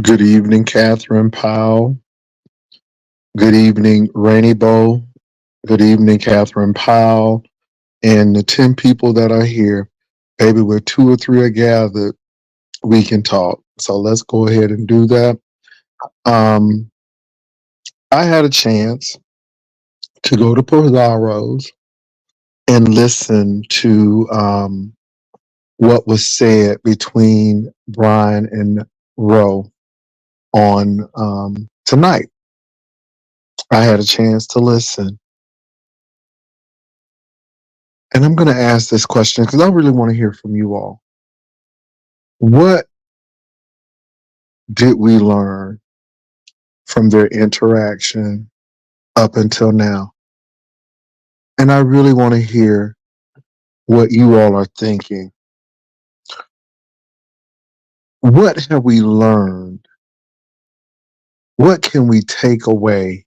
Good evening, Catherine Powell. Good evening, Rainy Bow. Good evening, Catherine Powell. And the 10 people that are here, baby, where two or three are gathered, we can talk. So let's go ahead and do that. Um, I had a chance to go to Pizarro's and listen to what was said between Brian and Roe on tonight. I had a chance to listen. And I'm going to ask this question because I really want to hear from you all. What did we learn from their interaction up until now? And I really want to hear what you all are thinking. What have we learned? What can we take away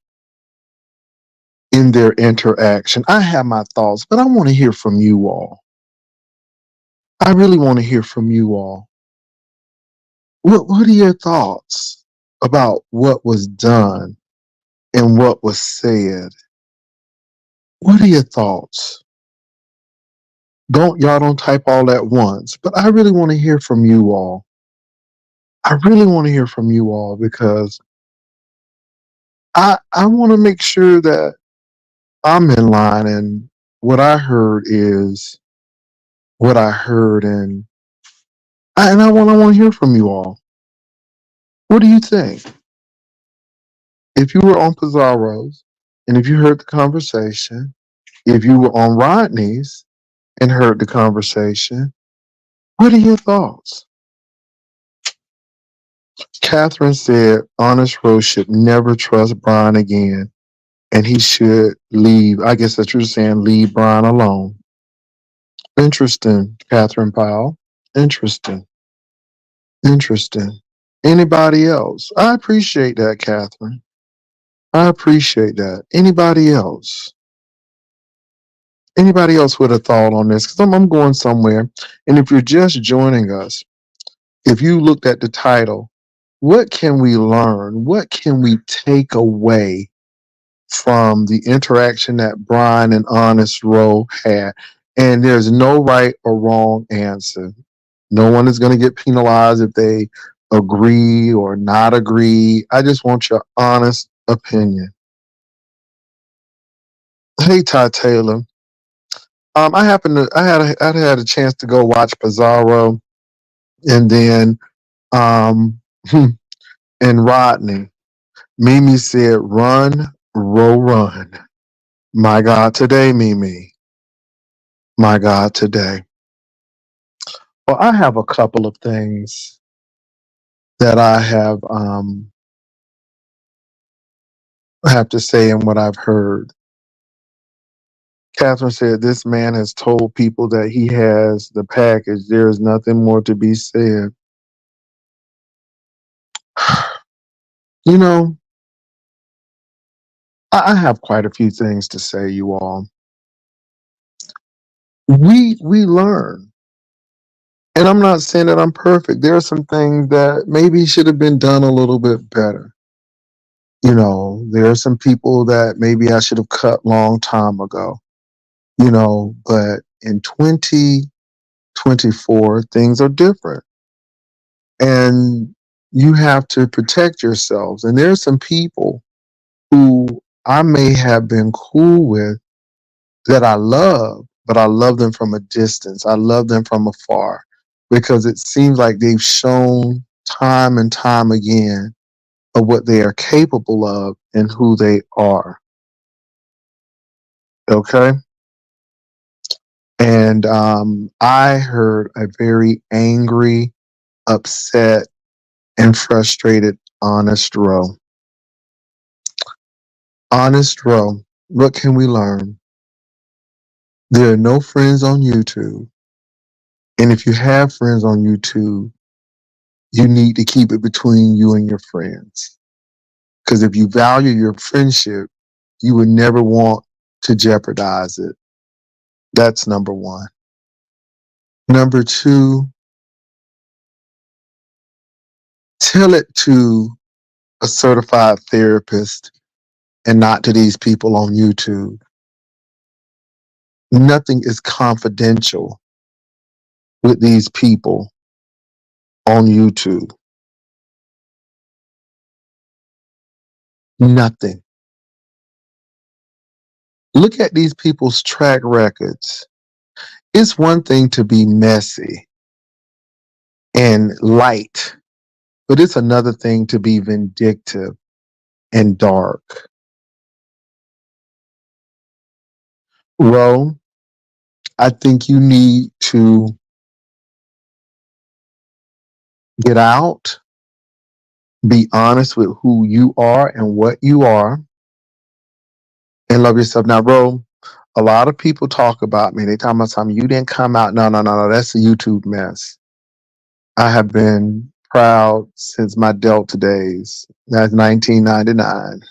in their interaction? I have my thoughts, but I want to hear from you all. I really want to hear from you all. What are your thoughts about what was done and what was said? What are your thoughts? Don't type all at once, but I really want to hear from you all. I really want to hear from you all because I want to make sure that I'm in line and what I heard is what I heard and I want to hear from you all. What do you think? If you were on Pizarro's and if you heard the conversation, if you were on Rodney's and heard the conversation, what are your thoughts? Catherine said Honest Rose should never trust Brian again and he should leave. I guess that you're saying leave Brian alone. Interesting, Catherine Powell. Interesting. Interesting. Anybody else? I appreciate that, Catherine. I appreciate that. Anybody else? Anybody else with a thought on this? Because I'm going somewhere. And if you're just joining us, if you looked at the title, what can we learn? What can we take away from the interaction that Brian and Honest Rowe had? And there's no right or wrong answer. No one is going to get penalized if they agree or not agree. I just want your honest opinion. Hey, Ty Taylor. I had a chance to go watch Pizarro and then and Rodney. Mimi said, "Run, row, run." My God, today, Mimi. My God, today. Well, I have a couple of things that I have to say in what I've heard. Catherine said, "This man has told people that he has the package. There is nothing more to be said." You know, I have quite a few things to say, you all. We learn. And I'm not saying that I'm perfect. There are some things that maybe should have been done a little bit better. You know, there are some people that maybe I should have cut long time ago. You know, but in 2024, things are different. And you have to protect yourselves. And there are some people who I may have been cool with that I love, but I love them from a distance. I love them from afar because it seems like they've shown time and time again of what they are capable of and who they are. Okay. And I heard a very angry, upset, and frustrated Honest Row. Honest Row, what can we learn? There are no friends on YouTube. And if you have friends on YouTube, you need to keep it between you and your friends. Because if you value your friendship, you would never want to jeopardize it. That's number one. Number two, Tell it to a certified therapist and not to these people on YouTube. Nothing is confidential with these people on YouTube. Nothing. Look at these people's track records. It's one thing to be messy and light, but it's another thing to be vindictive and dark. Ro, I think you need to get out, be honest with who you are and what you are, and love yourself. Now, Ro, a lot of people talk about me. They talk about something you didn't come out. No, no, no, no. That's a YouTube mess. I have been proud since my Delta days. That's 1999.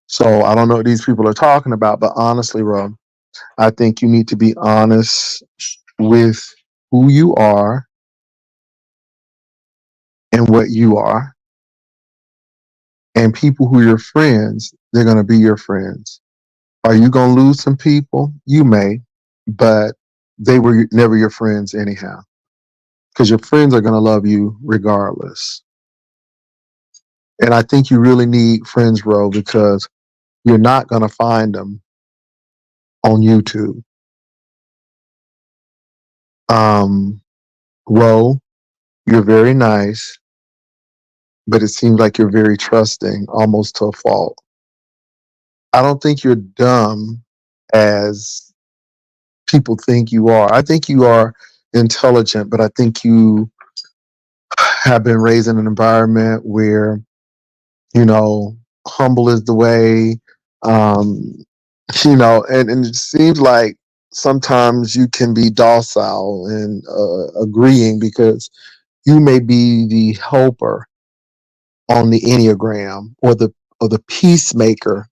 So I don't know what these people are talking about, but honestly, Ro, I think you need to be honest with who you are and what you are. And people who are your friends, they're going to be your friends. Are you going to lose some people? You may, but they were never your friends anyhow, because your friends are going to love you regardless. And I think you really need friends, Ro, because you're not going to find them on YouTube. Ro, you're very nice, but it seems like you're very trusting, almost to a fault. I don't think you're dumb as people think you are. I think you are intelligent, but I think you have been raised in an environment where, you know, humble is the way. Um, and it seems like sometimes you can be docile and agreeing because you may be the helper on the Enneagram or the peacemaker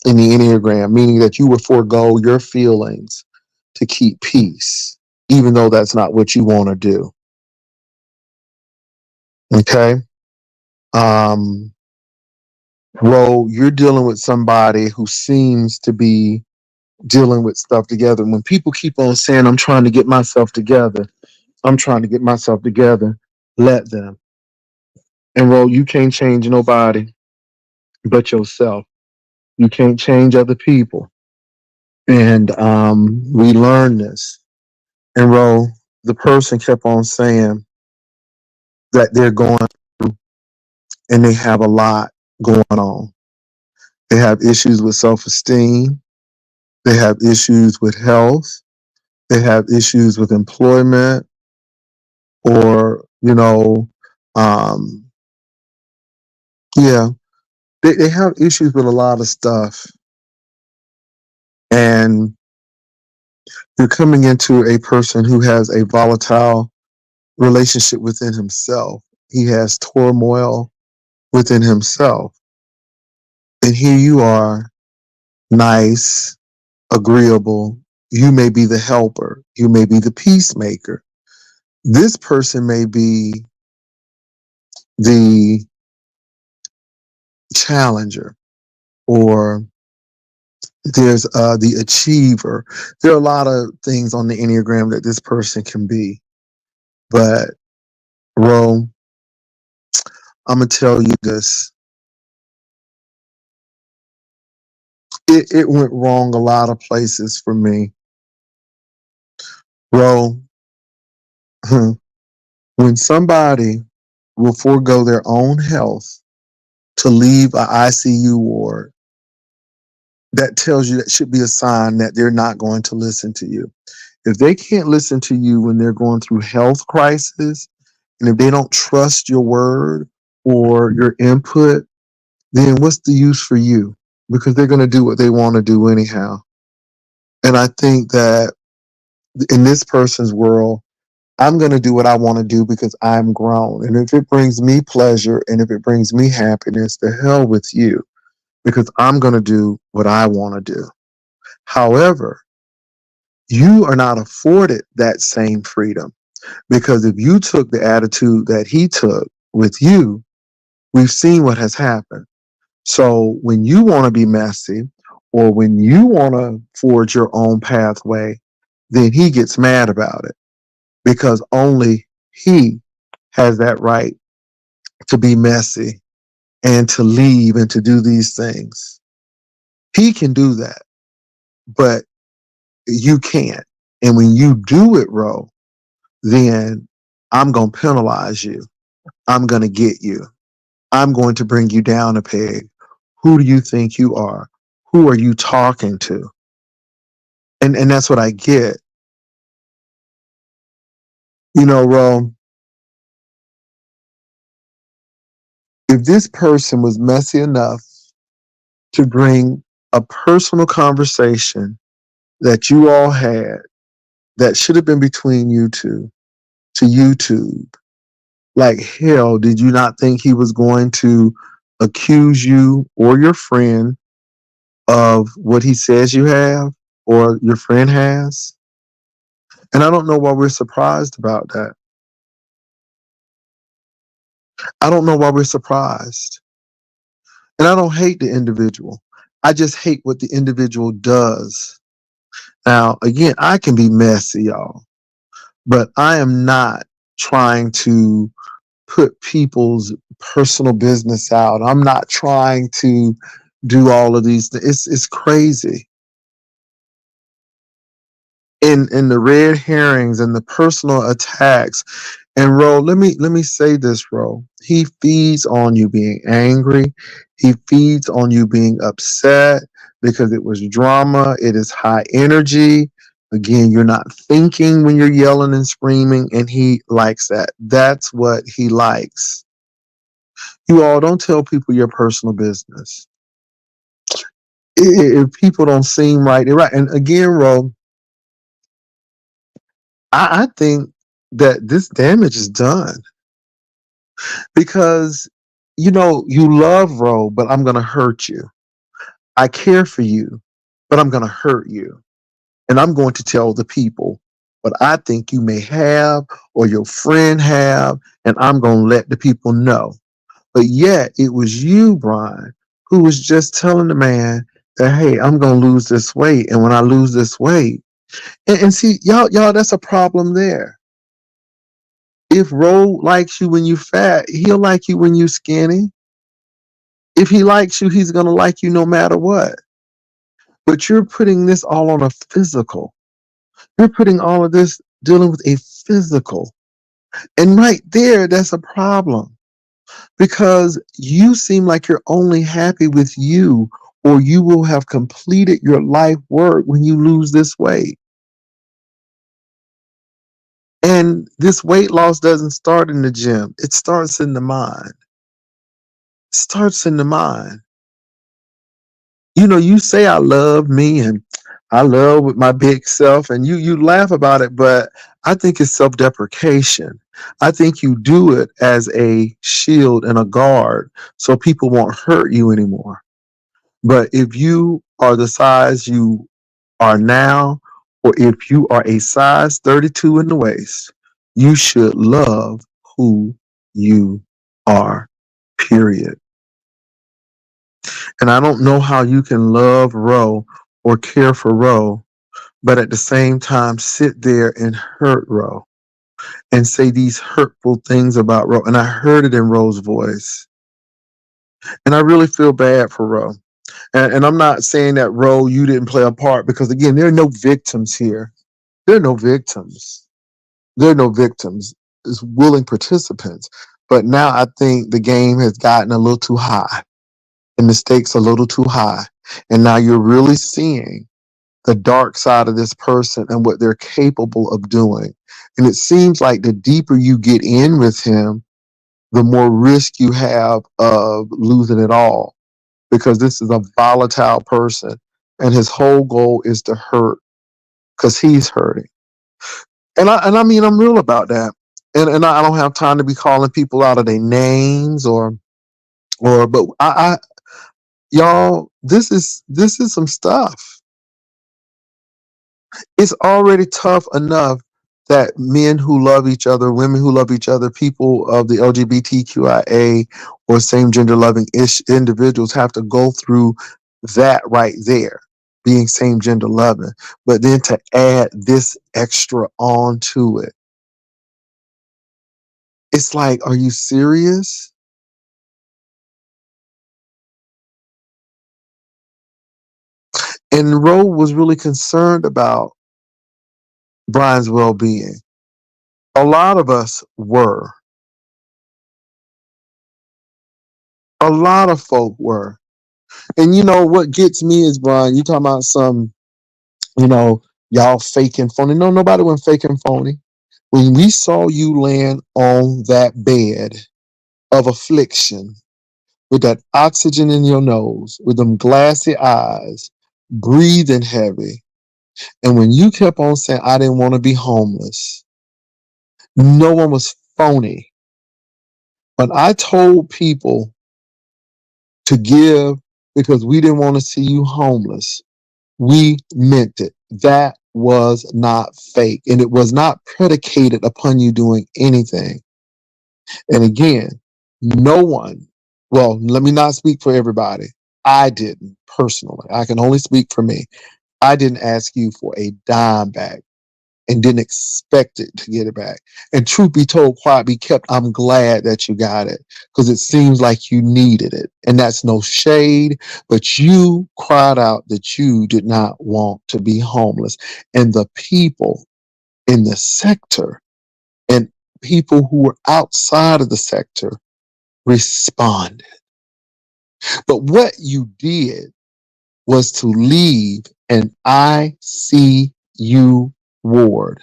in the Enneagram, meaning that you would forego your feelings to keep peace, even though that's not what you want to do. Okay. Um, Ro, you're dealing with somebody who seems to be dealing with stuff together. When people keep on saying, I'm trying to get myself together, I'm trying to get myself together, let them. And Ro, you can't change nobody but yourself. You can't change other people. And we learned this. And Ro, the person kept on saying that they're going through and they have a lot going on. They have issues with self-esteem. They have issues with health. They have issues with employment or, um, yeah, they have issues with a lot of stuff. And you're coming into a person who has a volatile relationship within himself. He has turmoil within himself. And here you are, nice, agreeable. You may be the helper. You may be the peacemaker. This person may be the challenger, or there's the achiever. There are a lot of things on the Enneagram that this person can be. But, Ro, I'm going to tell you this. It went wrong a lot of places for me. Ro, when somebody will forego their own health to leave an ICU ward, that tells you that should be a sign that they're not going to listen to you. If they can't listen to you when they're going through health crisis, and if they don't trust your word or your input, then what's the use for you? Because they're going to do what they want to do anyhow. And I think that in this person's world, I'm going to do what I want to do because I'm grown. And if it brings me pleasure and if it brings me happiness, the hell with you, because I'm going to do what I want to do. However, you are not afforded that same freedom, because if you took the attitude that he took with you, We've seen what has happened. So when you want to be messy or when you want to forge your own pathway, then he gets mad about it because only he has that right to be messy and to leave and to do these things. He can do that, but you can't. And when you do it, Ro, then I'm going to penalize you. I'm going to get you. I'm going to bring you down a peg. Who do you think you are? Who are you talking to? And that's what I get. You know, Ro, if this person was messy enough to bring a personal conversation that you all had that should have been between you two to YouTube, like hell, did you not think he was going to accuse you or your friend of what he says you have or your friend has? And I don't know why we're surprised about that. I don't know why we're surprised. And I don't hate the individual. I just hate what the individual does. Now, again, I can be messy, y'all, but I am not trying to put people's personal business out. I'm not trying to do all of these things. It's crazy. In the red herrings and the personal attacks. And Ro, let me say this, Ro. He feeds on you being angry. He feeds on you being upset because it was drama. It is high energy. Again, you're not thinking when you're yelling and screaming, and he likes that. That's what he likes. You all don't tell people your personal business. If people don't seem right, they're right. And again, Ro, I think that this damage is done because you love Ro, but I'm gonna hurt you. I care for you, but I'm gonna hurt you. And I'm going to tell the people what I think you may have or your friend have, and I'm gonna let the people know. But yet it was you, Briiine, who was just telling the man that, hey, I'm gonna lose this weight. And when I lose this weight, and see, y'all, that's a problem there. If Ro likes you when you fat, he'll like you when you skinny. If he likes you, he's gonna like you no matter what. But you're putting this all on a physical. You're putting all of this dealing with a physical. And right there, that's a problem because you seem like you're only happy with you or you will have completed your life work when you lose this weight. And this weight loss doesn't start in the gym. It starts in the mind. It starts in the mind. You say I love me and I love with my big self and you laugh about it, but I think it's self-deprecation. I think you do it as a shield and a guard so people won't hurt you anymore. But if you are the size you are now, or if you are a size 32 in the waist, you should love who you are, period. And I don't know how you can love Ro or care for Ro, but at the same time sit there and hurt Ro and say these hurtful things about Ro. And I heard it in Ro's voice. And I really feel bad for Ro. And I'm not saying that Ro, you didn't play a part because again, there are no victims here. There are no victims. There are no victims. It's willing participants. But now I think the game has gotten a little too high and the stakes a little too high. And now you're really seeing the dark side of this person and what they're capable of doing. And it seems like the deeper you get in with him, the more risk you have of losing it all because this is a volatile person and his whole goal is to hurt because he's hurting. And I mean, I'm real about that. And I don't have time to be calling people out of their names but I y'all, this is some stuff. It's already tough enough that men who love each other, women who love each other, people of the LGBTQIA or same gender loving individuals have to go through that right there, being same gender loving. But then to add this extra on to it, it's like, are you serious? And Roe was really concerned about Briine's well being. A lot of us were. A lot of folk were. And you know what gets me is, Briiine, you talking about some, you know, y'all faking phony. No, nobody went faking phony. When we saw you land on that bed of affliction with that oxygen in your nose, with them glassy eyes, breathing heavy, and when you kept on saying, I didn't want to be homeless, no one was phony. When I told people to give because we didn't want to see you homeless, we meant it. That was not fake. And it was not predicated upon you doing anything. And again, no one, well, let me not speak for everybody. I didn't personally. I can only speak for me. I didn't ask you for a dime back and didn't expect it to get it back. And truth be told, quiet be kept, I'm glad that you got it because it seems like you needed it. And that's no shade, but you cried out that you did not want to be homeless. And the people in the sector and people who were outside of the sector responded. But what you did was to leave an ICU ward.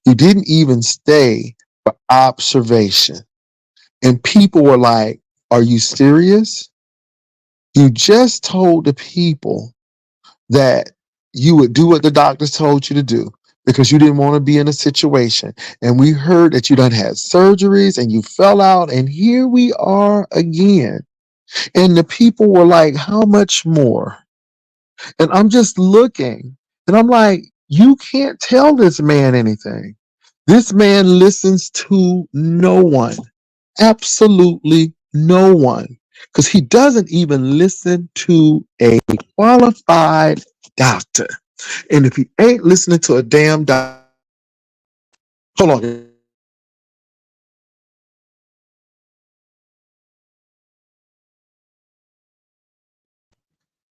You didn't even stay for observation. And people were like, are you serious? You just told the people that you would do what the doctors told you to do because you didn't want to be in a situation. And we heard that you done had surgeries and you fell out. And here we are again. And the people were like, how much more? And I'm just looking and I'm like, you can't tell this man anything. This man listens to no one, absolutely no one, because he doesn't even listen to a qualified doctor. And if he ain't listening to a damn doctor, hold on.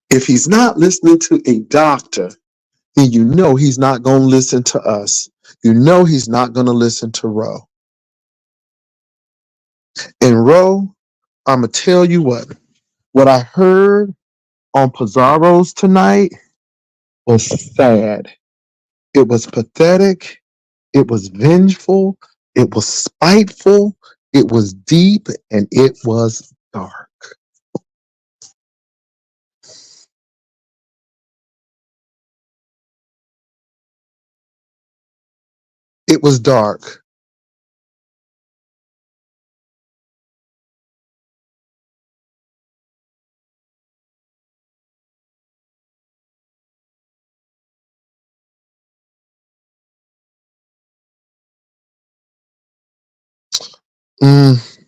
If he's not listening to a doctor, then you know he's not going to listen to us. You know he's not going to listen to Roe. And Roe, I'm going to tell you what I heard on Pizarro's tonight was sad. It was pathetic. It was vengeful. It was spiteful. It was deep and it was dark. It was dark. Mm,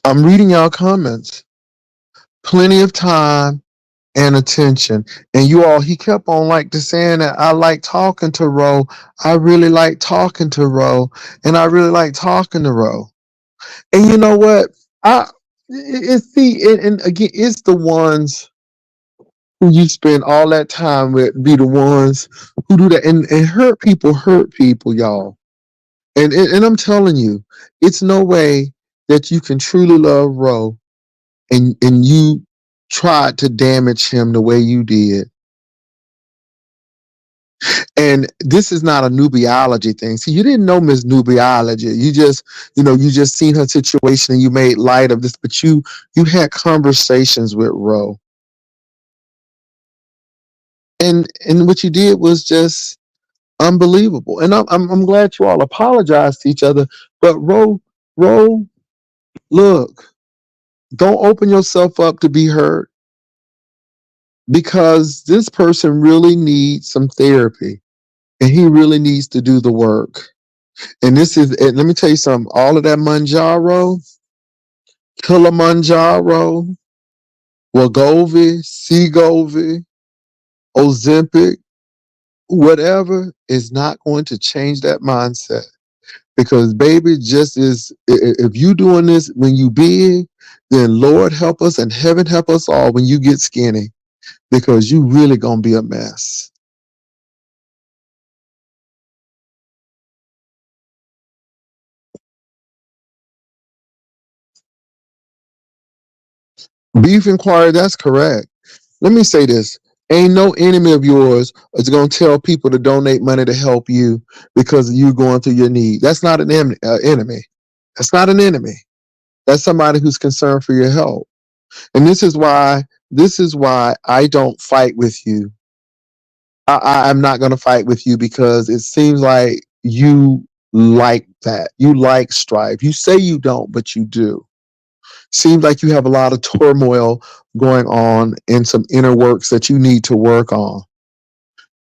I'm reading y'all comments. Plenty of time and attention. And you all, he kept on like to saying that I like talking to Ro. I really like talking to Ro. And I really like talking to Ro. And you know what? It's and again, it's the ones who you spend all that time with be the ones who do that and hurt people, y'all. And I'm telling you, it's no way that you can truly love Ro and you tried to damage him the way you did. And this is not a nubiology thing. See, you didn't know Miss Nubiology. You just seen her situation and you made light of this, but you had conversations with Ro. And what you did was just unbelievable. And I'm glad you all apologized to each other. But Ro, look, don't open yourself up to be hurt because this person really needs some therapy. And he really needs to do the work. And let me tell you something, all of that Manjaro, Kilimanjaro, Wegovy, Segovy, Ozempic, whatever is not going to change that mindset. Because baby, just as if you doing this when you big, then Lord help us and heaven help us all when you get skinny, because you really gonna be a mess. Beef inquiry, that's correct. Let me say this. Ain't no enemy of yours is going to tell people to donate money to help you because you going through your need. That's not an enemy. That's not an enemy. That's somebody who's concerned for your health. And this is why I don't fight with you. I'm not going to fight with you because it seems like you like that. You like strife. You say you don't, but you do. Seems like you have a lot of turmoil going on and some inner works that you need to work on.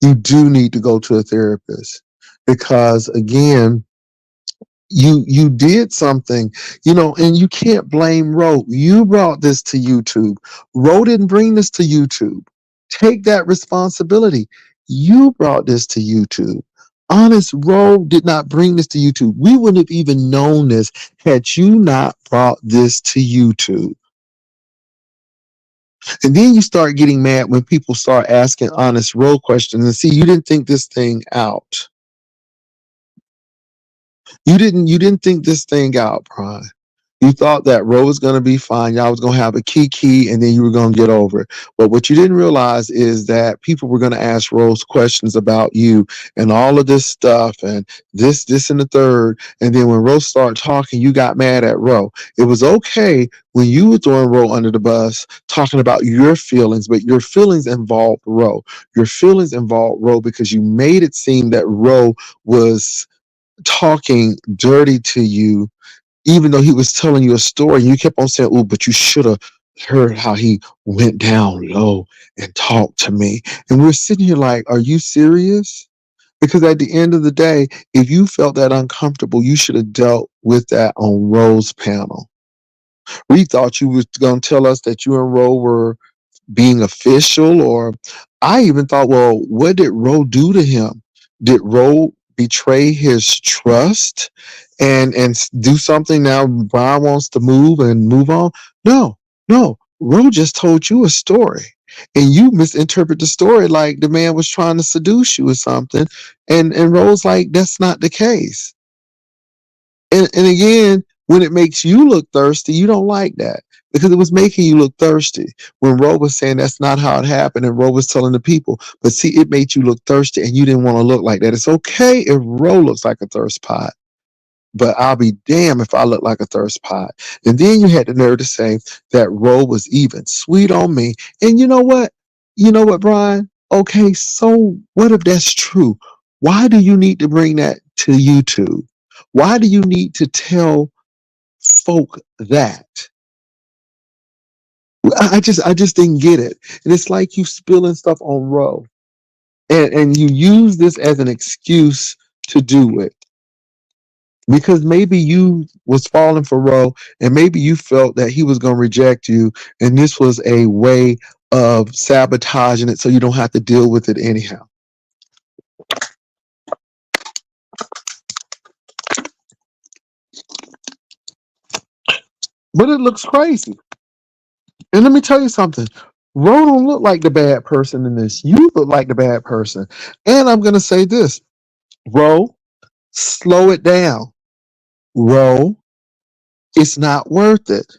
You do need to go to a therapist because again, you did something, and you can't blame Ro. You brought this to YouTube. Ro didn't bring this to YouTube. Take that responsibility. You brought this to YouTube. Honest Ro did not bring this to YouTube. We wouldn't have even known this had you not brought this to YouTube. And then you start getting mad when people start asking honest Ro questions and see you didn't think this thing out. You didn't think this thing out, Brian. You thought that Ro was going to be fine. Y'all was going to have a key, and then you were going to get over it. But what you didn't realize is that people were going to ask Rose questions about you and all of this stuff and this, and the third. And then when Rose started talking, you got mad at Ro. It was okay when you were throwing Ro under the bus, talking about your feelings, but your feelings involved Ro. Your feelings involved Ro because you made it seem that Ro was talking dirty to you, even though he was telling you a story. You kept on saying, "Oh, but you should have heard how he went down low and talked to me." And we're sitting here like, "Are you serious?" Because at the end of the day, if you felt that uncomfortable, you should have dealt with that on Ro's panel. We thought you was going to tell us that you and Ro were being official, or I even thought, well, what did Ro do to him? Did Ro betray his trust and do something now Brian wants to move on? No, no. Ro just told you a story. And you misinterpret the story like the man was trying to seduce you or something. And Ro's like, that's not the case. And again, when it makes you look thirsty, you don't like that because it was making you look thirsty. When Ro was saying that's not how it happened, and Ro was telling the people, but see, it made you look thirsty, and you didn't want to look like that. It's okay if Ro looks like a thirst pot, but I'll be damned if I look like a thirst pot. And then you had the nerve to say that Ro was even sweet on me. And you know what? You know what, Brian? Okay, so what if that's true? Why do you need to bring that to YouTube? Why do you need to tell folk that? I just didn't get it. And it's like you spilling stuff on Ro. And you use this as an excuse to do it. Because maybe you was falling for Ro and maybe you felt that he was going to reject you, and this was a way of sabotaging it so you don't have to deal with it anyhow. But it looks crazy. And let me tell you something. Ro don't look like the bad person in this. You look like the bad person. And I'm going to say this. Ro, slow it down. Ro, it's not worth it.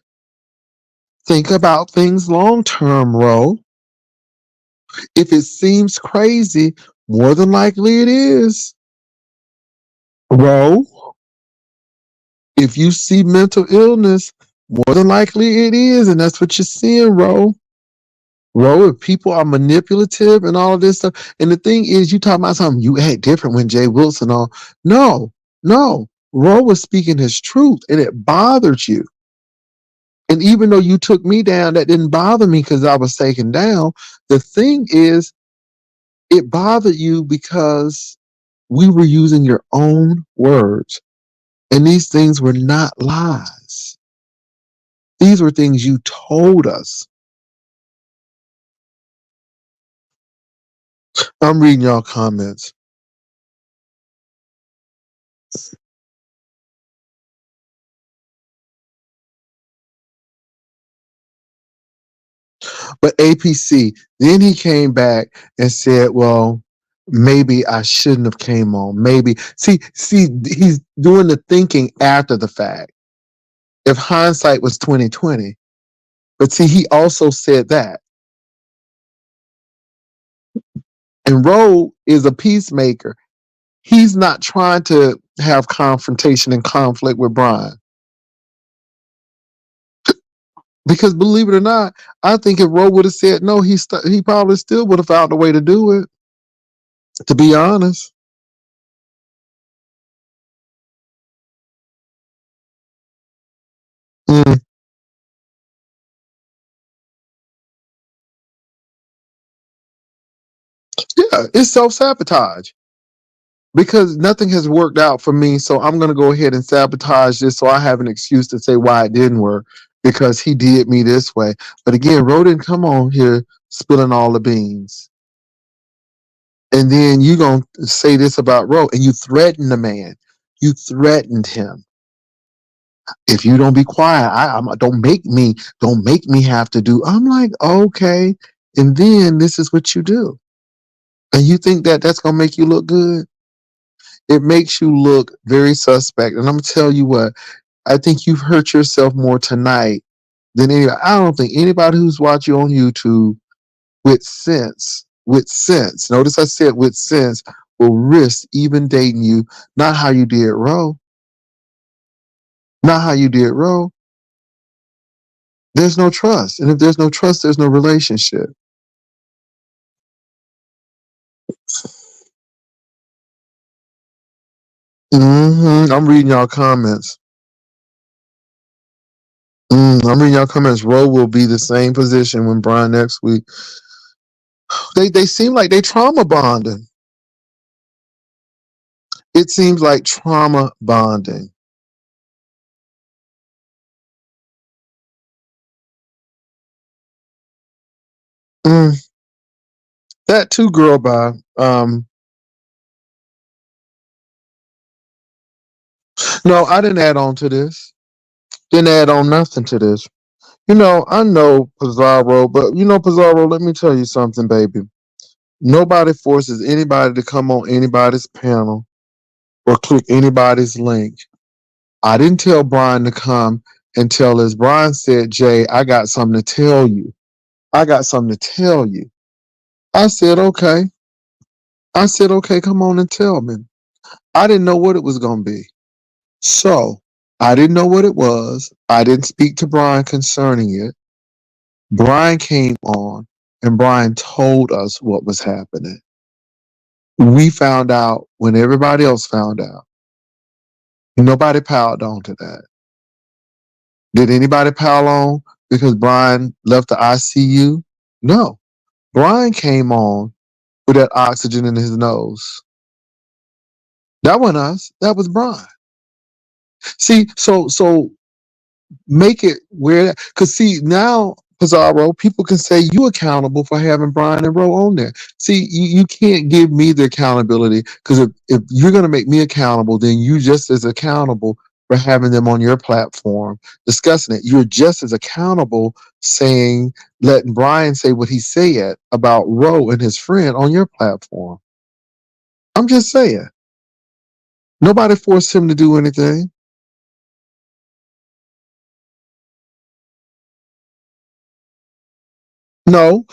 Think about things long term, Ro. If it seems crazy, more than likely it is. Ro, if you see mental illness, more than likely it is. And that's what you're seeing, Ro. Ro, if people are manipulative and all of this stuff. And the thing is, you talk about something, you act different when Jay Wilson on. No, no. Ro was speaking his truth and it bothered you. And even though you took me down, that didn't bother me because I was taken down. The thing is, it bothered you because We were using your own words. And these things were not lies. These were things you told us. I'm reading y'all comments. But APC, then he came back and said, well, maybe I shouldn't have came on. Maybe. See, he's doing the thinking after the fact. If hindsight was 2020. But see, he also said that. And Roe is a peacemaker. He's not trying to have confrontation and conflict with Brian. Because believe it or not, I think if Roe would have said no, he probably still would have found a way to do it. To be honest. Mm, yeah, it's self-sabotage. Because nothing has worked out for me, so I'm going to go ahead and sabotage this so I have an excuse to say why it didn't work, because he did me this way. But again, Roe didn't come on here spilling all the beans. And then you going to say this about Roe, and you threatened the man. You threatened him. If you don't be quiet, don't make me have to do. I'm like, okay. And then this is what you do. And you think that that's going to make you look good? It makes you look very suspect. And I'm going to tell you what, I think you've hurt yourself more tonight than anybody. I don't think anybody who's watching on YouTube with sense, notice I said with sense, will risk even dating you. Not how you did Roe. Not how you did Roe. There's no trust. And if there's no trust, there's no relationship. I'm reading y'all comments. I'm reading y'all comments. Roe will be the same position when Brian next week. They seem like they trauma bonding. It seems like trauma bonding. Mm, that too, girl. Bye. No, I didn't add on to this. Didn't add on nothing to this. I know Pizarro, but Pizarro, let me tell you something, baby. Nobody forces anybody to come on anybody's panel or click anybody's link. I didn't tell Brian to come until, as Brian said, Jay, I got something to tell you. I got something to tell you. I said, okay. I said, okay, come on and tell me. I didn't know what it was going to be. So I didn't know what it was. I didn't speak to Brian concerning it. Brian came on and Brian told us what was happening. We found out when everybody else found out. Nobody piled on to that. Did anybody pile on because Brian left the ICU? No. Brian came on with that oxygen in his nose. That wasn't us. That was Brian. See, so make it where, because see, now, Pizarro, people can say you accountable for having Brian and Roe on there. See, you can't give me the accountability, because if you're going to make me accountable, then you just as accountable for having them on your platform discussing it. You're just as accountable saying, letting Brian say what he said about Roe and his friend on your platform. I'm just saying. Nobody forced him to do anything. No.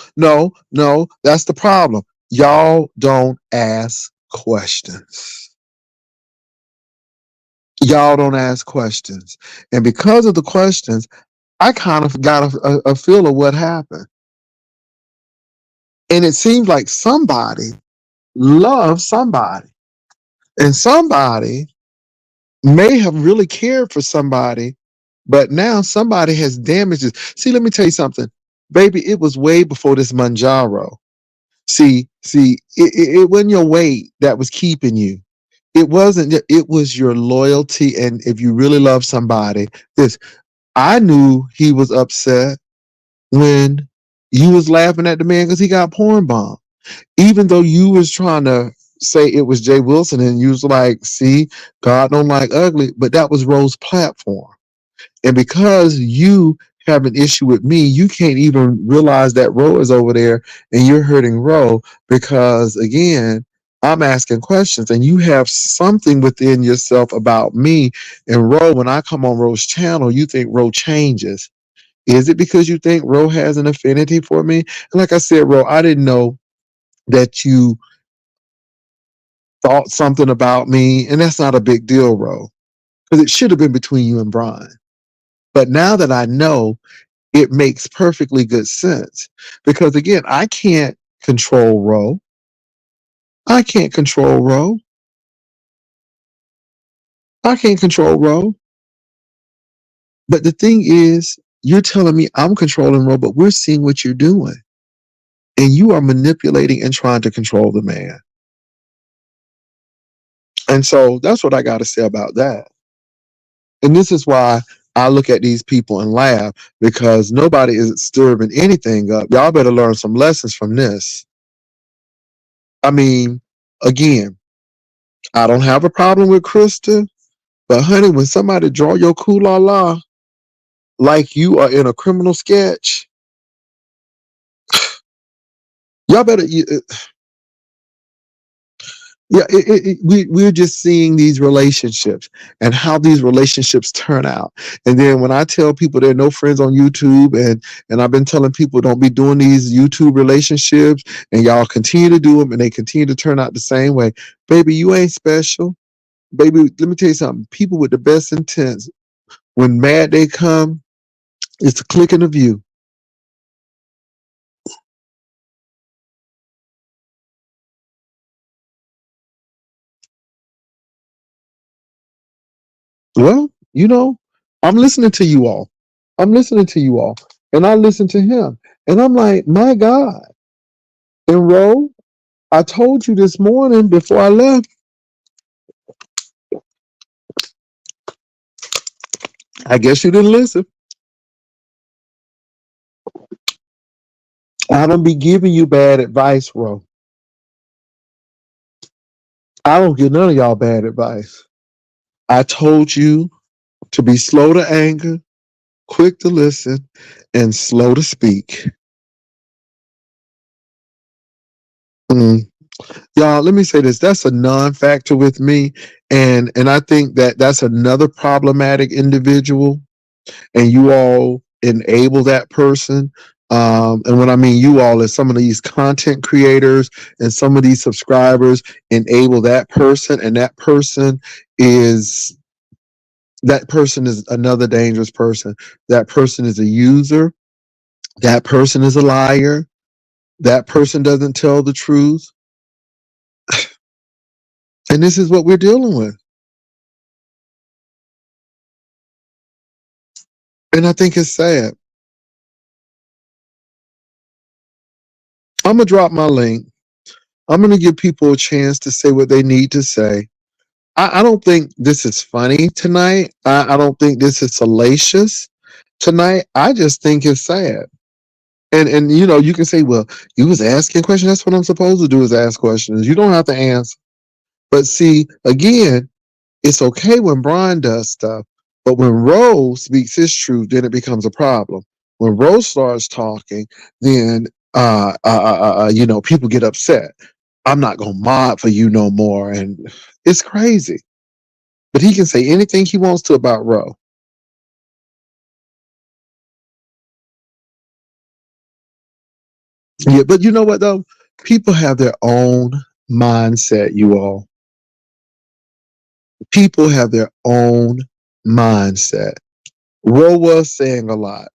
That's the problem. Y'all don't ask questions. Y'all don't ask questions. And because of the questions, I kind of got a feel of what happened. And it seems like somebody loves somebody. And somebody may have really cared for somebody, but now somebody has damaged it. See, let me tell you something. Baby, it was way before this Manjaro. It wasn't your weight that was keeping you. It wasn't. It was your loyalty, and if you really love somebody, this I knew he was upset when you was laughing at the man because he got porn bombed. Even though you was trying to say it was Jay Wilson, and you was like, "See, God don't like ugly," but that was Rose's platform. And because you have an issue with me, you can't even realize that Ro is over there and you're hurting Ro because, again, I'm asking questions and you have something within yourself about me. And Ro, when I come on Ro's channel, you think Ro changes. Is it because you think Ro has an affinity for me? And like I said, Ro, I didn't know that you thought something about me. And that's not a big deal, Ro, because it should have been between you and Brian. But now that I know, it makes perfectly good sense because again, I can't control Ro. I can't control Ro. I can't control Ro. But the thing is, you're telling me I'm controlling Ro, but we're seeing what you're doing. And you are manipulating and trying to control the man. And so that's what I got to say about that. And this is why I look at these people and laugh because nobody is stirring anything up. Y'all better learn some lessons from this. I mean, again, I don't have a problem with Krista. But honey, when somebody draw your la la like you are in a criminal sketch, y'all better. Yeah, we're just seeing these relationships and how these relationships turn out. And then when I tell people there are no friends on YouTube, and I've been telling people don't be doing these YouTube relationships, and y'all continue to do them, and they continue to turn out the same way. Baby, you ain't special. Baby, let me tell you something. People with the best intents, when mad they come, it's a click in the view. Well, I'm listening to you all. I'm listening to you all. And I listen to him. And I'm like, my God. And Ro, I told you this morning before I left, I guess you didn't listen. I don't be giving you bad advice, Ro. I don't give none of y'all bad advice. I told you to be slow to anger, quick to listen, and slow to speak. Mm. Y'all, let me say this. That's a non-factor with me. And I think that that's another problematic individual. And you all enable that person. And what I mean you all is some of these content creators and some of these subscribers enable that person. And is that person is another dangerous person. That person is a user. That person is a liar. That person doesn't tell the truth. And this is what we're dealing with. And I think it's sad. I'm going to drop my link. I'm going to give people a chance to say what they need to say. I don't think this is funny tonight. I don't think this is salacious tonight. I just think it's sad. And you can say, well, you was asking questions. That's what I'm supposed to do is ask questions. You don't have to answer. But see, again, it's okay when Brian does stuff, but when Rose speaks his truth, then it becomes a problem. When Rose starts talking, then people get upset. I'm not gonna mod for you no more, and it's crazy. But he can say anything he wants to about Ro. Yeah, but you know what though? People have their own mindset. You all, people have their own mindset. Ro was saying a lot.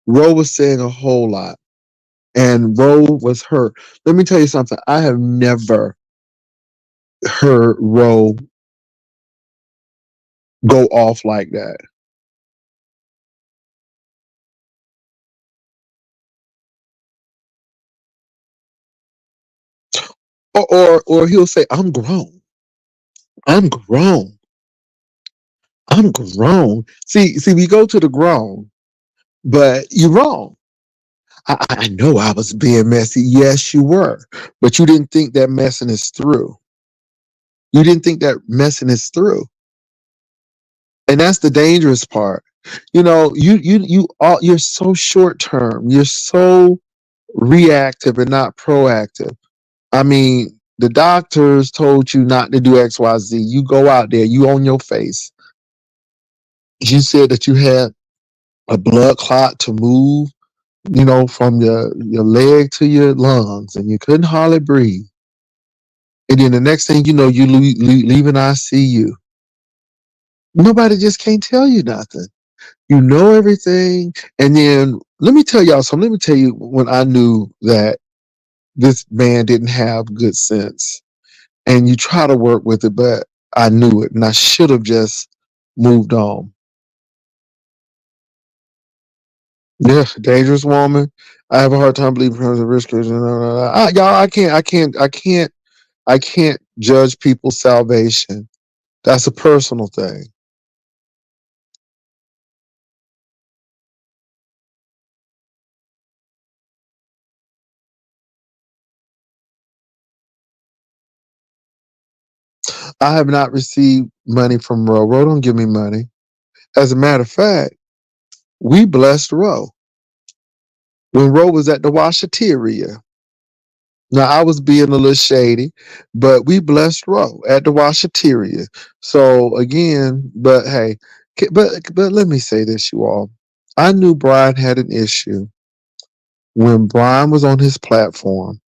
Ro was saying a whole lot. And Ro was hurt. Let me tell you something. I have never heard Ro go off like that. Or he'll say, I'm grown. I'm grown. I'm grown. See, we go to the grown, but you're wrong. I know I was being messy. Yes, you were. But you didn't think that messiness through. You didn't think that messiness through. And that's the dangerous part. You're so short term. You're so reactive and not proactive. I mean, the doctors told you not to do XYZ. You go out there, you on your face. You said that you had a blood clot to move, from your leg to your lungs, and you couldn't hardly breathe. And then the next thing you know, you leave an ICU. Nobody just can't tell you nothing. You know everything. And then let me tell y'all something. Let me tell you when I knew that this man didn't have good sense. And you try to work with it, but I knew it, and I should have just moved on. Yeah, dangerous woman. I have a hard time believing her as a risk. Y'all, I can't judge people's salvation. That's a personal thing. I have not received money from Ro. Ro don't give me money. As a matter of fact, we blessed Ro when Ro was at the washateria. Now I was being a little shady, but we blessed Ro at the washateria. So again, but hey, but let me say this, you all. I knew Brian had an issue when Brian was on his platform.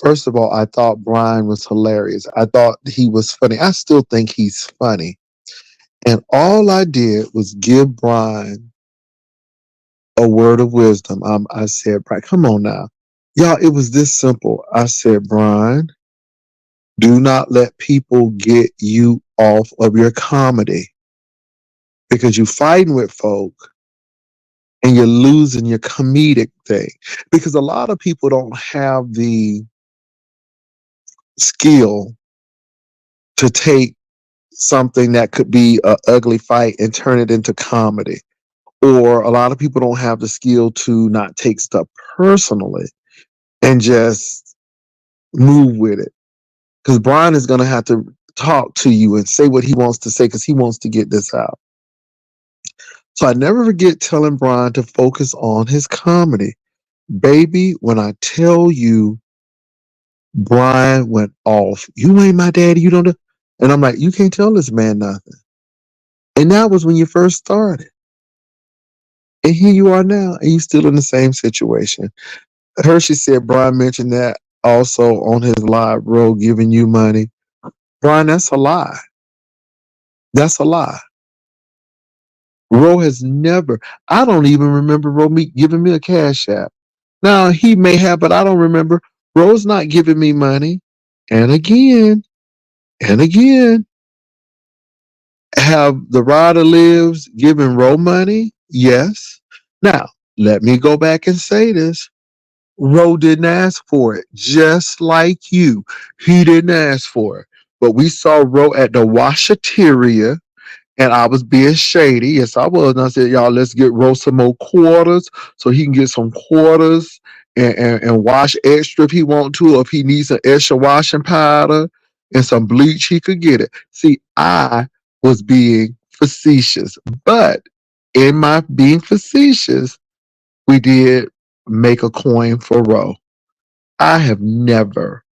First of all, I thought Brian was hilarious. I thought he was funny. I still think he's funny. And all I did was give Brian a word of wisdom. I said, Brian, come on now. Y'all, it was this simple. I said, Brian, do not let people get you off of your comedy because you're fighting with folk and you're losing your comedic thing. Because a lot of people don't have the skill to take something that could be an ugly fight and turn it into comedy. Or a lot of people don't have the skill to not take stuff personally and just move with it. Because Brian is going to have to talk to you and say what he wants to say because he wants to get this out. So I never forget telling Brian to focus on his comedy. Baby, when I tell you Brian went off, you ain't my daddy, you don't know. And I'm like, you can't tell this man nothing. And that was when you first started. And here you are now, and you still in the same situation. Hershey said Brian mentioned that also on his live road giving you money. Brian, that's a lie. That's a lie. Ro has never, I don't even remember giving me a cash app. Now, he may have, but I don't remember. Ro's not giving me money. And again, have the rider lives given Ro money? Yes. Now, let me go back and say this. Ro didn't ask for it, just like you. He didn't ask for it. But we saw Ro at the washateria, and I was being shady. Yes, I was. And I said, y'all, let's get Ro some more quarters so he can get some quarters and wash extra if he want to, or if he needs some extra washing powder and some bleach, he could get it. See, I was being facetious. But in my being facetious, we did make a coin for Ro. I have never,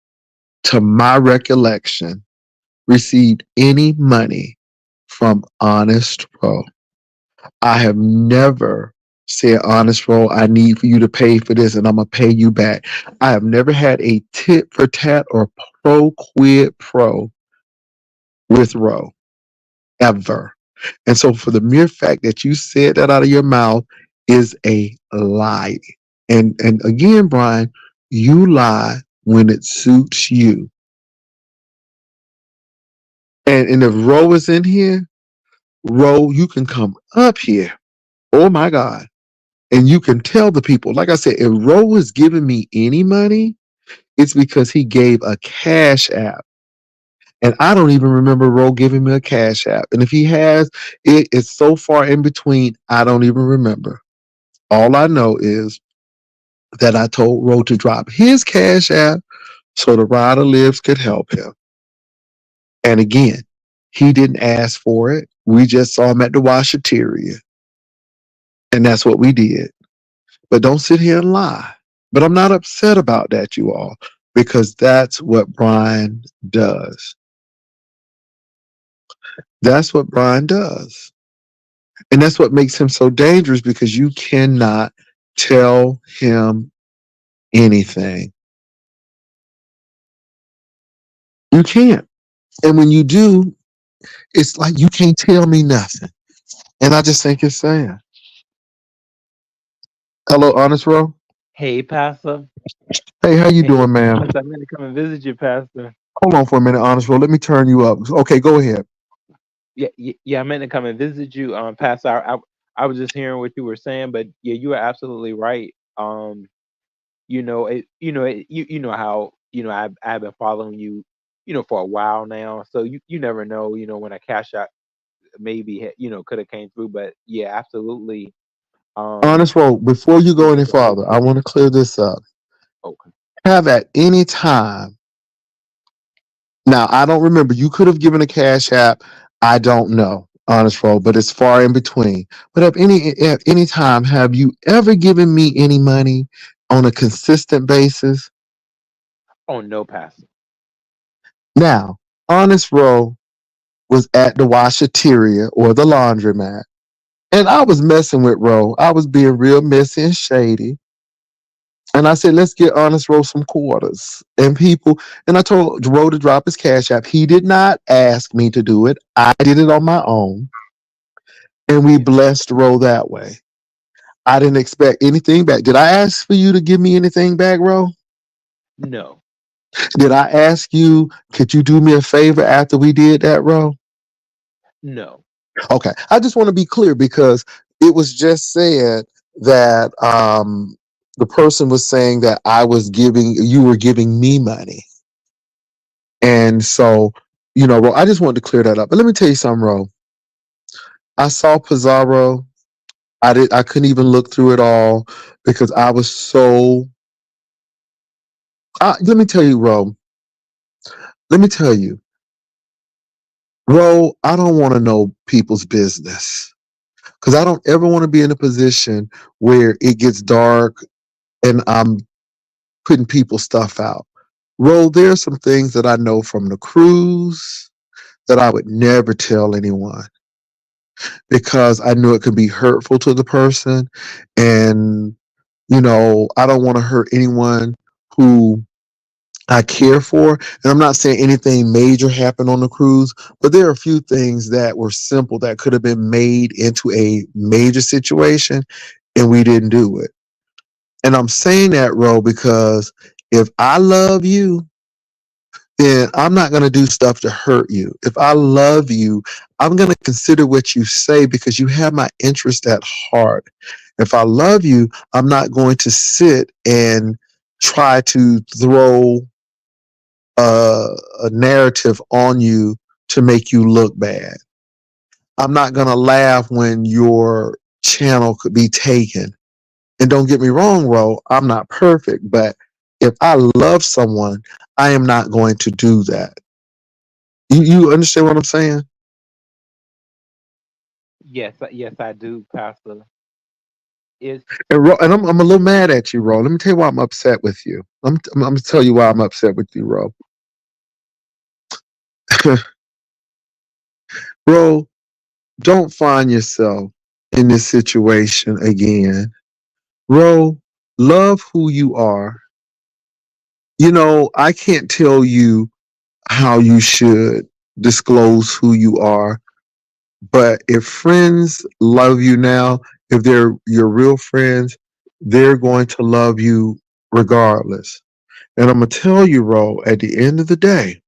to my recollection, received any money from Honest Ro. I have never said, Honest Ro, I need for you to pay for this and I'm going to pay you back. I have never had a tit for tat or pro quid pro with Ro, ever. And so for the mere fact that you said that out of your mouth is a lie. And again, Brian, you lie when it suits you. And if Ro is in here, Ro, you can come up here. Oh my God. And you can tell the people, like I said, if Ro is giving me any money, It's because he gave a cash app. And I don't even remember Ro giving me a cash app. And if he has, it is so far in between, I don't even remember. All I know is that I told Ro to drop his cash app so the Rider Lives could help him. And again, he didn't ask for it. We just saw him at the washateria. And that's what we did. But don't sit here and lie. But I'm not upset about that, you all, because that's what Briiine does. That's what Briiine does. And that's what makes him so dangerous because you cannot tell him anything. You can't. And when you do, it's like you can't tell me nothing. And I just think it's sad. Hello, Honest Row. Hey, Pastor. Hey, how you Hey, doing, man? Pastor, I'm going to come and visit you, Pastor. Hold on for a minute, Honest Row. Let me turn you up. Okay, go ahead. Yeah, I meant to come and visit you, Pastor. I was just hearing what you were saying, but yeah, you are absolutely right. You know how I've been following you, for a while now. So you never know, when a cash out maybe could have came through, but yeah, absolutely. Um, Honest Row, before you go yeah, any farther, I want to clear this up. okay. Have at any time. Now, I don't remember. You could have given a cash app. I don't know, Honest Row, but it's far in between. But at any time, have you ever given me any money on a consistent basis? Oh no, Pastor. Now, Honest Row was at the washateria or the laundromat, and I was messing with Row. I was being real messy and shady. And I said, let's get Honest Row some quarters. And I told Row to drop his cash app. He did not ask me to do it. I did it on my own. And we Yeah. blessed Row that way. I didn't expect anything back. Did I ask for you to give me anything back, Row? No. Did I ask you, could you do me a favor after we did that, Row? No. Okay. I just want to be clear because it was just said that the person was saying that you were giving me money. And so, Ro, I just wanted to clear that up. But let me tell you something, Ro. I saw Pizarro. I couldn't even look through it all because I was so. Let me tell you, Ro. Let me tell you, Ro. I don't want to know people's business because I don't ever want to be in a position where it gets dark and I'm putting people's stuff out. Ro, there are some things that I know from the cruise that I would never tell anyone because I knew it could be hurtful to the person. And, I don't want to hurt anyone who I care for. And I'm not saying anything major happened on the cruise, but there are a few things that were simple that could have been made into a major situation, and we didn't do it. And I'm saying that, Ro, because if I love you, then I'm not going to do stuff to hurt you. If I love you, I'm going to consider what you say because you have my interest at heart. If I love you, I'm not going to sit and try to throw a, a narrative on you to make you look bad. I'm not going to laugh when your channel could be taken. And don't get me wrong, Ro, I'm not perfect, but if I love someone, I am not going to do that. You understand what I'm saying? Yes, yes, I do, Pastor. It's And I'm a little mad at you, Ro. Let me tell you why I'm upset with you. I'm going to tell you why I'm upset with you, Ro. Ro, don't find yourself in this situation again. Ro, love who you are. I can't tell you how you should disclose who you are, but if friends love you now, if they're your real friends, they're going to love you regardless. And I'm going to tell you, Ro, at the end of the day,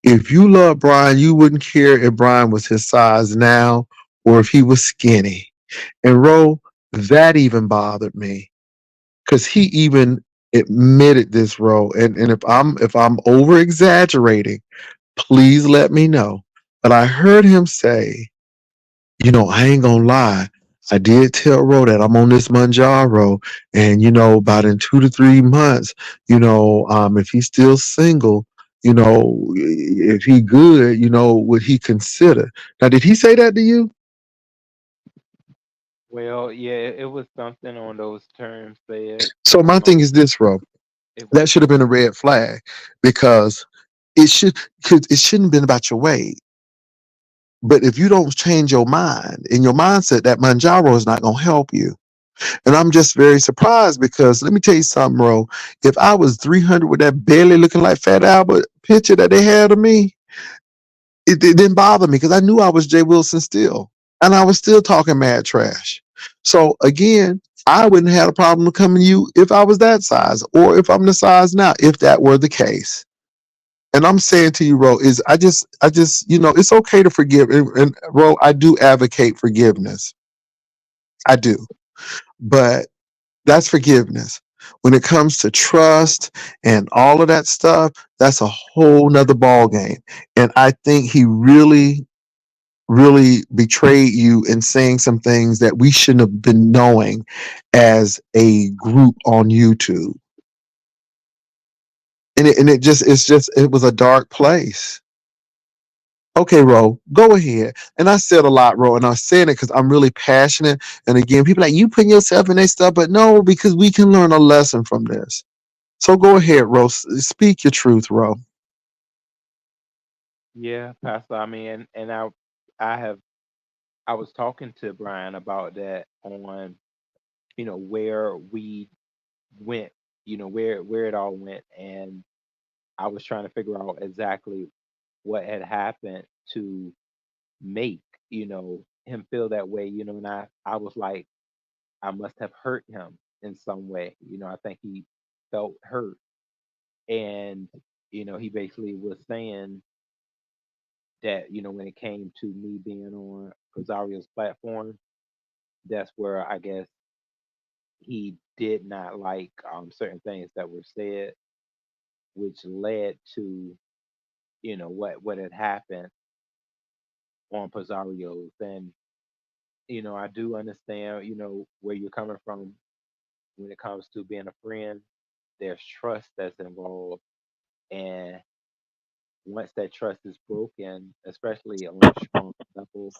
if you love Briiine, you wouldn't care if Briiine was his size now or if he was skinny. And Ro, that even bothered me because he even admitted this, Ro. And if I'm over exaggerating, please let me know. But I heard him say, I ain't gonna lie. I did tell Ro that I'm on this Manjaro, and about in 2 to 3 months, if he's still single, if he good, would he consider? Now, did he say that to you? Well, yeah, it was something on those terms said. So my Um, thing is this, Ro. it That was should have been a red flag because it shouldn't have been about your weight. But if you don't change your mind and your mindset, that Manjaro is not gonna help you. And I'm just very surprised because let me tell you something, Ro. If I was 300 with that belly looking like Fat Albert picture that they had of me, it didn't bother me because I knew I was Jay Wilson still. And I was still talking mad trash. So again, I wouldn't have a problem coming to you if I was that size or if I'm the size now, if that were the case. And I'm saying to you, Ro, is I just, it's okay to forgive. And Ro, I do advocate forgiveness. I do. But that's forgiveness. When it comes to trust and all of that stuff, that's a whole nother ball game. And I think he really, really betrayed you in saying some things that we shouldn't have been knowing as a group on YouTube. And it was a dark place. Okay, Ro, go ahead. And I said a lot, Ro, and I'm saying it because I'm really passionate. And again, people like you putting yourself in their stuff, but no, because we can learn a lesson from this. So go ahead, Ro. Speak your truth, Ro. yeah, Pastor. I mean, and I have I was talking to Brian about that on where we went, where it all went, and I was trying to figure out exactly what had happened to make him feel that way, and I was like, I must have hurt him in some way. I think he felt hurt, and he basically was saying that when it came to me being on Rosario's platform, that's where I guess he did not like certain things that were said, which led to what had happened on Pizzario's. And I do understand where you're coming from when it comes to being a friend. There's trust that's involved, and once that trust is broken, especially on a strong level,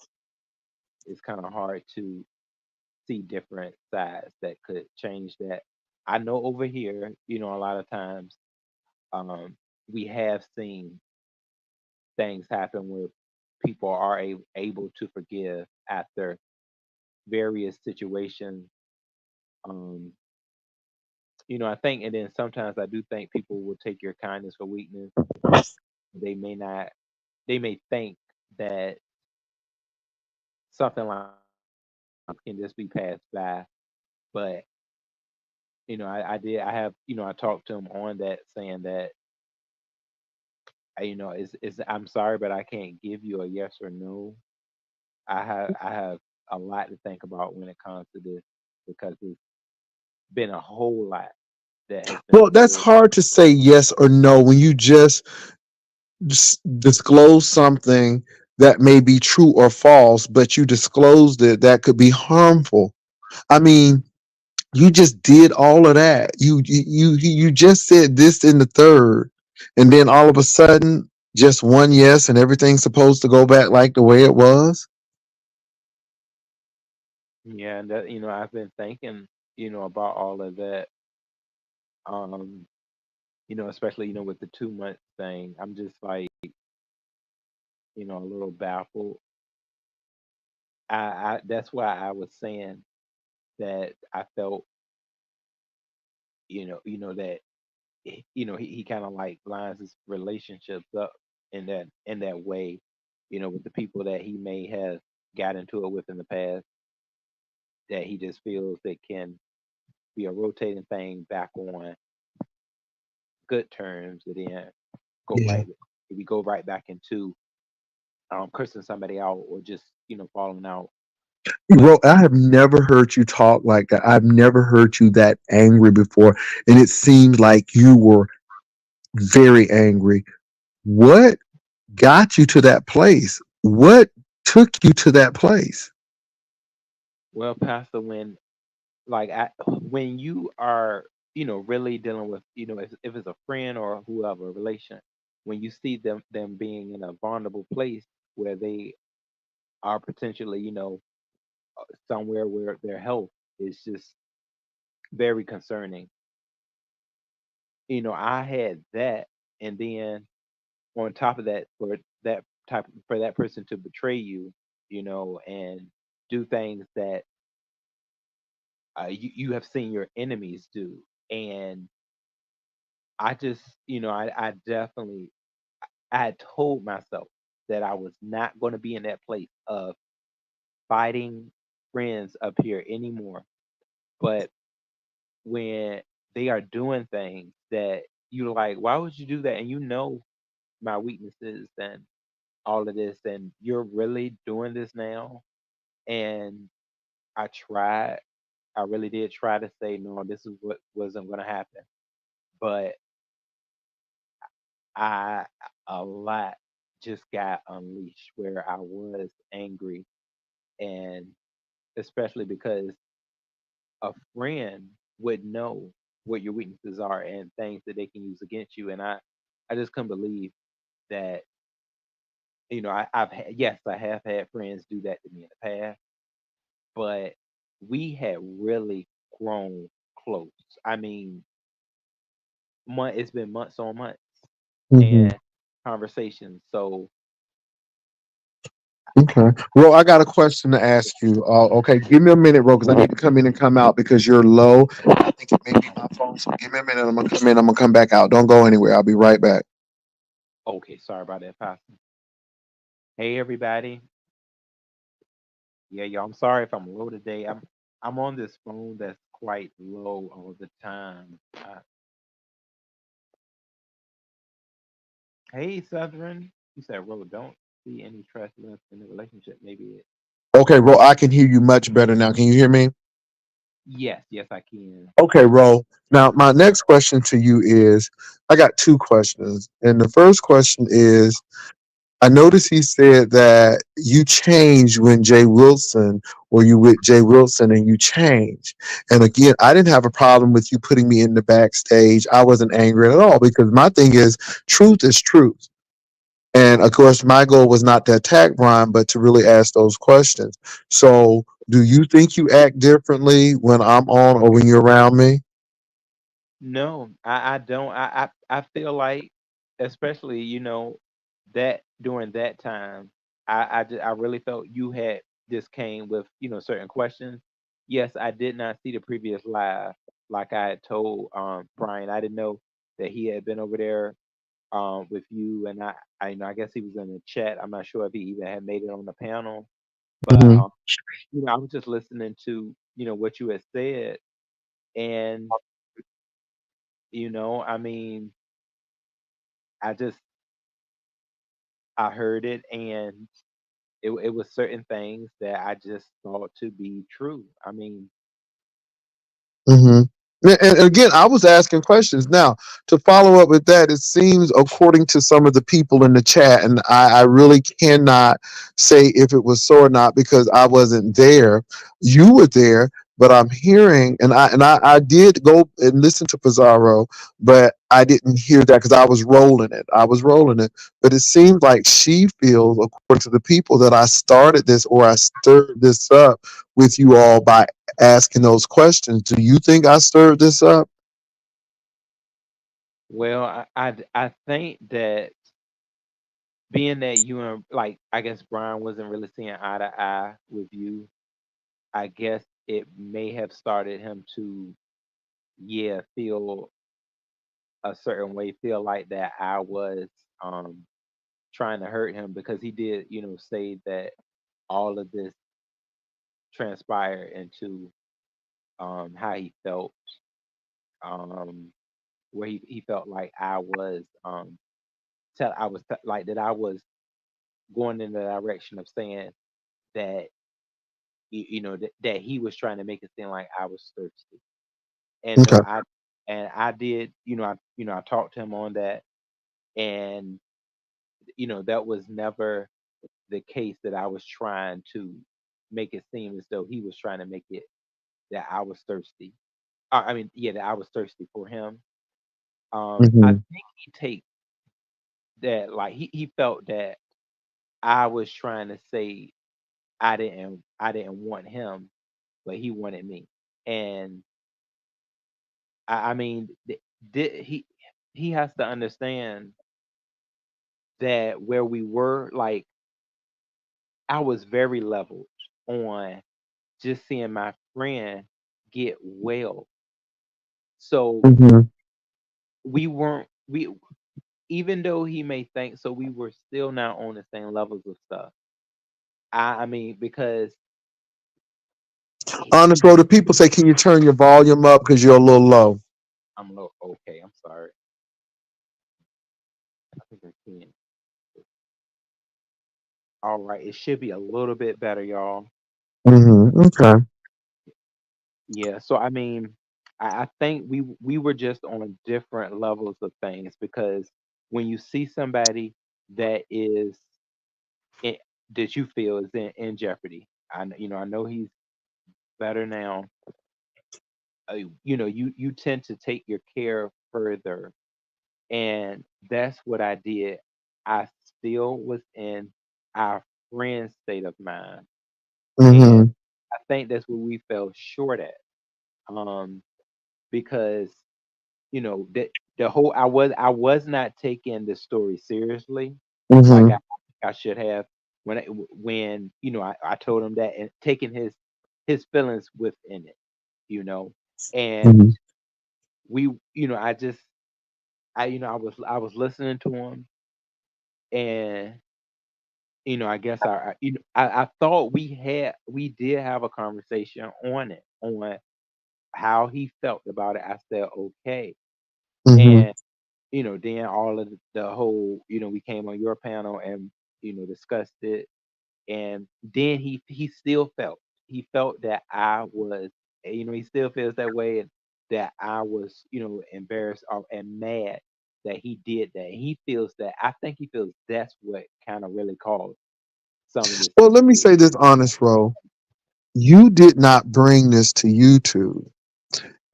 it's kind of hard to see different sides that could change that. I know over here, a lot of times um, we have seen things happen where people are able to forgive after various situations. Um, I think, and then sometimes I do think people will take your kindness for weakness. They may not, they may think that something like can just be passed by. But, I have, I talked to him on that saying that, I'm sorry, but I can't give you a yes or no. I have a lot to think about when it comes to this because it's been a whole lot that has been Well, that's said. hard to say yes or no when you just disclose something that may be true or false, but you disclosed it that could be harmful. I mean, you just did all of that. You just said this in the third, and then all of a sudden, just one yes, and everything's supposed to go back like the way it was. Yeah, and that I've been thinking about all of that. Um, especially with the 2 month thing. I'm just like a little baffled. I That's why I was saying that I felt that he kind of like lines his relationships up in that way, with the people that he may have got into it with in the past, that he just feels it can be a rotating thing back on good terms, and then go Yeah. right we go right back into cursing somebody out or just falling out. But I have never heard you talk like that. I've never heard you that angry before. And it seems like you were very angry. What got you to that place? What took you to that place? well, Pastor, when you are, really dealing with, if it's a friend or whoever, a relation, when you see them being in a vulnerable place where they are potentially, somewhere where their health is just very concerning. I had that, and then on top of that, for that person to betray you, and do things that you have seen your enemies do, and I just, I definitely, I had told myself that I was not going to be in that place of fighting friends up here anymore. But when they are doing things that you're like, why would you do that? And my weaknesses and all of this, and you're really doing this now. And I tried, I really did try to say, no, this is what wasn't going to happen. But I, a lot just got unleashed where I was angry, and especially because a friend would know what your weaknesses are and things that they can use against you. And I just couldn't believe that, yes, I have had friends do that to me in the past, but we had really grown close. I mean, it's been months on months Hmm. and conversations. So, Okay. Well, I got a question to ask you. Okay, give me a minute, bro, because I need to come in and come out because you're low. I think it may be my phone. So give me a minute. I'm gonna come in. I'm gonna come back out. Don't go anywhere. I'll be right back. okay, sorry about that, Pastor. Hey, everybody. Yeah, y'all. I'm sorry if I'm low today. I'm on this phone that's quite low all the time. Hey, Southern. You said, "Ro, don't see any trust left in the relationship." Maybe it. Okay, bro, I can hear you much better now. Can you hear me? Yes, yes, I can. Okay, Ro. Now, my next question to you is I got two questions. And the first question is I noticed he said that you changed when Jay Wilson, or you with Jay Wilson and you changed. And again, I didn't have a problem with you putting me in the backstage. I wasn't angry at all because my thing is truth is truth. And of course, my goal was not to attack Brian, but to really ask those questions. So, do you think you act differently when I'm on or when you're around me? No, I don't. I feel like, especially, that during that time, I really felt you had just came with, certain questions. Yes, I did not see the previous live, like I had told Brian. I didn't know that he had been over there with you, and I guess he was in the chat. I'm not sure if he even had made it on the panel, but Hmm. I was just listening to, what you had said, and I mean, I just I heard it, and it was certain things that I just thought to be true. I mean, Hmm. And again, I was asking questions. Now, to follow up with that, it seems, according to some of the people in the chat, and I really cannot say if it was so or not because I wasn't there. You were there, but I'm hearing, and I did go and listen to Pizarro, but I didn't hear that because I was rolling it. I was rolling it, but it seems like she feels, according to the people, that I started this or I stirred this up with you all by asking those questions. Do you think I stirred this up? well, I think that being that you and, like, I guess Brian wasn't really seeing eye to eye with you, I guess it may have started him to, yeah, feel a certain way, feel like that I was um trying to hurt him, because he did, say that all of this transpired into how he felt, um where he felt like I was like that I was going in the direction of saying that that he was trying to make it seem like I was thirsty. And no, Okay. I did, I talked to him on that, and that was never the case that I was trying to make it seem as though he was trying to make it that I was thirsty. I mean, yeah, that I was thirsty for him. I Hmm. think he take that like he felt that I was trying to say I didn't want him, but he wanted me. And I mean, he has to understand that where we were, like I was very leveled on just seeing my friend get well. So Hmm. we weren't we even though he may think so, we were still not on the same levels of stuff. I mean, because Honest Road, the people say, can you turn your volume up because you're a little low? I'm low. Okay, I'm sorry. I think I can. All right, it should be a little bit better, y'all. Okay. Yeah. So I mean, I think we were just on different levels of things because when you see somebody that is in, that you feel is in jeopardy, I know he's better now. You tend to take your care further, and that's what I did. I still was in our friend's state of mind, and Hmm. I think that's where we fell short at. Because the whole I was not taking the story seriously like Hmm. I should have when I told him that and taking his feelings within it, you know, and Hmm. we I just I was listening to him, and I guess I thought we did have a conversation on it on how he felt about it. I said okay, Hmm. and then all of the whole, we came on your panel and discussed it, and then he felt that I was, he still feels that way, and that I was, embarrassed and mad that he did that. And he feels that I think he feels that's what kind of really caused some of this Well, let me situation. say this, Honest Row. You did not bring this to YouTube.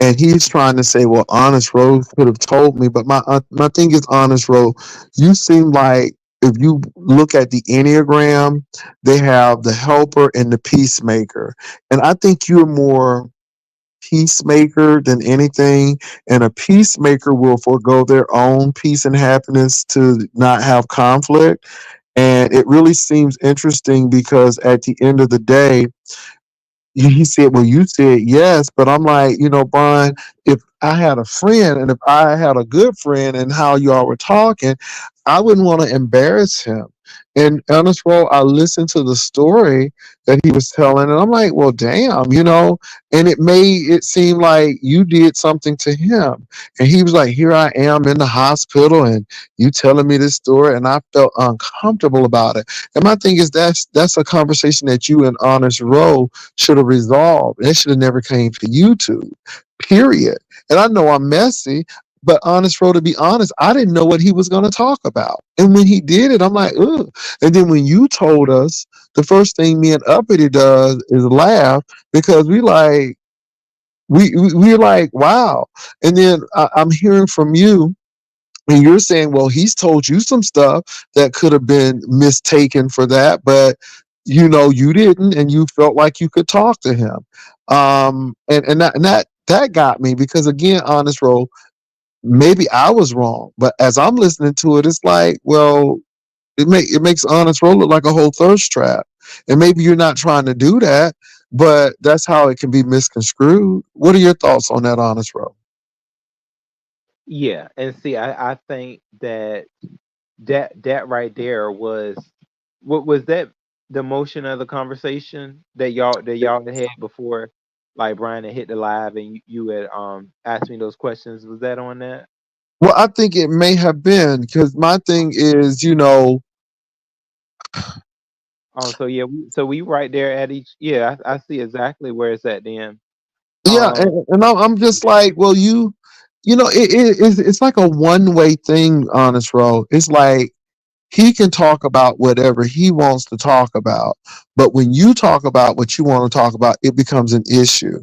And he's trying to say, well, Honest Rose could have told me. But my thing is, Honest Rose, you seem like if you look at the Enneagram, they have the helper and the peacemaker. And I think you're more peacemaker than anything. And a peacemaker will forego their own peace and happiness to not have conflict. And it really seems interesting because at the end of the day, he said, well, you said yes, but I'm like, Brian, if I had a friend and if I had a good friend and how y'all were talking, I wouldn't want to embarrass him. And honest, role, I listened to the story that he was telling, and I'm like, well, damn, and it made it seem like you did something to him. And he was like, here I am in the hospital, and you telling me this story, and I felt uncomfortable about it. And my thing is, that's a conversation that you and Honest Row should have resolved. It should have never came to YouTube. Period. And I know I'm messy, but honest, Ro, to be honest, I didn't know what he was going to talk about. And when he did it, I'm like, ugh. And then when you told us, the first thing me and Uppity does is laugh because we're like, wow. And then I'm hearing from you and you're saying, well, he's told you some stuff that could have been mistaken for that, but you didn't, and you felt like you could talk to him. And that got me because again, honest role, maybe I was wrong, but as I'm listening to it, it's like, well, it makes honest role look like a whole thirst trap, and maybe you're not trying to do that, but that's how it can be misconstrued. What are your thoughts on that, honest role? Yeah, and see, I think that right there was what was that the motion of the conversation that y'all had before, like Brian had hit the live and you had asked me those questions. Was that on that? Well, I think it may have been because my thing is, So yeah, we right there at each. Yeah, I see exactly where it's at. Then, Yeah, um, and I'm just like, well, you know, it's like a one way thing, honest, Ro. It's like he can talk about whatever he wants to talk about. But when you talk about what you want to talk about, it becomes an issue.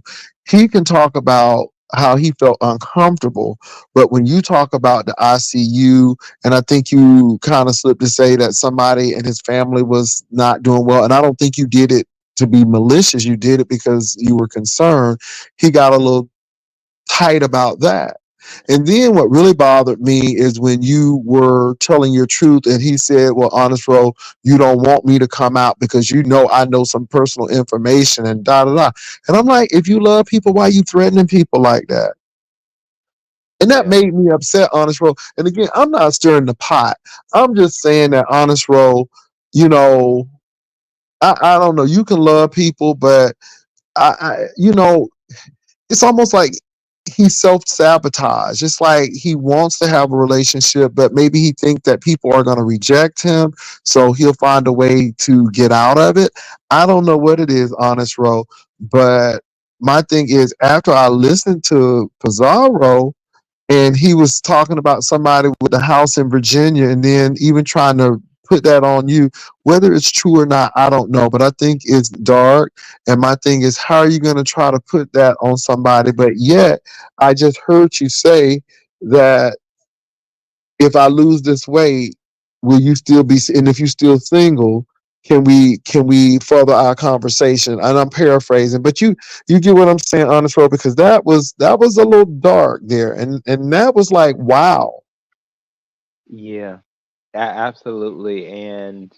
He can talk about how he felt uncomfortable. But when you talk about the ICU, and I think you kind of slipped to say that somebody and his family was not doing well, and I don't think you did it to be malicious. You did it because you were concerned. He got a little tight about that. And then what really bothered me is when you were telling your truth and he said, well, honest, Ro, you don't want me to come out because you know I know some personal information and da da da. And I'm like, if you love people, why are you threatening people like that? And that yeah, made me upset, honest, Ro. And again, I'm not stirring the pot. I'm just saying that, honest, Ro, you know, I don't know. You can love people, but you know, it's almost like he self sabotage. It's like he wants to have a relationship, but maybe he thinks that people are going to reject him, so he'll find a way to get out of it. I don't know what it is, honest, Ro, but my thing is after I listened to Pizarro and he was talking about somebody with a house in Virginia and then even trying to put that on you. Whether it's true or not, I don't know, but I think it's dark. And my thing is, how are you going to try to put that on somebody? But yet, I just heard you say that if I lose this weight, will you still be? And if you're still single, can we further our conversation? And I'm paraphrasing, but you get what I'm saying, honest, Rob, because that was a little dark there, and that was like, wow. yeah, absolutely. And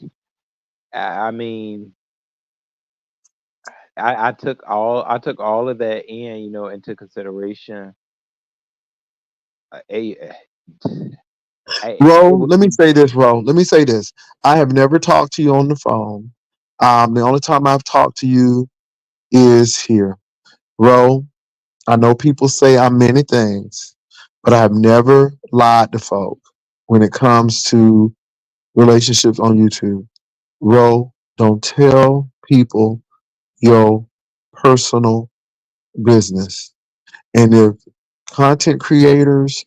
I mean, I took all of that in, into consideration. A, it Ro, was let me say this, Ro. Let me say this. I have never talked to you on the phone. The only time I've talked to you is here. Ro, I know people say I'm many things, but I have never lied to folk when it comes to relationships on YouTube. Ro, don't tell people your personal business. And if content creators,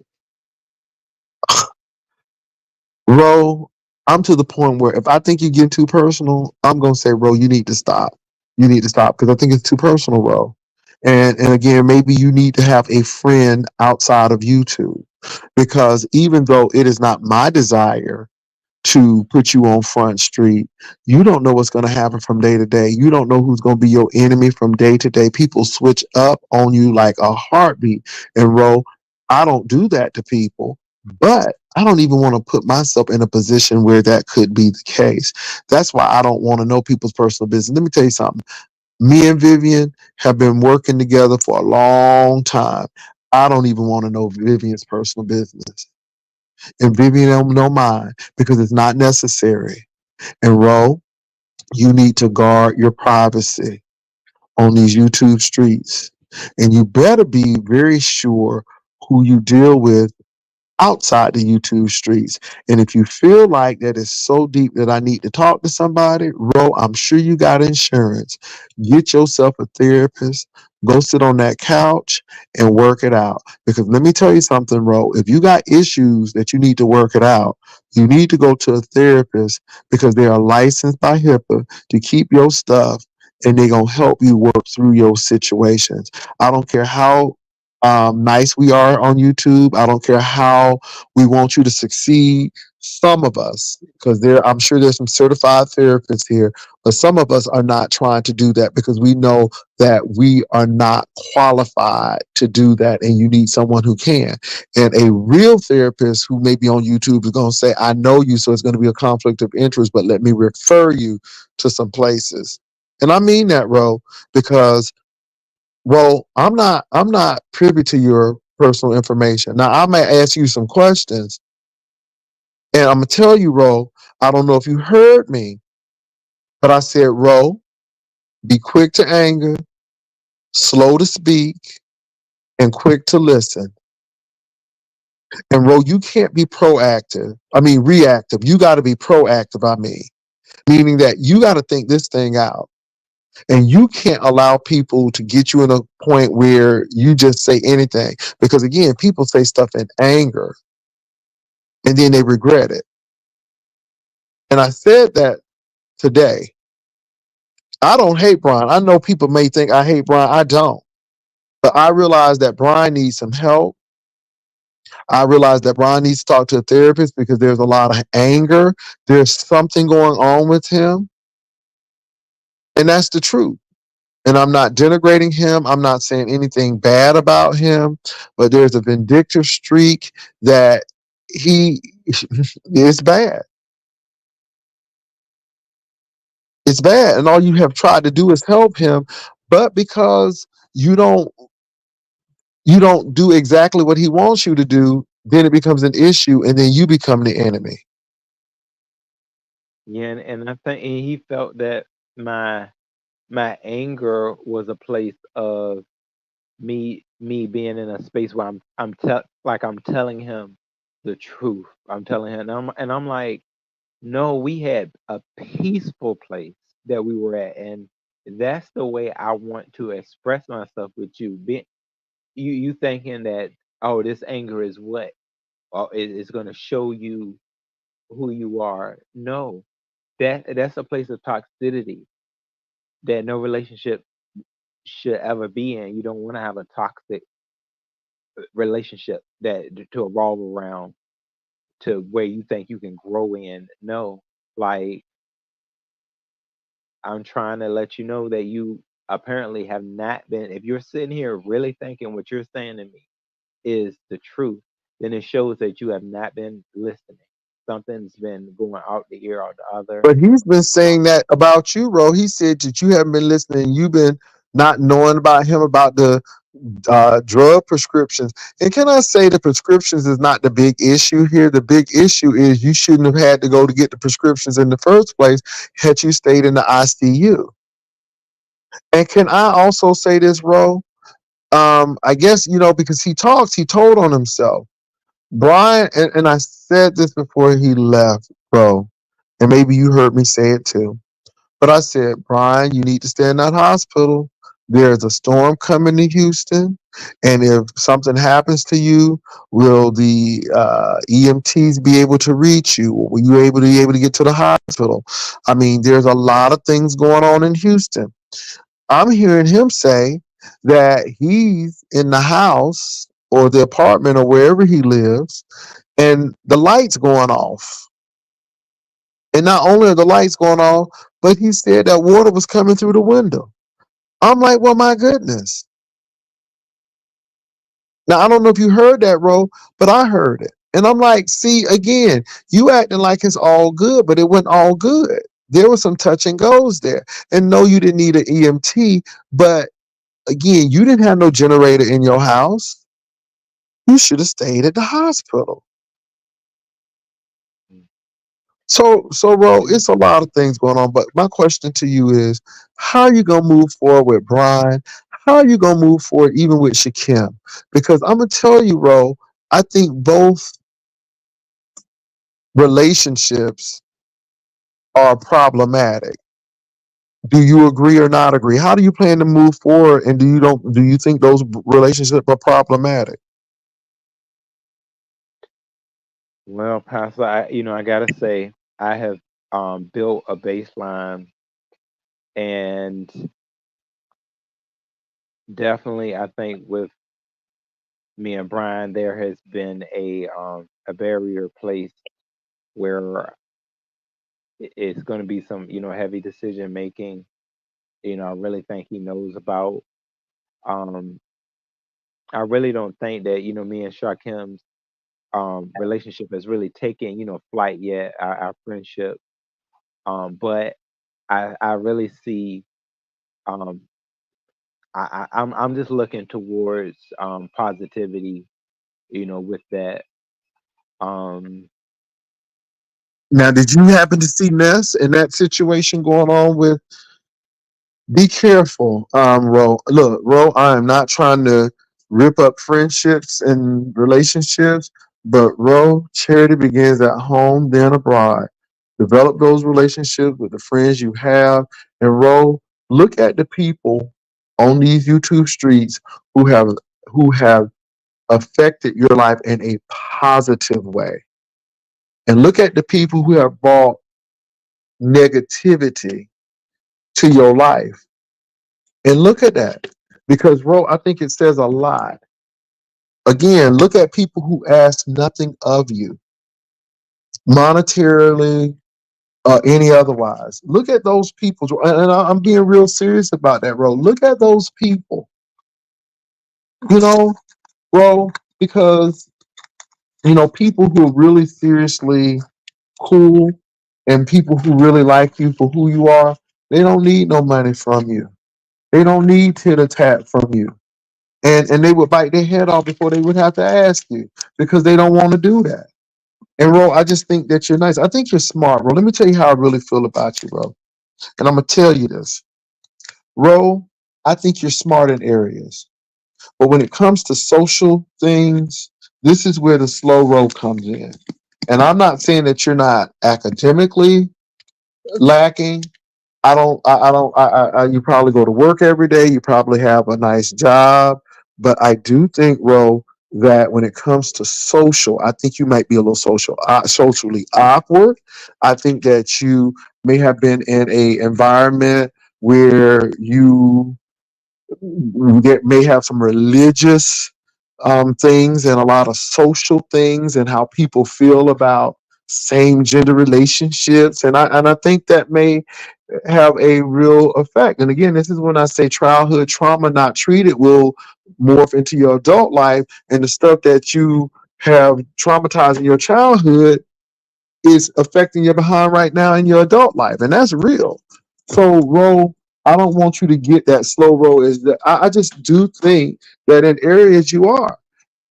Ro, I'm to the point where if I think you're getting too personal, I'm gonna say, Ro, you need to stop. You need to stop because I think it's too personal, Ro. And again, maybe you need to have a friend outside of YouTube because even though it is not my desire to put you on Front Street. You don't know what's going to happen from day to day. You don't know who's going to be your enemy from day to day. People switch up on you like a heartbeat. And Ro, I don't do that to people, but I don't even want to put myself in a position where that could be the case. That's why I don't want to know people's personal business. Let me tell you something. Me and Vivian have been working together for a long time. I don't even want to know Vivian's personal business. And Vivian don't know mine because it's not necessary. And Ro, you need to guard your privacy on these YouTube streets. And you better be very sure who you deal with outside the YouTube streets. And if you feel like that is so deep that I need to talk to somebody, Ro, I'm sure you got insurance. Get yourself a therapist. Go sit on that couch and work it out. Because let me tell you something, Ro. If you got issues that you need to work it out, you need to go to a therapist because they are licensed by HIPAA to keep your stuff and they're going to help you work through your situations. I don't care how nice we are on YouTube. I don't care how we want you to succeed. Some of us, because I'm sure there's some certified therapists here, but some of us are not trying to do that because we know that we are not qualified to do that, and you need someone who can. And a real therapist who may be on YouTube is going to say, "I know you, so it's going to be a conflict of interest, but let me refer you to some places." And I mean that, Ro, because well, I'm not privy to your personal information. Now I may ask you some questions and I'm gonna tell you, Ro, I don't know if you heard me, but I said, Ro, be quick to anger, slow to speak, and quick to listen. And Ro, you can't be proactive. I mean reactive. You gotta be proactive, I mean. meaning that you got to think this thing out. And you can't allow people to get you in a point where you just say anything. Because again, people say stuff in anger and then they regret it. And I said that today. I don't hate Brian. I know people may think I hate Brian. I don't. But I realize that Brian needs some help. I realize that Brian needs to talk to a therapist because there's a lot of anger. There's something going on with him. And that's the truth. And I'm not denigrating him. I'm not saying anything bad about him, but there's a vindictive streak that he is bad. It's bad. And all you have tried to do is help him. But because you don't do exactly what he wants you to do, then it becomes an issue and then you become the enemy. Yeah, and I think and he felt that my my anger was a place of me being in a space where I'm telling him the truth. I'm telling him, and I'm like, no, we had a peaceful place that we were at, and that's the way I want to express myself with you. You thinking that, oh, this anger is what, it's going to show you who you are. No, that's a place of toxicity that no relationship should ever be in. You don't want to have a toxic relationship that to evolve around to where you think you can grow in. No, like, I'm trying to let you know that you apparently have not been. If you're sitting here really thinking what you're saying to me is the truth, then it shows that you have not been listening. Something's been going out the ear, out the other. But he's been saying that about you, Ro. He said that you haven't been listening. You've been not knowing about him, about the drug prescriptions. And can I say the prescriptions is not the big issue here? The big issue is you shouldn't have had to go to get the prescriptions in the first place had you stayed in the ICU. And can I also say this, Ro? I guess, because he talks, he told on himself. Brian, and I said this before he left, bro, and maybe you heard me say it too. But I said, Brian, you need to stay in that hospital. There's a storm coming to Houston, and if something happens to you, will the EMTs be able to reach you? Will you be able to get to the hospital? I mean, there's a lot of things going on in Houston. I'm hearing him say that he's in the house or the apartment or wherever he lives, and the lights going off. And not only are the lights going off, but he said that water was coming through the window. I'm like, well, my goodness. Now, I don't know if you heard that, Ro, but I heard it. And I'm like, see, again, you acting like it's all good, but it wasn't all good. There was some touch and goes there. And no, you didn't need an EMT, but again, you didn't have no generator in your house. You should have stayed at the hospital. So, Ro, it's a lot of things going on. But my question to you is, how are you gonna move forward with Brian? How are you gonna move forward even with Shakim? Because I'm gonna tell you, Ro, I think both relationships are problematic. Do you agree or not agree? How do you plan to move forward? And do you think those relationships are problematic? Well, Pastor, I gotta say, I have built a baseline, and definitely, I think with me and Brian, there has been a barrier placed where it's going to be some heavy decision making. I really think he knows about. Um, I really don't think that me and Shakim's relationship has really taken flight yet. Our friendship, but I really see. Um, I'm just looking towards positivity, with that. Um, Now, did you happen to see Ness in that situation going on with? Be careful, Ro. Look, Ro, I am not trying to rip up friendships and relationships, but Ro, charity begins at home, then abroad. Develop those relationships with the friends you have. And Ro, look at the people on these YouTube streets who have who have affected your life in a positive way. And look at the people who have brought negativity to your life. And look at that. Because Ro, I think it says a lot. Again, look at people who ask nothing of you, monetarily, any otherwise. Look at those people, and I'm being real serious about that, bro. Look at those people, you know, bro, because people who are really seriously cool and people who really like you for who you are, they don't need no money from you. They don't need tit or tat from you. And they would bite their head off before they would have to ask you because they don't want to do that. And Ro, I just think that you're nice. I think you're smart, bro. Let me tell you how I really feel about you, bro. And I'm gonna tell you this. Ro, I think you're smart in areas. But when it comes to social things, this is where the slow roll comes in. And I'm not saying that you're not academically lacking. You probably go to work every day. You probably have a nice job. But I do think, Ro, that when it comes to social, I think you might be a little socially awkward. I think that you may have been in a environment where you may have some religious things and a lot of social things and how people feel about same gender relationships, and I think that may have a real effect. And again, this is when I say childhood trauma not treated will morph into your adult life, and the stuff that you have traumatized in your childhood is affecting your behind right now in your adult life, and that's real. So, Ro, I don't want you to get that slow roll. Is that I just do think that in areas you are,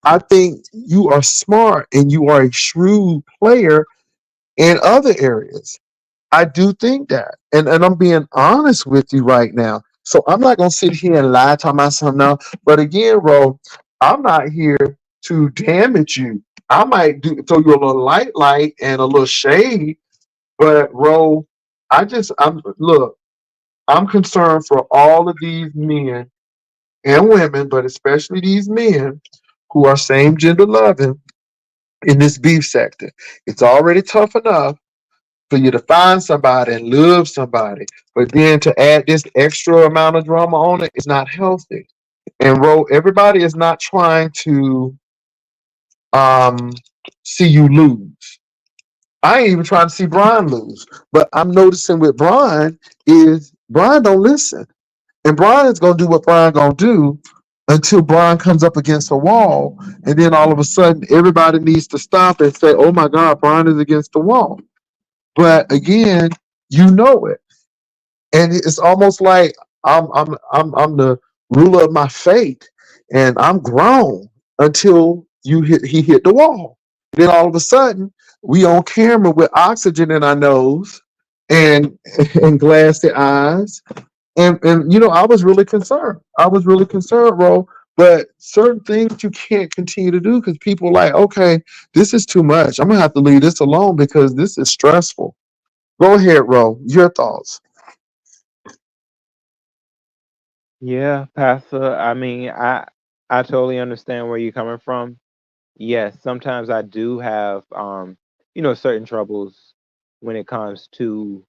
I think you are smart and you are a shrewd player in other areas. I do think that, and I'm being honest with you right now. So I'm not gonna sit here and lie to myself now. But again, Ro, I'm not here to damage you. I might throw you a little light and a little shade, but Ro, I'm look. I'm concerned for all of these men and women, but especially these men who are same gender loving in this beef sector. It's already tough enough for you to find somebody and love somebody, but then to add this extra amount of drama on it is not healthy. And Ro, everybody is not trying to um see you lose. I ain't even trying to see Brian lose. But I'm noticing with Brian is Brian don't listen. And Brian is gonna do what Brian gonna do until Brian comes up against a wall. And then all of a sudden everybody needs to stop and say, oh my God, Brian is against the wall. But again, you know it. And it's almost like I'm the ruler of my fate, and I'm grown until he hit the wall. Then all of a sudden, we on camera with oxygen in our nose and and glassy eyes, and I was really concerned. I was really concerned, Ro. But certain things you can't continue to do because people are like, okay, this is too much. I'm gonna have to leave this alone because this is stressful. Go ahead, Ro. Your thoughts. Yeah, Pastor. I mean, I totally understand where you're coming from. Yes, sometimes I do have certain troubles when it comes to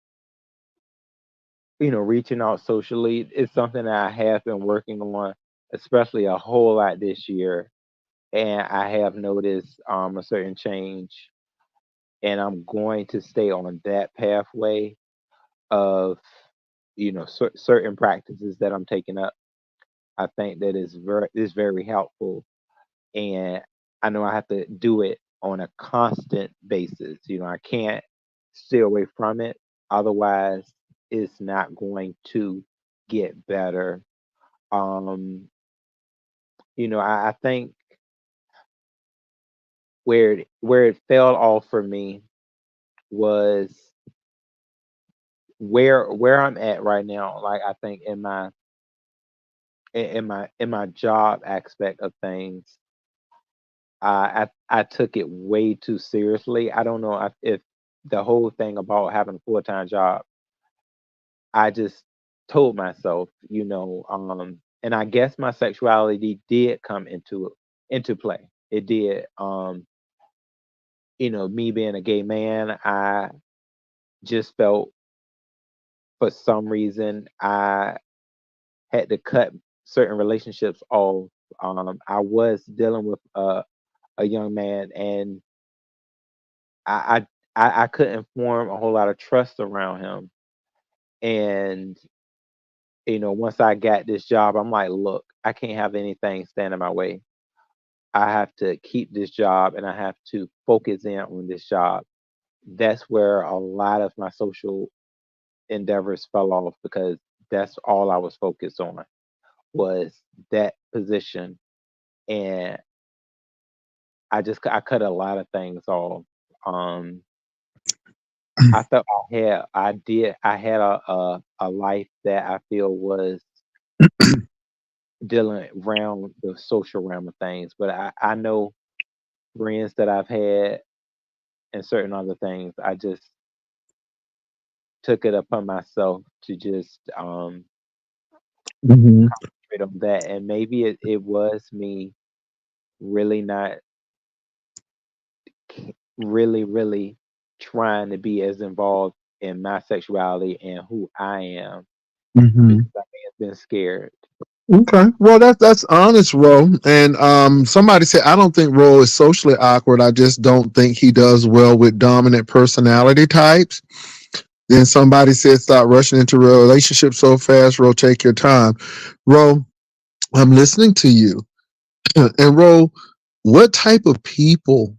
reaching out socially. It's something that I have been working on, especially a whole lot this year, and I have noticed a certain change, and I'm going to stay on that pathway of certain practices that I'm taking up. I think that is very helpful, and I know I have to do it on a constant basis. I can't stay away from it, otherwise, it's not going to get better. Um, I think where it fell off for me was where I'm at right now. Like I think in my job aspect of things, I took it way too seriously. I don't know if the whole thing about having a full time job, I just told myself, and I guess my sexuality did come into play. It did. Me being a gay man, I just felt for some reason I had to cut certain relationships off. I was dealing with a young man, and I, I couldn't form a whole lot of trust around him. And once I got this job, I'm like, look, I can't have anything stand in my way. I have to keep this job, and I have to focus in on this job. That's where a lot of my social endeavors fell off because that's all I was focused on was that position, and I cut a lot of things off. Um, I felt I had a life that I feel was dealing around the social realm of things, but I know friends that I've had and certain other things. I just took it upon myself to just Hmm. concentrate on that, and maybe it was me really not really trying to be as involved in my sexuality and who I am Hmm. because I may have been scared. Okay. Well, that's honest, Ro. And somebody said I don't think Ro is socially awkward. I just don't think he does well with dominant personality types. Then somebody said stop rushing into a relationship so fast. Ro, take your time. Ro, I'm listening to you. And Ro, what type of people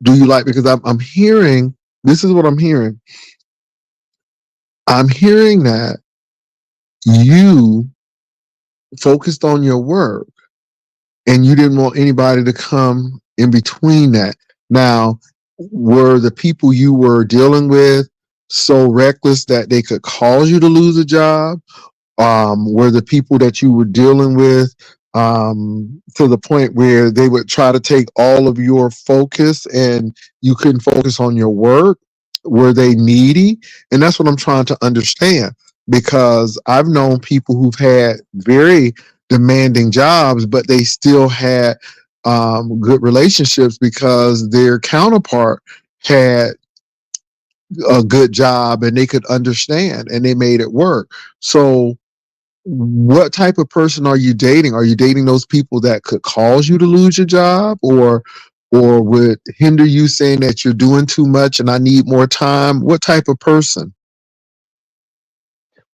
do you like? Because I'm hearing this is what I'm hearing. I'm hearing that you focused on your work and you didn't want anybody to come in between that. Now, were the people you were dealing with so reckless that they could cause you to lose a job? Were the people that you were dealing with to the point where they would try to take all of your focus and you couldn't focus on your work? Were they needy? And that's what I'm trying to understand because I've known people who've had very demanding jobs, but they still had good relationships because their counterpart had a good job and they could understand and they made it work. So, what type of person are you dating? Are you dating those people that could cause you to lose your job or would hinder you saying that you're doing too much and I need more time? What type of person?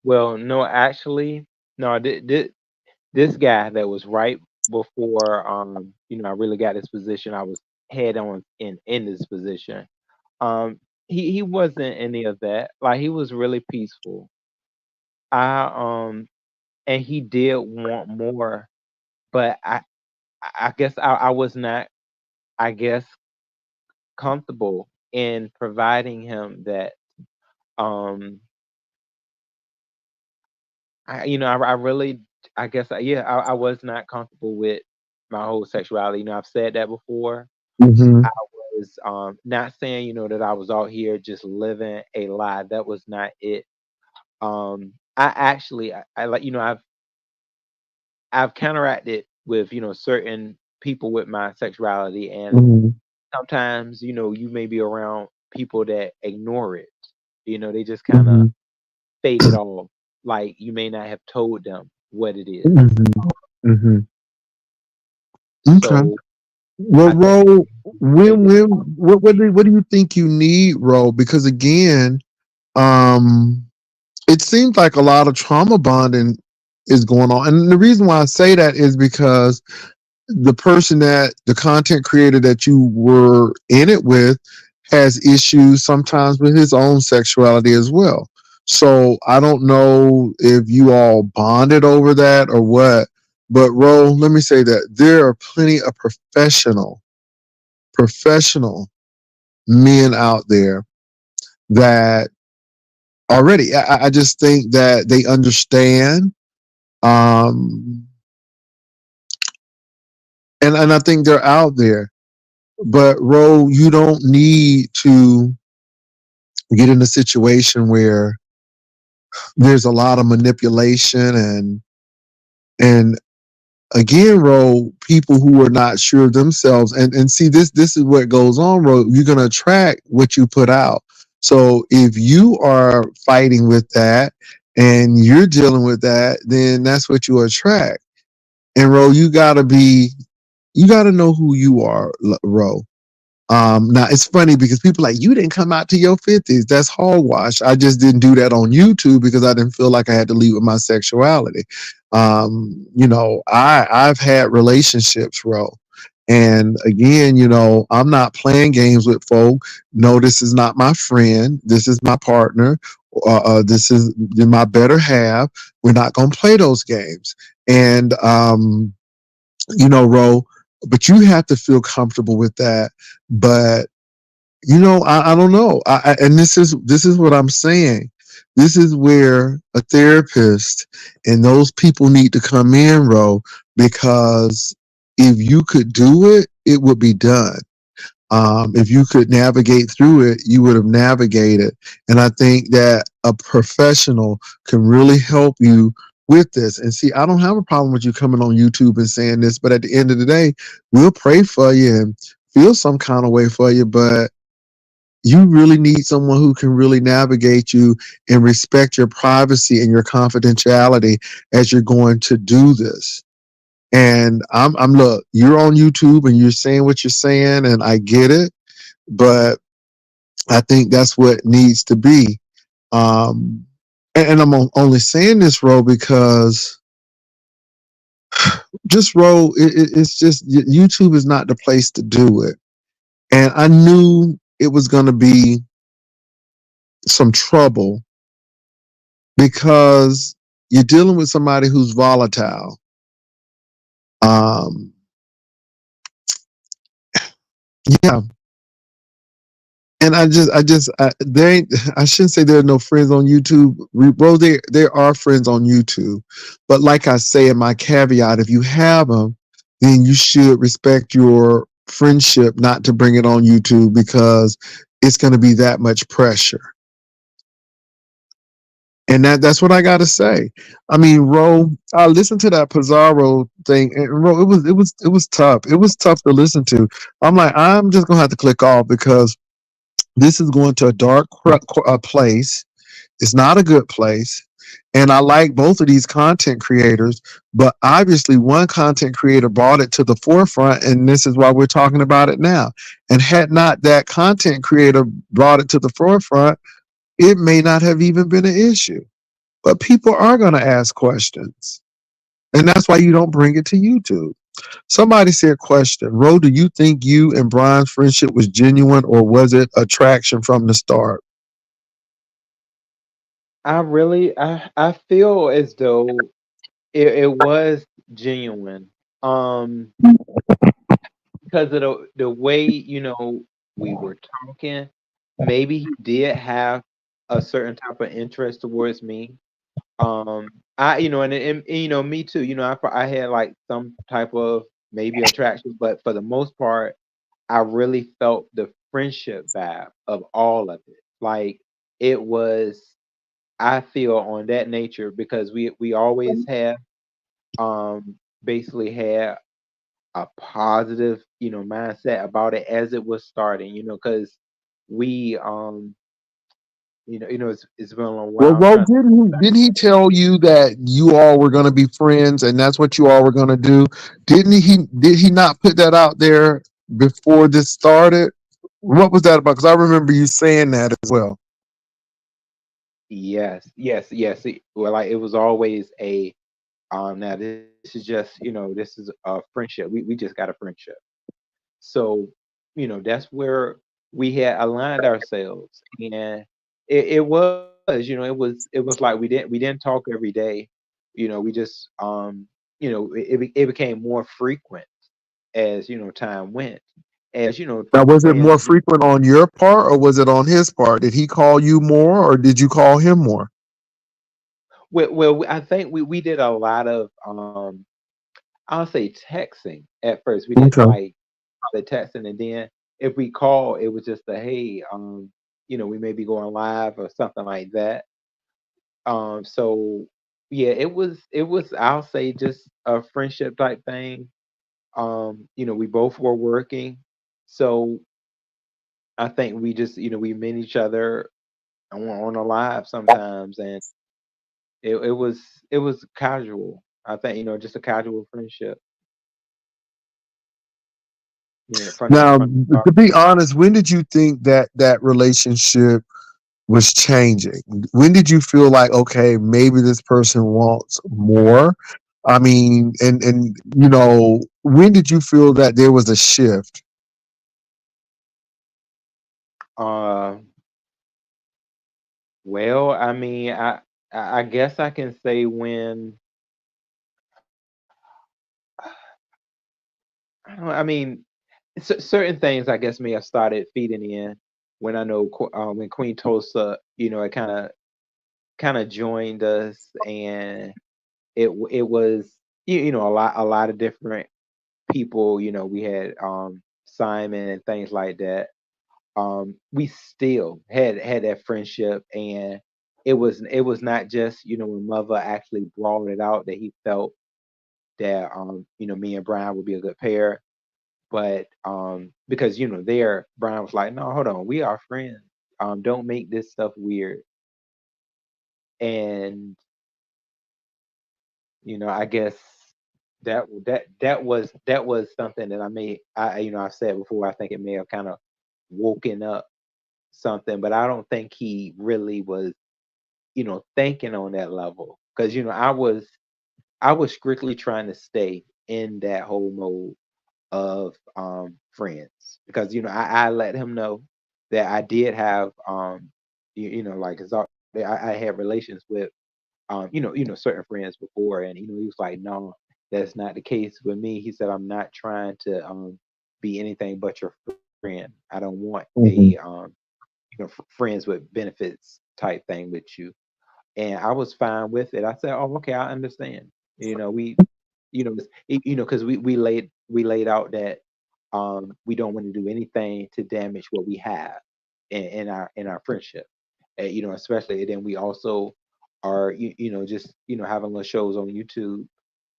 Well, no, actually, no. This guy that was right before, I really got this position. I was head on in this position. Um, he wasn't any of that. Like he was really peaceful. And he did want more, but I guess I was not, I guess, comfortable in providing him that. Um, I really, I guess, yeah, I was not comfortable with my whole sexuality. I've said that before. Mm-hmm. I was not saying, that I was out here just living a lie. That was not it. I actually, I like, I've counteracted with, certain people with my sexuality, and Mm-hmm. sometimes, you may be around people that ignore it. They just kind of Mm-hmm. fade it off. Like you may not have told them what it is. Mm-hmm. Mm-hmm. Okay. So Well, I think Ro, they just when, what do you think you need, Ro? Because again, um, it seems like a lot of trauma bonding is going on. And the reason why I say that is because the content creator that you were in it with has issues sometimes with his own sexuality as well. So I don't know if you all bonded over that or what, but Ro, let me say that there are plenty of professional men out there that already, I just think that they understand. Um, and I think they're out there. But Ro, you don't need to. get in a situation where there's a lot of manipulation and again, Ro, people who are not sure of themselves, and see this is what goes on, Ro. You're gonna attract what you put out. So if you are fighting with that and you're dealing with that, then that's what you attract. And Ro, you gotta know who you are, Ro. Now it's funny because people are like, you didn't come out to your 50s. That's hogwash. I just didn't do that on YouTube because I didn't feel like I had to lead with my sexuality. I've had relationships, Ro. And again, I'm not playing games with folk. No, this is not my friend. This is my partner. This is my better half. We're not going to play those games. And, Ro, but you have to feel comfortable with that. But I don't know. And this is what I'm saying. This is where a therapist and those people need to come in, Ro, because if you could do it, it would be done. If you could navigate through it, you would have navigated. And I think that a professional can really help you with this. And see, I don't have a problem with you coming on YouTube and saying this, but at the end of the day, we'll pray for you and feel some kind of way for you. But you really need someone who can really navigate you and respect your privacy and your confidentiality as you're going to do this. And I'm look, you're on YouTube and you're saying what you're saying, and I get it, but I think that's what needs to be. Um, and I'm only saying this, Ro, because just Ro, it's just YouTube is not the place to do it. And I knew it was going to be some trouble because you're dealing with somebody who's volatile. Um, yeah, and there ain't. I shouldn't say there are no friends on YouTube, bro. There are friends on YouTube, but like I say in my caveat, if you have them, then you should respect your friendship, not to bring it on YouTube because it's going to be that much pressure. And that's what I gotta say. I mean, Ro, I listened to that Pizarro thing, and Ro, it was tough. It was tough to listen to. I'm like, I'm just gonna have to click off because this is going to a dark place. It's not a good place. And I like both of these content creators, but obviously one content creator brought it to the forefront, and this is why we're talking about it now. And had not that content creator brought it to the forefront, it may not have even been an issue. But people are going to ask questions. And that's why you don't bring it to YouTube. Somebody said, question, Ro, do you think you and Brian's friendship was genuine or was it attraction from the start? I feel as though it was genuine. Um, because of the way, we were talking, maybe he did have a certain type of interest towards me. I me too. I had like some type of maybe attraction, but for the most part, I really felt the friendship vibe of all of it. Like it was, I feel on that nature because we always have basically had a positive mindset about it as it was starting. Because we it's been a Well, while. I'm Ro, trying to didn't he tell you that you all were going to be friends and that's what you all were going to do? Did he not put that out there before this started? What was that about? Because I remember you saying that as well. Yes, yes, yes. Well, like it was always a now this is just this is a friendship. We just got a friendship. So that's where we had aligned ourselves, and it was it was like we didn't talk every day. We just it became more frequent as time went, as Now, was it more friends. frequent on your part or was it on his part? Did he call you more or did you call him more? Well, I think we did a lot of I'll say texting at first. We did Okay. like the texting, and then if we call, it was just a hey. we may be going live or something like that. So yeah, it was I'll say just a friendship type thing. We both were working, so I think we just we met each other on a live sometimes, and it was casual. I think just a casual friendship. From the Now, from the start. to be honest, when did you think that that relationship was changing? When did you feel like, okay, maybe this person wants more? I mean, and when did you feel that there was a shift? Uh, well, I mean, I guess I can say when I mean certain things I guess may have started feeding in when I know when Queen Tulsa, it kind of joined us, and it was a lot of different people. We had Simon and things like that. We still had that friendship, and it was not just when Mother actually brought it out that he felt that me and Brian would be a good pair. But because there Brian was like, no, hold on, we are friends. Don't make this stuff weird. And I guess that was something that I've said before. I think it may have kind of woken up something, but I don't think he really was thinking on that level, because I was strictly trying to stay in that whole mode of friends, because I let him know that I did have like I had relations with certain friends before, and he was like, no, that's not the case with me. He said, I'm not trying to be anything but your friend. I don't want a Mhm. friends with benefits type thing with you. And I was fine with it. I said, oh, okay, I understand. We because we laid out that we don't want to do anything to damage what we have in our friendship. Especially, and then we also are just having little shows on YouTube.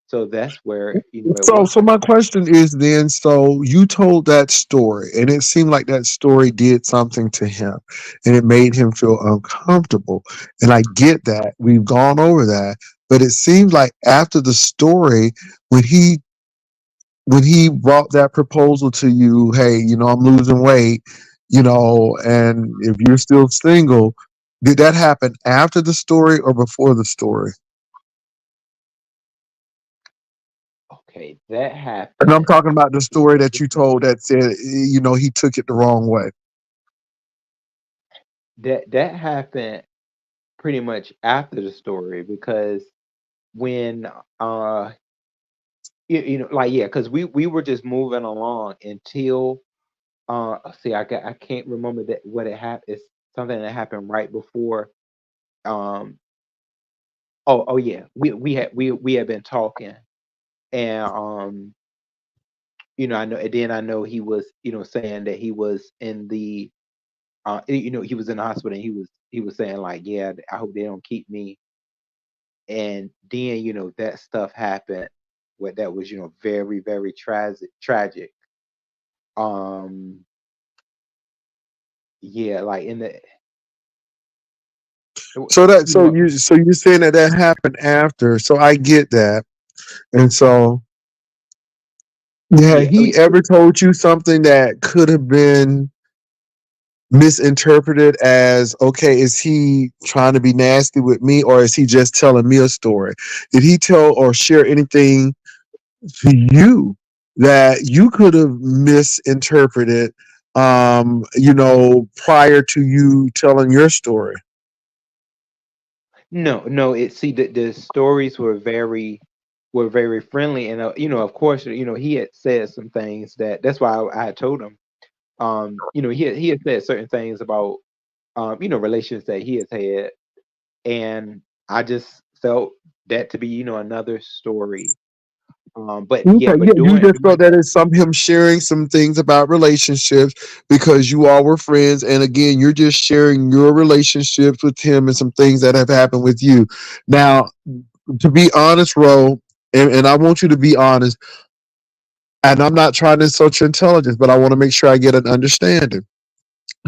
So that's where it So wasn't. my question is then, so you told that story and it seemed like that story did something to him and it made him feel uncomfortable. And I get that. We've gone over that. But it seems like after the story, when he when he brought that proposal to you, hey, I'm losing weight, and if you're still single, did that happen after the story or before the story? Okay, that And I'm happened. talking about the story that you told that said, he took it the wrong way. That happened pretty much after the story, because when like, yeah, because we were just moving along until see, I can't remember that what it happened. It's something that happened right before. um oh yeah, we had been talking, and I know, and then I know he was saying that he was in the he was in the hospital, and he was saying like, yeah, I hope they don't keep me. And then that stuff happened, what that was very, very tragic. um yeah, like in the So that you know what so you're saying that that happened after. So I get that. And so had yeah, he ever told you something that could have been misinterpreted as, okay, is he trying to be nasty with me or is he just telling me a story? Did he tell or share anything to you that you could have misinterpreted prior to you telling your story? no, it see, the stories were very friendly, and of course, he had said some things, that's why I had told him. He had said certain things about relations that he has had, and I just felt that to be another story. But Okay, yeah, but yeah, you during just felt during that it's some him sharing some things about relationships because you all were friends, and again, you're just sharing your relationships with him and some things that have happened with you. Now, to be honest, Ro, and I want you to be honest, and I'm not trying to insult your intelligence, but I want to make sure I get an understanding.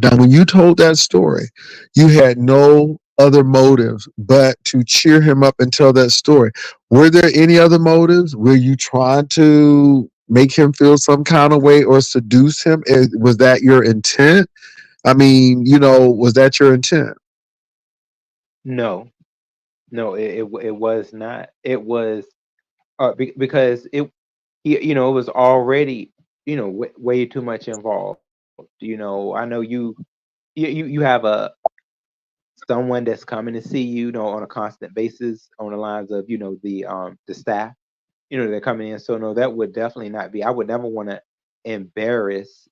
Now, when you told that story, you had no other motives but to cheer him up and tell that story. Were there any other motives? Were you trying to make him feel some kind of way or seduce him? Was that your intent? I mean, was that your intent? no, no, it was not. It was because it was already way too much involved. I know you have a someone that's coming to see you, on a constant basis on the lines of the staff, they're coming in. So no, that would definitely not be. I would never want to embarrass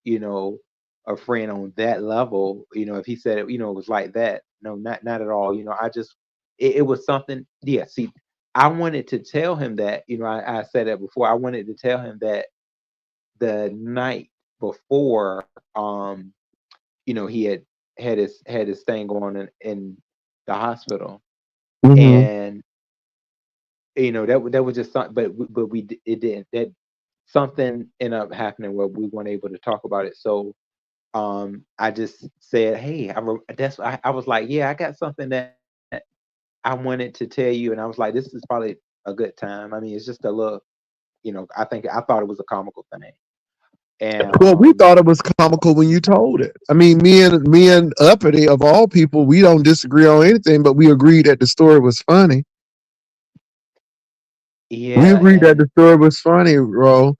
a friend on that level. If he said it was like that. No, not at all. I just it was something. Yeah, see, I wanted to tell him that. I said that before. I wanted to tell him that the night before, he had his thing going in the hospital, Mm-hmm. and that was just something, but it didn't. That something ended up happening where we weren't able to talk about it. So I just said, hey, I was like, yeah, I got something that I wanted to tell you, and I was like, this is probably a good time. I mean, it's just a little, I thought it was a comical thing, and Well, we thought it was comical when you told it. I mean, me and Uppity of all people, we don't disagree on anything, but we agreed that the story was funny. We yeah, agreed that and the story was funny, Ro.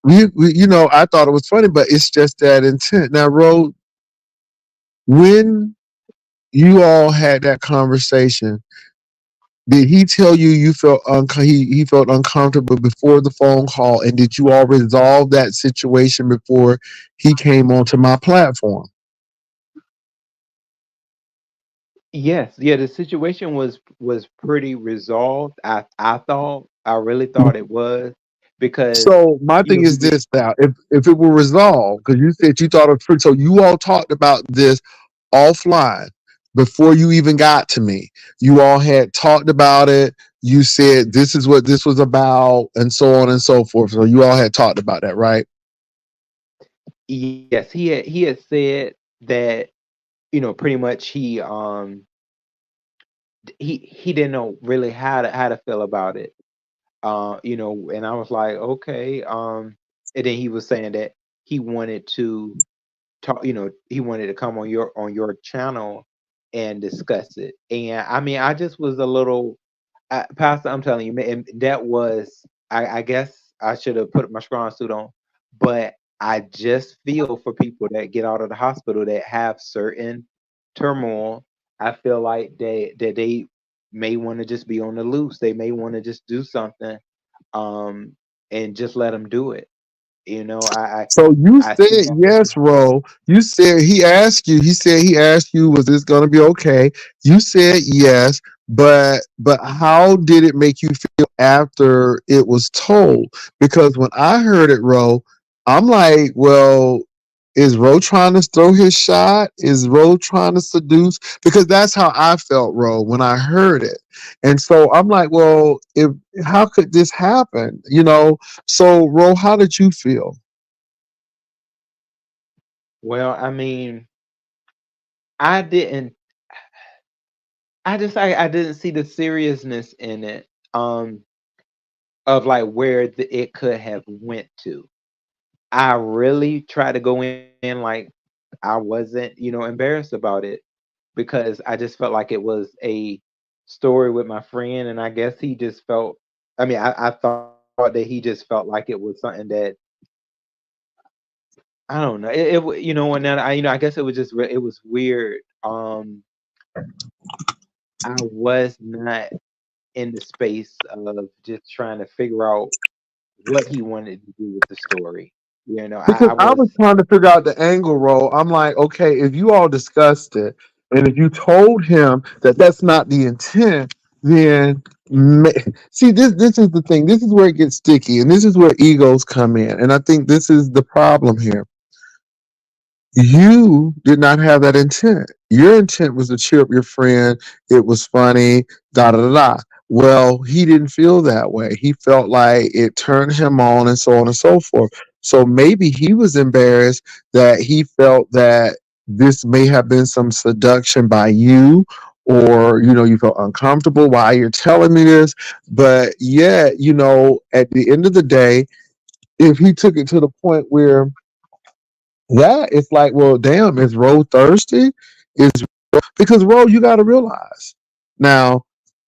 I thought it was funny, but it's just that intent. Now, Ro, when you all had that conversation, did he tell you he felt uncomfortable before the phone call, and did you all resolve that situation before he came onto my platform? yes, yeah, the situation was pretty resolved. I really thought it was because So my thing he is was. this now: if it were resolved, because you said you thought it was pretty, so you all talked about this offline before you even got to me. You all had talked about it. You said this is what this was about, and so on and so forth. So you all had talked about that, right? Yes, he had said that, pretty much he didn't know really how to feel about it. And I was like, okay. And then he was saying that he wanted to he wanted to come on your channel and discuss it. And I mean, I just was a little, Pastor, I'm telling you, man, and that was, I guess I should have put my strong suit on, but I just feel for people that get out of the hospital that have certain turmoil. I feel like they may want to just be on the loose. They may want to just do something, um, and just let them do it. So you I see said that. yes, Ro. You said he asked you. He said he asked you, was this going to be okay? You said yes, but how did it make you feel after it was told? Because when I heard it, Ro, I'm like, well, is Ro trying to throw his shot? Is Ro trying to seduce? Because that's how I felt, Ro, when I heard it. And so I'm like, well, if how could this happen? So Ro, how did you feel? Well, I mean, I didn't. I didn't see the seriousness in it. Of like where it could have went to. I really tried to go in like I wasn't, embarrassed about it, because I just felt like it was a story with my friend, and I guess he just felt. I mean, I thought that he just felt like it was something that I don't know. And then I guess it was just it was weird. I was not in the space of just trying to figure out what he wanted to do with the story. Because I I was. was trying to figure out the angle, Role. I'm like, okay, if you all discussed it, and if you told him that that's not the intent, then ma- see this is the thing. This is where it gets sticky, and this is where egos come in. And I think this is the problem here. You did not have that intent. Your intent was to cheer up your friend. It was funny, da da da da. Well, he didn't feel that way. He felt like it turned him on and so on and so forth. So maybe he was embarrassed that he felt that this may have been some seduction by you, or you felt uncomfortable. Why you're telling me this? But yeah, at the end of the day, if he took it to the point where it's like, well, damn, is Ro thirsty? Is Because Ro, you got to realize now.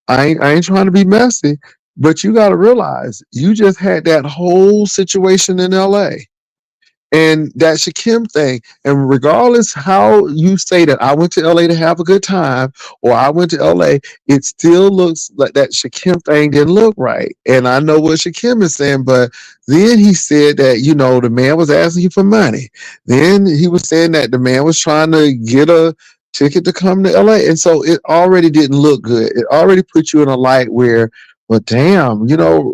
I ain't trying to be messy, but you got to realize you just had that whole situation in L.A. And that Shakim thing. And regardless how you say that I went to LA to have a good time or I went to LA, it still looks like that Shakim thing didn't look right. And I know what Shakim is saying, but then he said that, the man was asking you for money. Then he was saying that the man was trying to get a ticket to come to LA. And so it already didn't look good. It already put you in a light where, well, damn,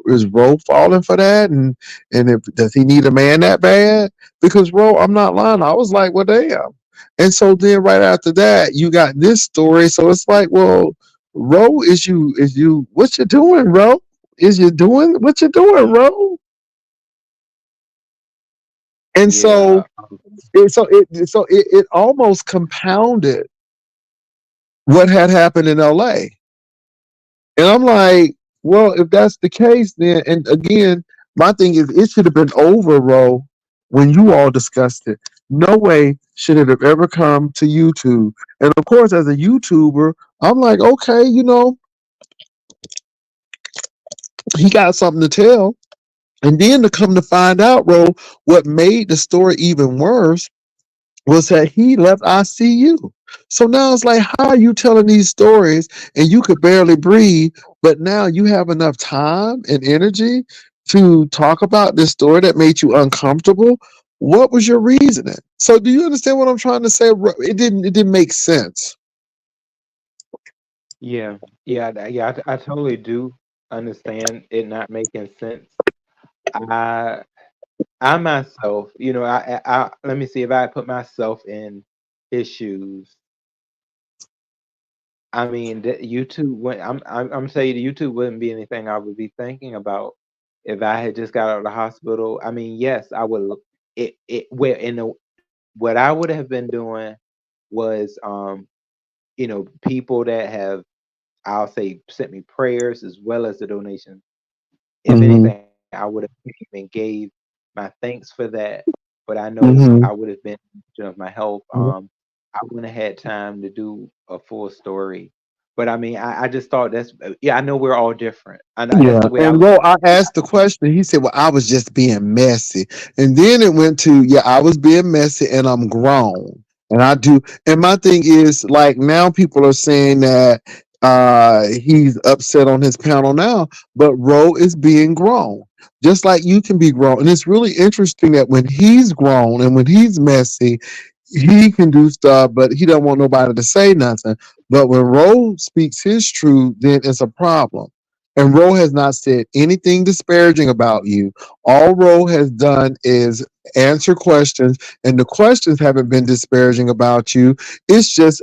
is Ro falling for that? And if does he need a man that bad? Because, bro, I'm not lying. I was like, well, damn. And so then right after that, you got this story. So it's like, well, Ro, what you doing, Ro? Is you doing what you doing, Ro? And Yeah. it almost compounded what had happened in LA. And I'm like, well, if that's the case, then, and again, my thing is, it should have been over, Ro, when you all discussed it. No way should it have ever come to YouTube. And of course, as a YouTuber, I'm like, okay, he got something to tell. And then to come to find out, Ro, what made the story even worse was that he left ICU. So now it's like, how are you telling these stories and you could barely breathe, but now you have enough time and energy to talk about this story that made you uncomfortable? What was your reasoning? So do you understand what I'm trying to say? It didn't make sense. Yeah. Yeah. Yeah. I totally do understand it not making sense. I I myself, let me see if I put myself in his shoes. I mean, YouTube. I'm saying YouTube wouldn't be anything I would be thinking about if I had just got out of the hospital. I mean, yes, I would. It where in the what I would have been doing was, people that have, I'll say, sent me prayers as well as the donations. If Hmm. anything, I would have even gave my thanks for that. But I know I Hmm. would have been, of my health. I wouldn't have had time to do a full story. But I mean, I just thought yeah. I know we're all different. I know that's Yeah, the way I and was. Ro, I asked the question. He said, "Well, I was just being messy," and then it went to, "Yeah, I was being messy, and I'm grown, and I do." And my thing is, like, now people are saying that he's upset on his panel now, but Ro is being grown, just like you can be grown, and it's really interesting that when he's grown and when he's messy, he can do stuff, but he don't want nobody to say nothing. But when Ro speaks his truth, then it's a problem. And Ro has not said anything disparaging about you. All Ro has done is answer questions, and the questions haven't been disparaging about you. It's just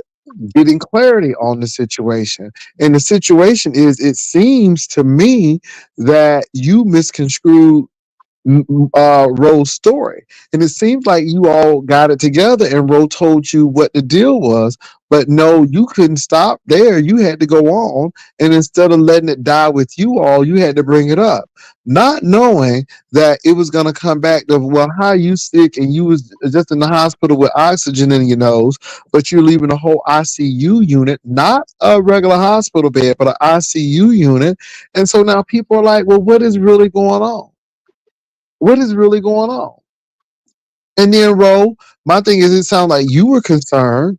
getting clarity on the situation. And the situation is, it seems to me that you misconstrued Ro's story. And it seems like you all got it together and Ro told you what the deal was. But no, you couldn't stop there. You had to go on. And instead of letting it die with you all, you had to bring it up. Not knowing that it was going to come back to, well, how you sick and you was just in the hospital with oxygen in your nose, but you're leaving a whole ICU unit, not a regular hospital bed, but an ICU unit. And so now people are like, well, what is really going on? What is really going on? And then, Ro, my thing is, it sounds like you were concerned.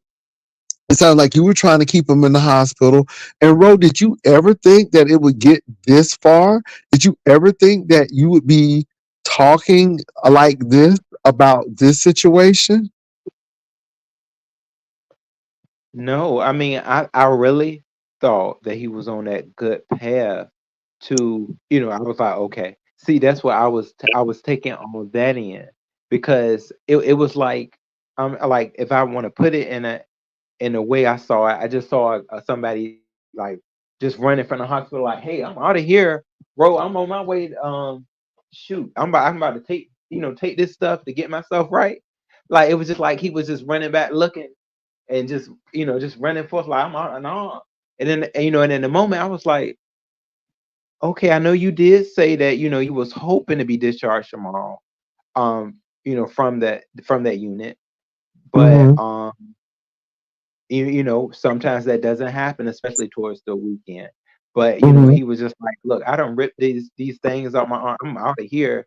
It sounds like you were trying to keep him in the hospital. And, Ro, did you ever think that it would get this far? Did you ever think that you would be talking like this about this situation? No, I mean, I really thought that he was on that good path to, I was like, okay. See, that's what I was taking on that end because it was like if I want to put it in a way I saw it, I just saw somebody like just running from the hospital, like, hey, I'm out of here, bro. I'm on my way. Shoot, I'm about to take this stuff to get myself right. Like it was just like he was just running back, looking, and just just running forth like I'm out and on. And then and in the moment I was like, okay, I know you did say that you was hoping to be discharged tomorrow, from that unit, but Mm-hmm. sometimes that doesn't happen, especially towards the weekend. But Mm-hmm. he was just like, "Look, I don't rip these things out my arm. I'm out of here."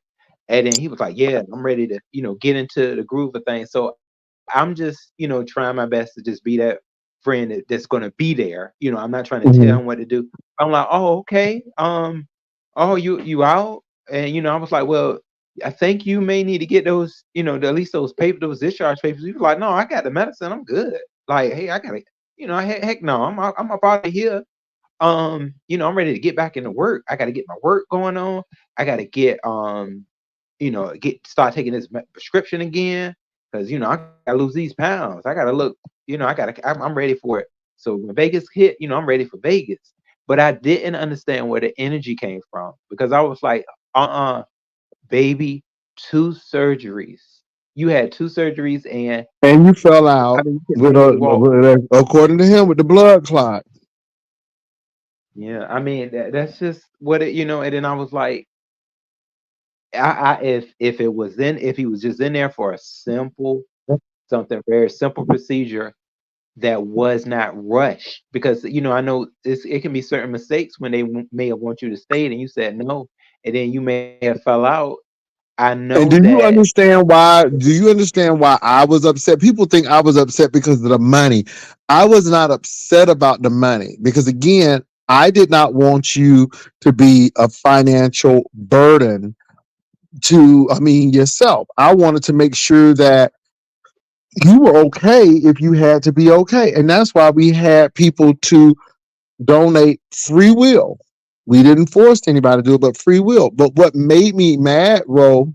And then he was like, "Yeah, I'm ready to get into the groove of things." So I'm just trying my best to just be that friend that's going to be there. I'm not trying to tell Mm-hmm. him what to do. I'm like, "Oh, okay. Oh, you out?" And I was like, "Well, I think you may need to get those, at least those those discharge papers." He was like, "No, I got the medicine. I'm good." Like, hey, I gotta, heck no, I'm up out of here. I'm ready to get back into work. I gotta get my work going on. I gotta get start taking this prescription again because I gotta lose these pounds. I gotta look, I'm ready for it. So when Vegas hit, I'm ready for Vegas. But I didn't understand where the energy came from because I was like, baby, two surgeries. You had two surgeries, and And you fell I out mean, you can with barely walk. according to him, with the blood clot. Yeah, I mean that's just what it, And then I was like, if it was if he was just in there for a something very simple procedure that was not rushed, because I know it can be certain mistakes when they may have want you to stay and you said no, and then you may have fell out. I know And do you that. understand why? Do you understand why I was upset? People think I was upset because of the money. I was not upset about the money because, again, I did not want you to be a financial burden to, I mean, yourself. I wanted to make sure that you were okay if you had to be okay. And that's why we had people to donate free will. We didn't force anybody to do it, but free will. But what made me mad, Ro,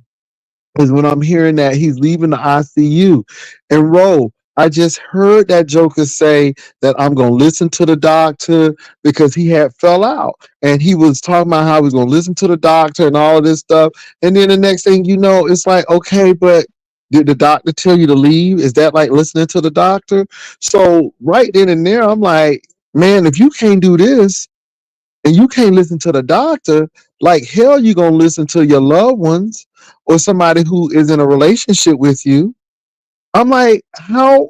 is when I'm hearing that he's leaving the ICU. And Ro, I just heard that Joker say that I'm gonna listen to the doctor because he had fell out. And he was talking about how he was gonna listen to the doctor and all of this stuff. And then the next thing you know, it's like, okay, but did the doctor tell you to leave? Is that like listening to the doctor? So right then and there, I'm like, man, if you can't do this, and you can't listen to the doctor, like hell you gonna listen to your loved ones or somebody who is in a relationship with you. I'm like, how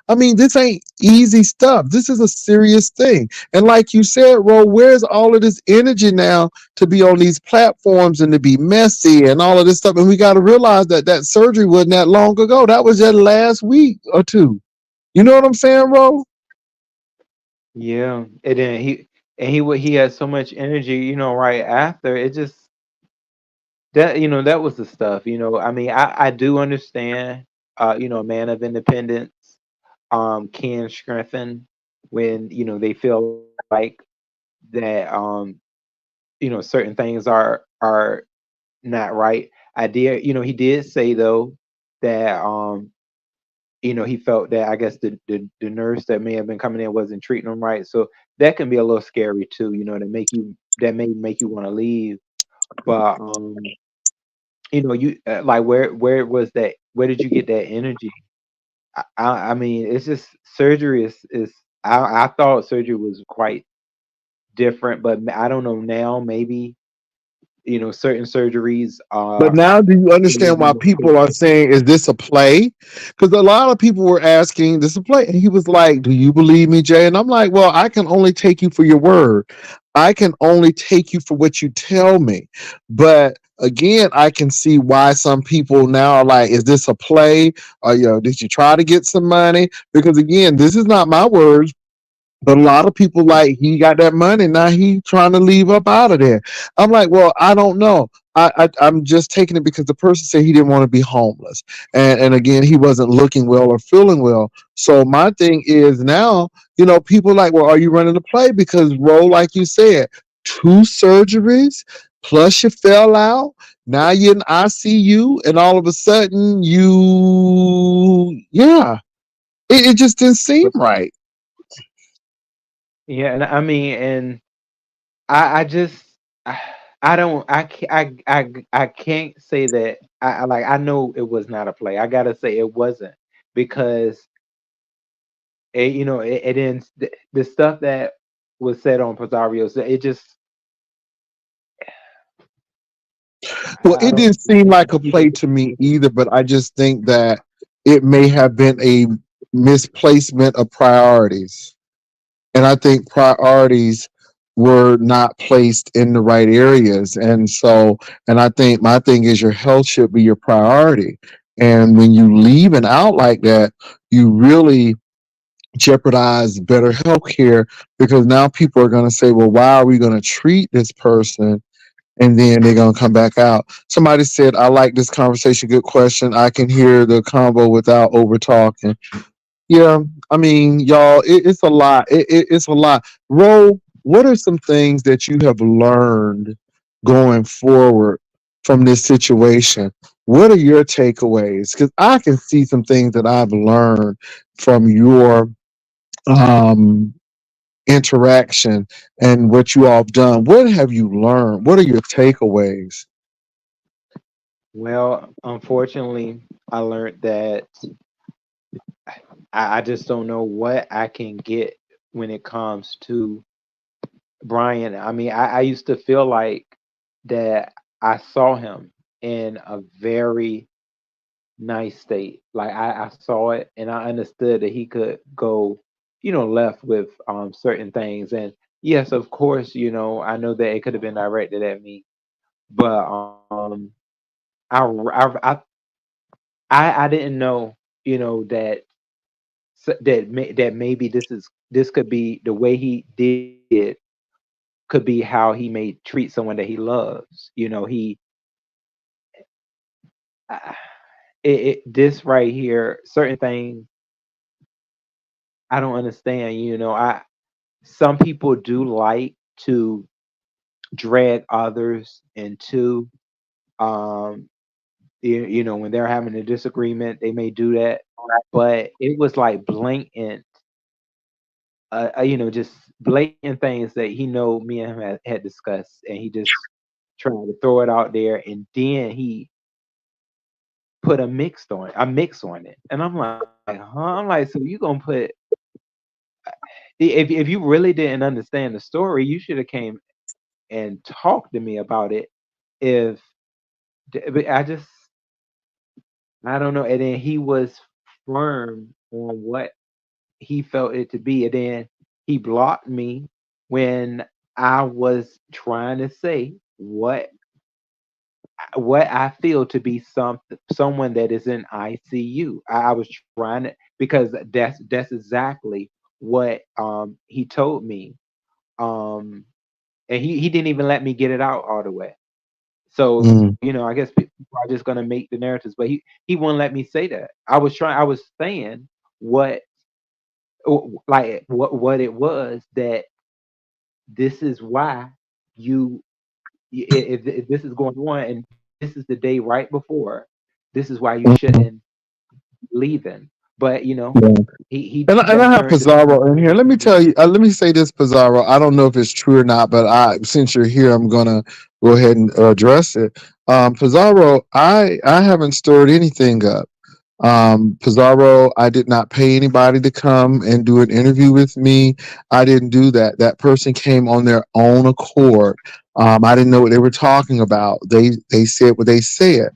I mean, this ain't easy stuff. This is a serious thing. And like you said, Ro, where's all of this energy now to be on these platforms and to be messy and all of this stuff? And we got to realize that that surgery wasn't that long ago. That was just last week or two. You know what I'm saying, Ro? Yeah, and then he had so much energy, right after it just that was the stuff. I mean, I do understand. A man of independence can strengthen when they feel like that certain things are not right. He did say though that he felt that I guess the nurse that may have been coming in wasn't treating him right. So that can be a little scary too, that may make you want to leave. But you like where was that? Where did you get that energy? I mean, it's just surgery is I thought surgery was quite different, but I don't know now. Maybe certain surgeries But are now, do you understand maybe why more people are painful. saying, is this a play? Because a lot of people were asking, this a play? And he was like, do you believe me, Jay? And I'm like, well, I can only take you for your word. I can only take you for what you tell me. But again, I can see why some people now are like, is this a play? Or, did you try to get some money? Because again, this is not my words. But a lot of people like he got that money now he trying to leave up out of there. I'm like, well, I don't know. I'm just taking it because the person said he didn't want to be homeless, and again, he wasn't looking well or feeling well. So my thing is now, people like, well, are you running the play? Because Ro, like you said, two surgeries plus you fell out. Now you're in ICU, and all of a sudden yeah, it just didn't seem But right. yeah, and I mean, and I just I, I don't I can't say that I know it was not a play. I gotta say it wasn't because it didn't the stuff that was said on Pizarro's it just Well, I it don't didn't seem like a you know play to me either, but I just think that it may have been a misplacement of priorities. And I think priorities were not placed in the right areas. And I think my thing is your health should be your priority. And when you leave and out like that, you really jeopardize better health care because now people are going to say, well, why are we going to treat this person and then they're gonna come back out. Somebody said, "I like this conversation. Good question. I can hear the combo without over talking." Yeah, I mean, y'all, it's a lot. It's a lot. Ro, what are some things that you have learned going forward from this situation? What are your takeaways? Because I can see some things that I've learned from your um, interaction and what you all have done. What have you learned? What are your takeaways? well, unfortunately, I learned that I just don't know what I can get when it comes to Brian. I mean, I used to feel like that I saw him in a very nice state. Like I saw it and I understood that he could go, left with certain things. And yes, of course, I know that it could have been directed at me, but I I I I didn't know, that that maybe this could be the way he did could be how he may treat someone that he loves. Uh, this right here, certain things I don't understand. I some people do like to drag others into um when they're having a disagreement, they may do that, but it was like blatant, just blatant things that he know me and him had discussed, and he just tried to throw it out there, and then he put a mix on it, and I'm like, huh? I'm like, so you gonna put if you really didn't understand the story, you should have came and talked to me about it. If but I don't know, and then he was firm on what he felt it to be, and then he blocked me when I was trying to say what I feel to be someone that is in ICU. I was trying to because that's exactly what he told me. Um and he didn't even let me get it out all the way. So, Mm, I guess people are just gonna make the narratives, but he wouldn't let me say that. I was saying what like what it was that this is why you if this is going on and this is the day right before, this is why you shouldn't mhm, leaving. But yeah. he And I then have turned it Pizarro in here. Let me tell you. Let me say this, Pizarro. I don't know if it's true or not, but since you're here, I'm gonna go ahead and address it. Pizarro, I haven't stirred anything up. Pizarro, I did not pay anybody to come and do an interview with me. I didn't do that. That person came on their own accord. I didn't know what they were talking about. They said what they said.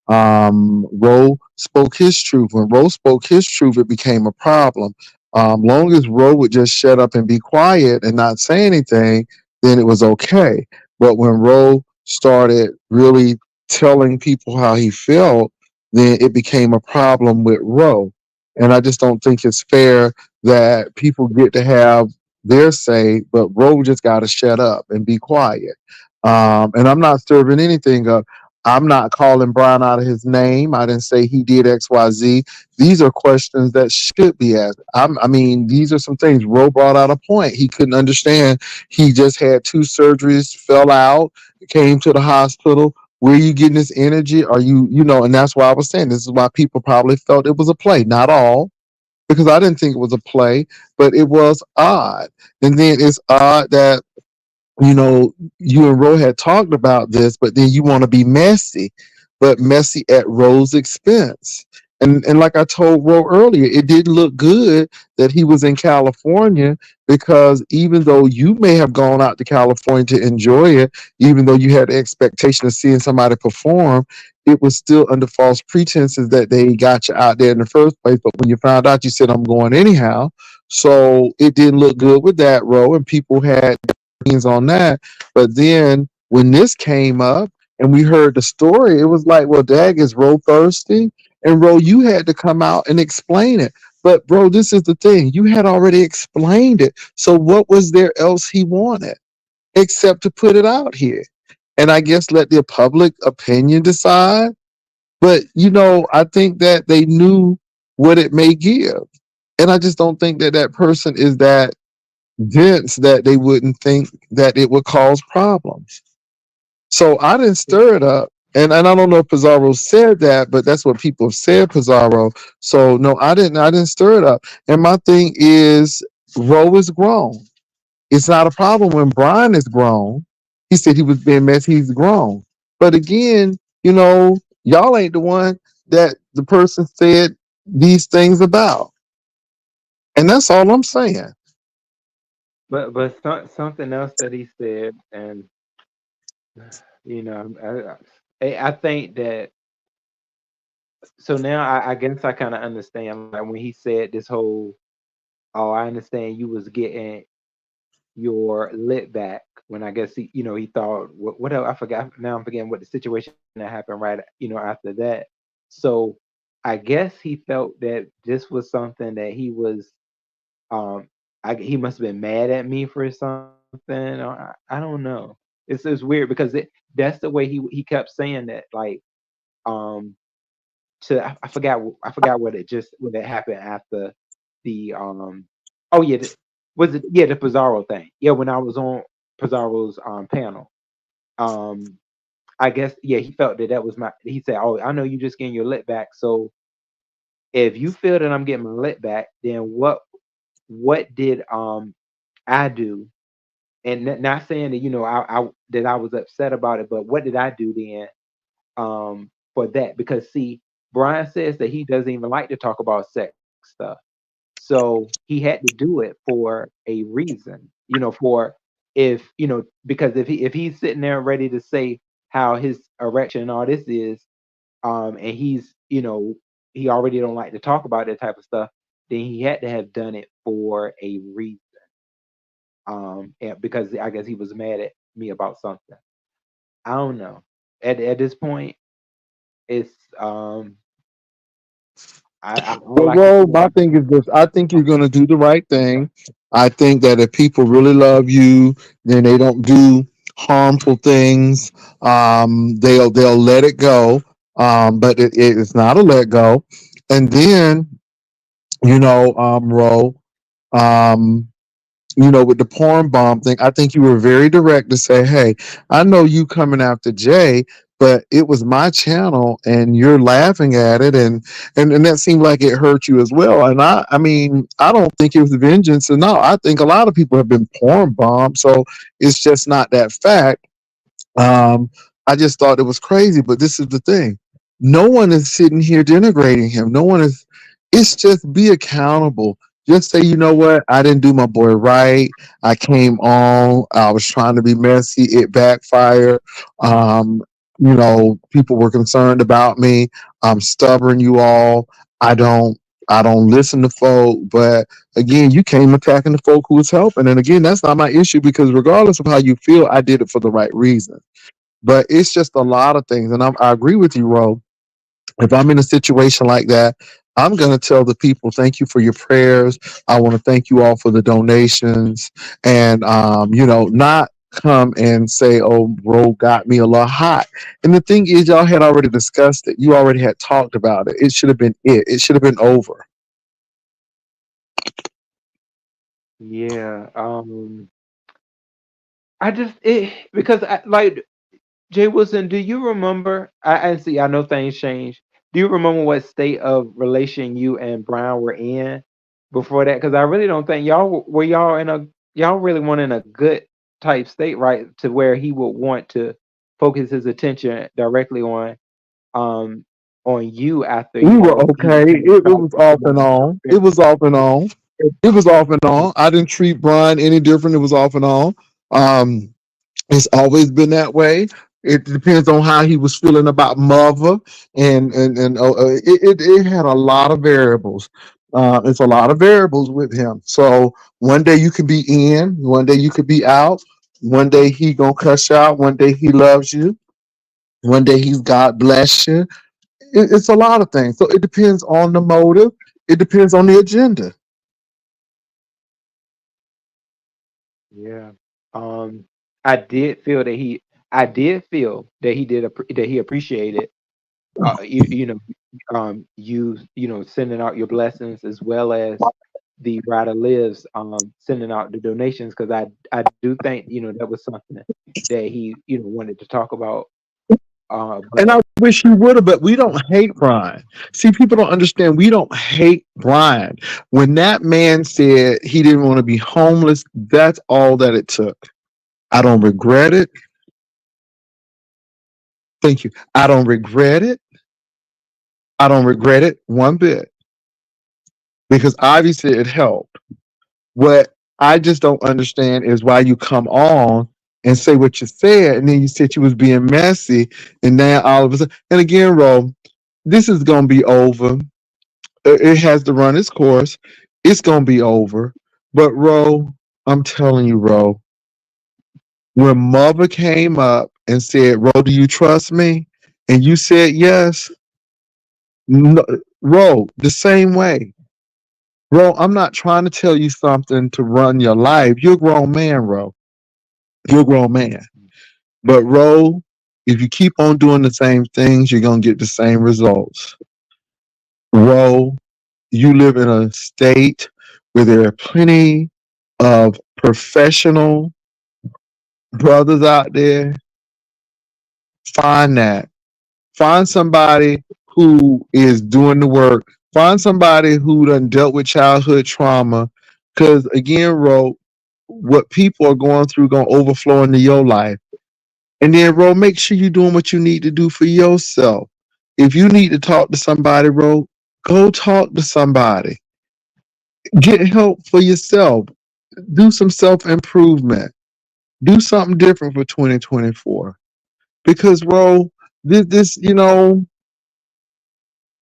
Ro spoke his truth. When Ro spoke his truth, it became a problem. Long as Ro would just shut up and be quiet and not say anything, then it was okay. But when Ro started really telling people how he felt, then it became a problem with Ro. And I just don't think it's fair that people get to have their say, but Ro just got to shut up and be quiet. And I'm not serving anything up. I'm not calling Brian out of his name. I didn't say he did XYZ. These are questions that should be asked. I mean, these are some things. Ro brought out a point. He couldn't understand. He just had two surgeries, fell out, came to the hospital. Where are you getting this energy? Are you, and that's why I was saying this is why people probably felt it was a play. Not all, because I didn't think it was a play, but it was odd. And then it's odd that you and Ro had talked about this, but then you want to be messy, but messy at Ro's expense. And like I told Ro earlier, it didn't look good that he was in California, because even though you may have gone out to California to enjoy it, even though you had the expectation of seeing somebody perform, it was still under false pretenses that they got you out there in the first place. But when you found out, you said, I'm going anyhow. So it didn't look good with that, Ro, and people had on that. But then when this came up and we heard the story, it was like, well, Dag, is Ro thirsty? And Ro, you had to come out and explain it. But bro, this is the thing. You had already explained it. So what was there else he wanted except to put it out here? And I guess let the public opinion decide. But I think that they knew what it may give. And I just don't think that that person is that dense that they wouldn't think that it would cause problems. So I didn't stir it up. And I don't know if Pizarro said that, but that's what people have said, Pizarro. So no, I didn't stir it up. And my thing is, Ro is grown. It's not a problem when Brian is grown. He said he was being messy, he's grown. But again, y'all ain't the one that the person said these things about. And that's all I'm saying. But something else that he said, and I think that, so now I guess I kind of understand, like when he said this whole, oh, I understand you was getting your lit back, when I guess he thought, what else, I forgot, now I'm forgetting what the situation that happened right after that. So I guess he felt that this was something that he was, um he must have been mad at me for something, or I don't know. It's weird because that's the way he kept saying that, like, um I forgot, I forgot what it happened after the, oh yeah, was it, yeah, the Pizarro thing, yeah, when I was on Pizarro's panel. um I guess, yeah, he felt that that was my, he said, oh, I know you just getting your lit back, so if you feel that I'm getting my lit back, then what did I do? And not saying that, I that I was upset about it, but what did I do then, for that? Because see, Brian says that he doesn't even like to talk about sex stuff. So he had to do it for a reason, for, if because if he's sitting there ready to say how his erection and all this is, and he already don't like to talk about that type of stuff, then he had to have done it for a reason. And because I guess he was mad at me about something. I don't know. At this point, it's, I all Well, I can Ro, say. my thing is this. I think you're going to do the right thing. I think that if people really love you, then they don't do harmful things. They'll let it go. But it's not a let go. And then, Ro, um, with the porn bomb thing, I think you were very direct to say, hey, I know you coming after Jay, but it was my channel and you're laughing at it. And that seemed like it hurt you as well. And I mean, I don't think it was vengeance. And no, I think a lot of people have been porn bombed. So it's just not that fact. Um, I just thought it was crazy, but this is the thing. No one is sitting here denigrating him. No one is. It's just be accountable. Just say, you know what? I didn't do my boy right. I came on. I was trying to be messy. It backfired. Um, people were concerned about me. I'm stubborn, you all. I don't. I don't listen to folk. But again, you came attacking the folk who was helping. And again, that's not my issue, because regardless of how you feel, I did it for the right reason. But it's just a lot of things. And I agree with you, Ro. If I'm in a situation like that, I'm going to tell the people, thank you for your prayers. I want to thank you all for the donations. And, not come and say, "Oh, bro got me a little hot." And the thing is, y'all had already discussed it. You already had talked about it. It should have been it. It should have been over. Yeah. I just because like Jay Wilson, do you remember? I see. I know things change. Do you remember what state of relation you and Brian were in before that? Because I really don't think were y'all in a y'all really weren't in a good type state, right? To where he would want to focus his attention directly um on you after We were he okay. kind of It talked was off and about on. It was off and on. It was off and on. I didn't treat Brian any different. It was off and on. Um, It's always been that way. It depends on how he was feeling about mother, and it had a lot of variables. It's a lot of variables with him. So one day you could be in, one day you could be out. One day he gonna cuss you out. One day he loves you. One day he's God bless you. It's a lot of things. So it depends on the motive. It depends on the agenda. Yeah. Um, I did feel that I did feel that that he appreciated you know you know sending out your blessings as well as the Rider Lives sending out the donations because I do think that was something that he wanted to talk about And but I wish he would have, but we don't hate Brian. See, people don't understand. We don't hate Brian. When that man said he didn't want to be homeless, that's all that it took. I don't regret it. Thank you. I don't regret it. I don't regret it one bit because obviously it helped. What I just don't understand is why you come on and say what you said, and then you said you was being messy, and now all of a sudden, and again, Ro, this is gonna be over. It has to run its course. It's gonna be over. But Ro, I'm telling you, Ro, when mother came up and said, "Ro, do you trust me?" and you said yes, no, Ro, the same way. Ro, I'm not trying to tell you something to run your life. You're a grown man, Ro. You're a grown man. But Ro, if you keep on doing the same things, you're gonna get the same results. Ro, you live in a state where there are plenty of professional brothers out there. Find that. Find somebody who is doing the work. Find somebody who done dealt with childhood trauma. Because again, Ro, what people are going through gonna overflow into your life. And then, Ro, make sure you're doing what you need to do for yourself. If you need to talk to somebody, Ro, go talk to somebody. Get help for yourself. Do some self improvement. Do something different for 2024. Because, Ro,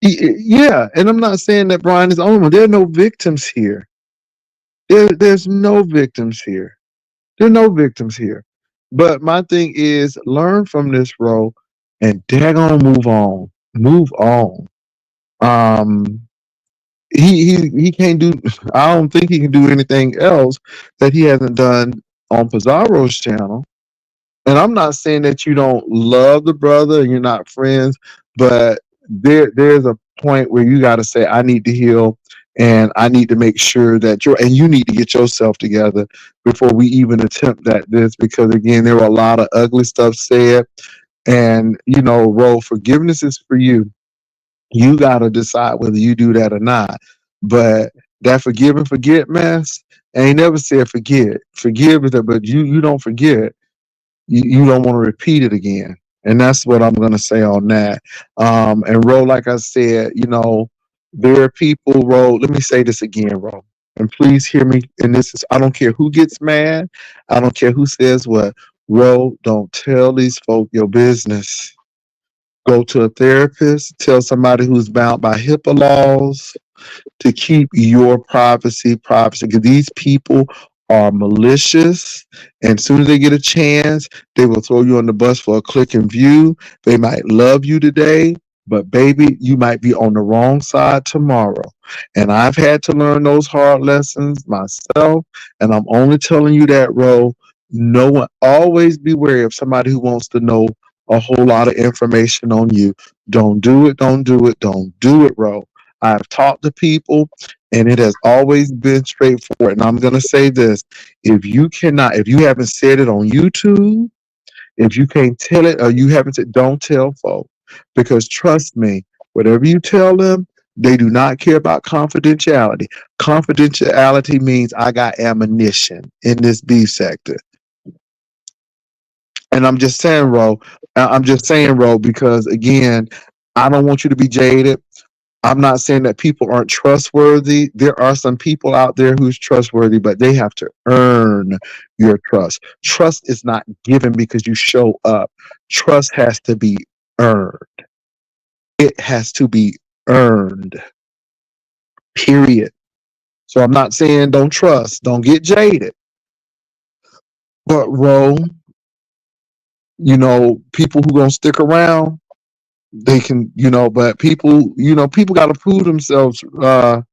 yeah. And I'm not saying that Brian is the only one. There are no victims here. There's no victims here. There are no victims here. But my thing is learn from this, Ro, and daggone move on. Move on. Um, he can't do. I don't think he can do anything else that he hasn't done on Pizarro's channel. And I'm not saying that you don't love the brother and you're not friends, but there's a point where you got to say, I need to heal, and I need to make sure that you need to get yourself together before we even attempt at this, because again, there were a lot of ugly stuff said, and Ro, forgiveness is for you. You got to decide whether you do that or not. But that forgive and forget mess, I ain't never said forget. Forgive is that, but you don't forget. You don't want to repeat it again. And that's what I'm going to say on that. And Ro, like I said, there are people, Ro, let me say this again, Ro, and please hear me. And this is, I don't care who gets mad. I don't care who says what. Ro, don't tell these folk your business. Go to a therapist, tell somebody who's bound by HIPAA laws to keep your privacy, because these people are malicious, and as soon as they get a chance, they will throw you on the bus for a click and view. They might love you today, but baby, you might be on the wrong side tomorrow. And I've had to learn those hard lessons myself, and I'm only telling you that, Ro, No one, always be wary of somebody who wants to know a whole lot of information on you. Don't do it, don't do it, don't do it, Ro. I've talked to people and it has always been straightforward. And I'm going to say this, if you haven't said it on YouTube, if you can't tell it or you haven't said, don't tell folks. Because trust me, whatever you tell them, they do not care about confidentiality. Confidentiality means I got ammunition in this B sector. And I'm just saying, Ro, I'm just saying, Ro, because again, I don't want you to be jaded. I'm not saying that people aren't trustworthy. There are some people out there who's trustworthy, but they have to earn your trust. Trust is not given because you show up. Trust has to be earned. It has to be earned. Period. So I'm not saying don't trust, don't get jaded. But Ro, people who gonna stick around, they can, but people, people got to prove themselves, Ro.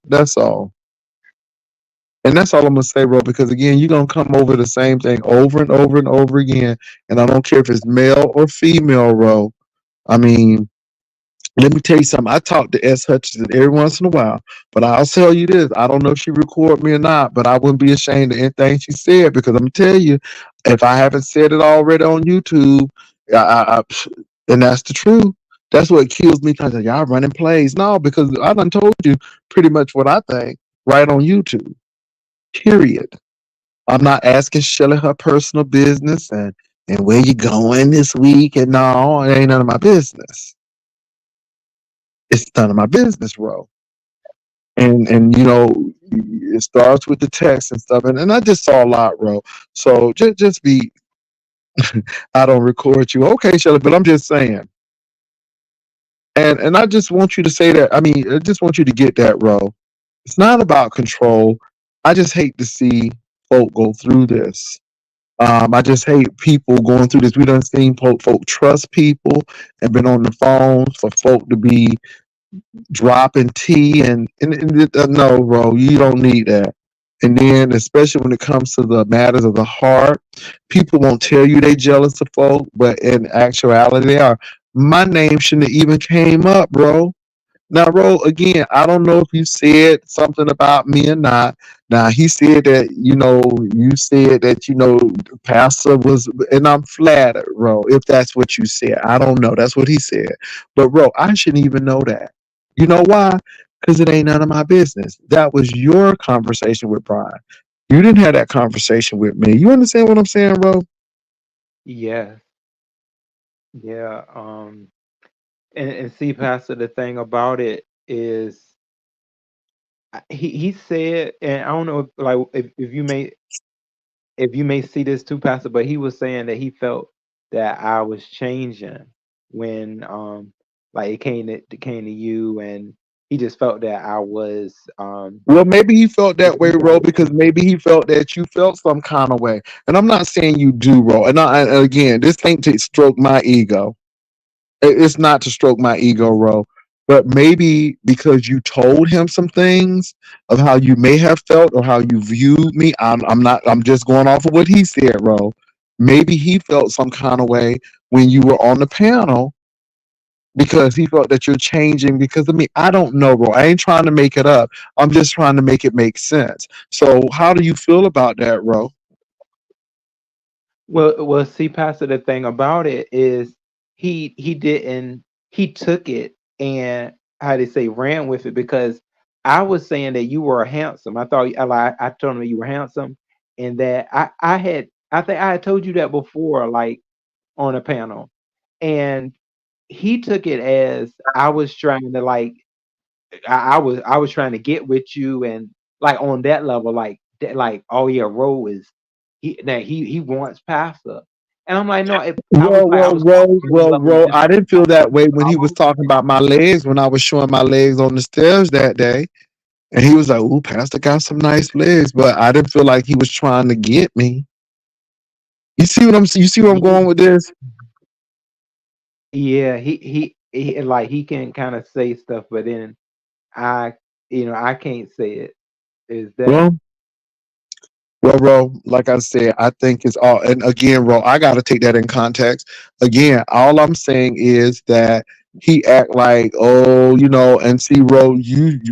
That's all. And that's all I'm gonna say, bro. Because again, you're gonna come over the same thing over and over and over again. And I don't care if it's male or female, bro. I mean, let me tell you something. I talk to S. Hutchinson every once in a while, but I'll tell you this: I don't know if she record me or not, but I wouldn't be ashamed of anything she said because I'm gonna tell you, if I haven't said it already on YouTube, and that's the truth. That's what kills me. Because y'all running plays, no, because I done told you pretty much what I think right on YouTube. Period. I'm not asking Shelly her personal business and where you going this week and no, it ain't none of my business. It's none of my business, bro. And it starts with the text and stuff, and I just saw a lot, bro. So just be, I don't record you, okay, Shelly, but I'm just saying, and I just want you to say that. I mean, I just want you to get that, bro. It's not about control. I just hate to see folk go through this. I just hate people going through this. We done seen folk trust people and been on the phones for folk to be dropping tea and no, bro, you don't need that. And then, especially when it comes to the matters of the heart, people won't tell you they jealous of folk, but in actuality, they are. My name shouldn't have even came up, bro. Now, Ro, again, I don't know if you said something about me or not. Now, he said that, you said that, Pastor was, and I'm flattered, Ro, if that's what you said. I don't know. That's what he said. But, Ro, I shouldn't even know that. You know why? Because it ain't none of my business. That was your conversation with Brian. You didn't have that conversation with me. You understand what I'm saying, Ro? Yeah, yeah. And see, Pastor, the thing about it is, he said, and I don't know, like if you may see this too, Pastor, but he was saying that he felt that I was changing when, like it came to you, and he just felt that I was, Well, maybe he felt you that way, know, Ro, because maybe he felt that you felt some kind of way. And I'm not saying you do, Ro. And again, this ain't to stroke my ego. It's not to stroke my ego, Ro. But maybe because you told him some things of how you may have felt or how you viewed me. I'm not. I'm just going off of what he said, Ro. Maybe he felt some kind of way when you were on the panel because he felt that you're changing because of me. I don't know, bro. I ain't trying to make it up. I'm just trying to make it make sense. So how do you feel about that, bro? well, see, Pastor, the thing about it is he didn't he took it and how they say ran with it because I was saying that you were handsome. I told him that you were handsome, and that I think I had told you that before, like on a panel, and he took it as I was trying to like I was trying to get with you and like on that level, like that, like oh yeah, Ro is he wants Pastor, and I'm like no, I was like I was talking on a level Well. just I didn't feel that way when he was normal. talking about my legs when I was showing my legs on the stairs that day, and he was like, "Ooh, Pastor got some nice legs," but I didn't feel like he was trying to get me. You see where I'm Yeah, going with this? yeah, he like he can kind of say stuff, but then I I can't say it. Is that Well, Well, Ro, like I said, I think it's all, and again, Ro, I got to take that in context. Again, all I'm saying is that he act like, oh, and see, Ro,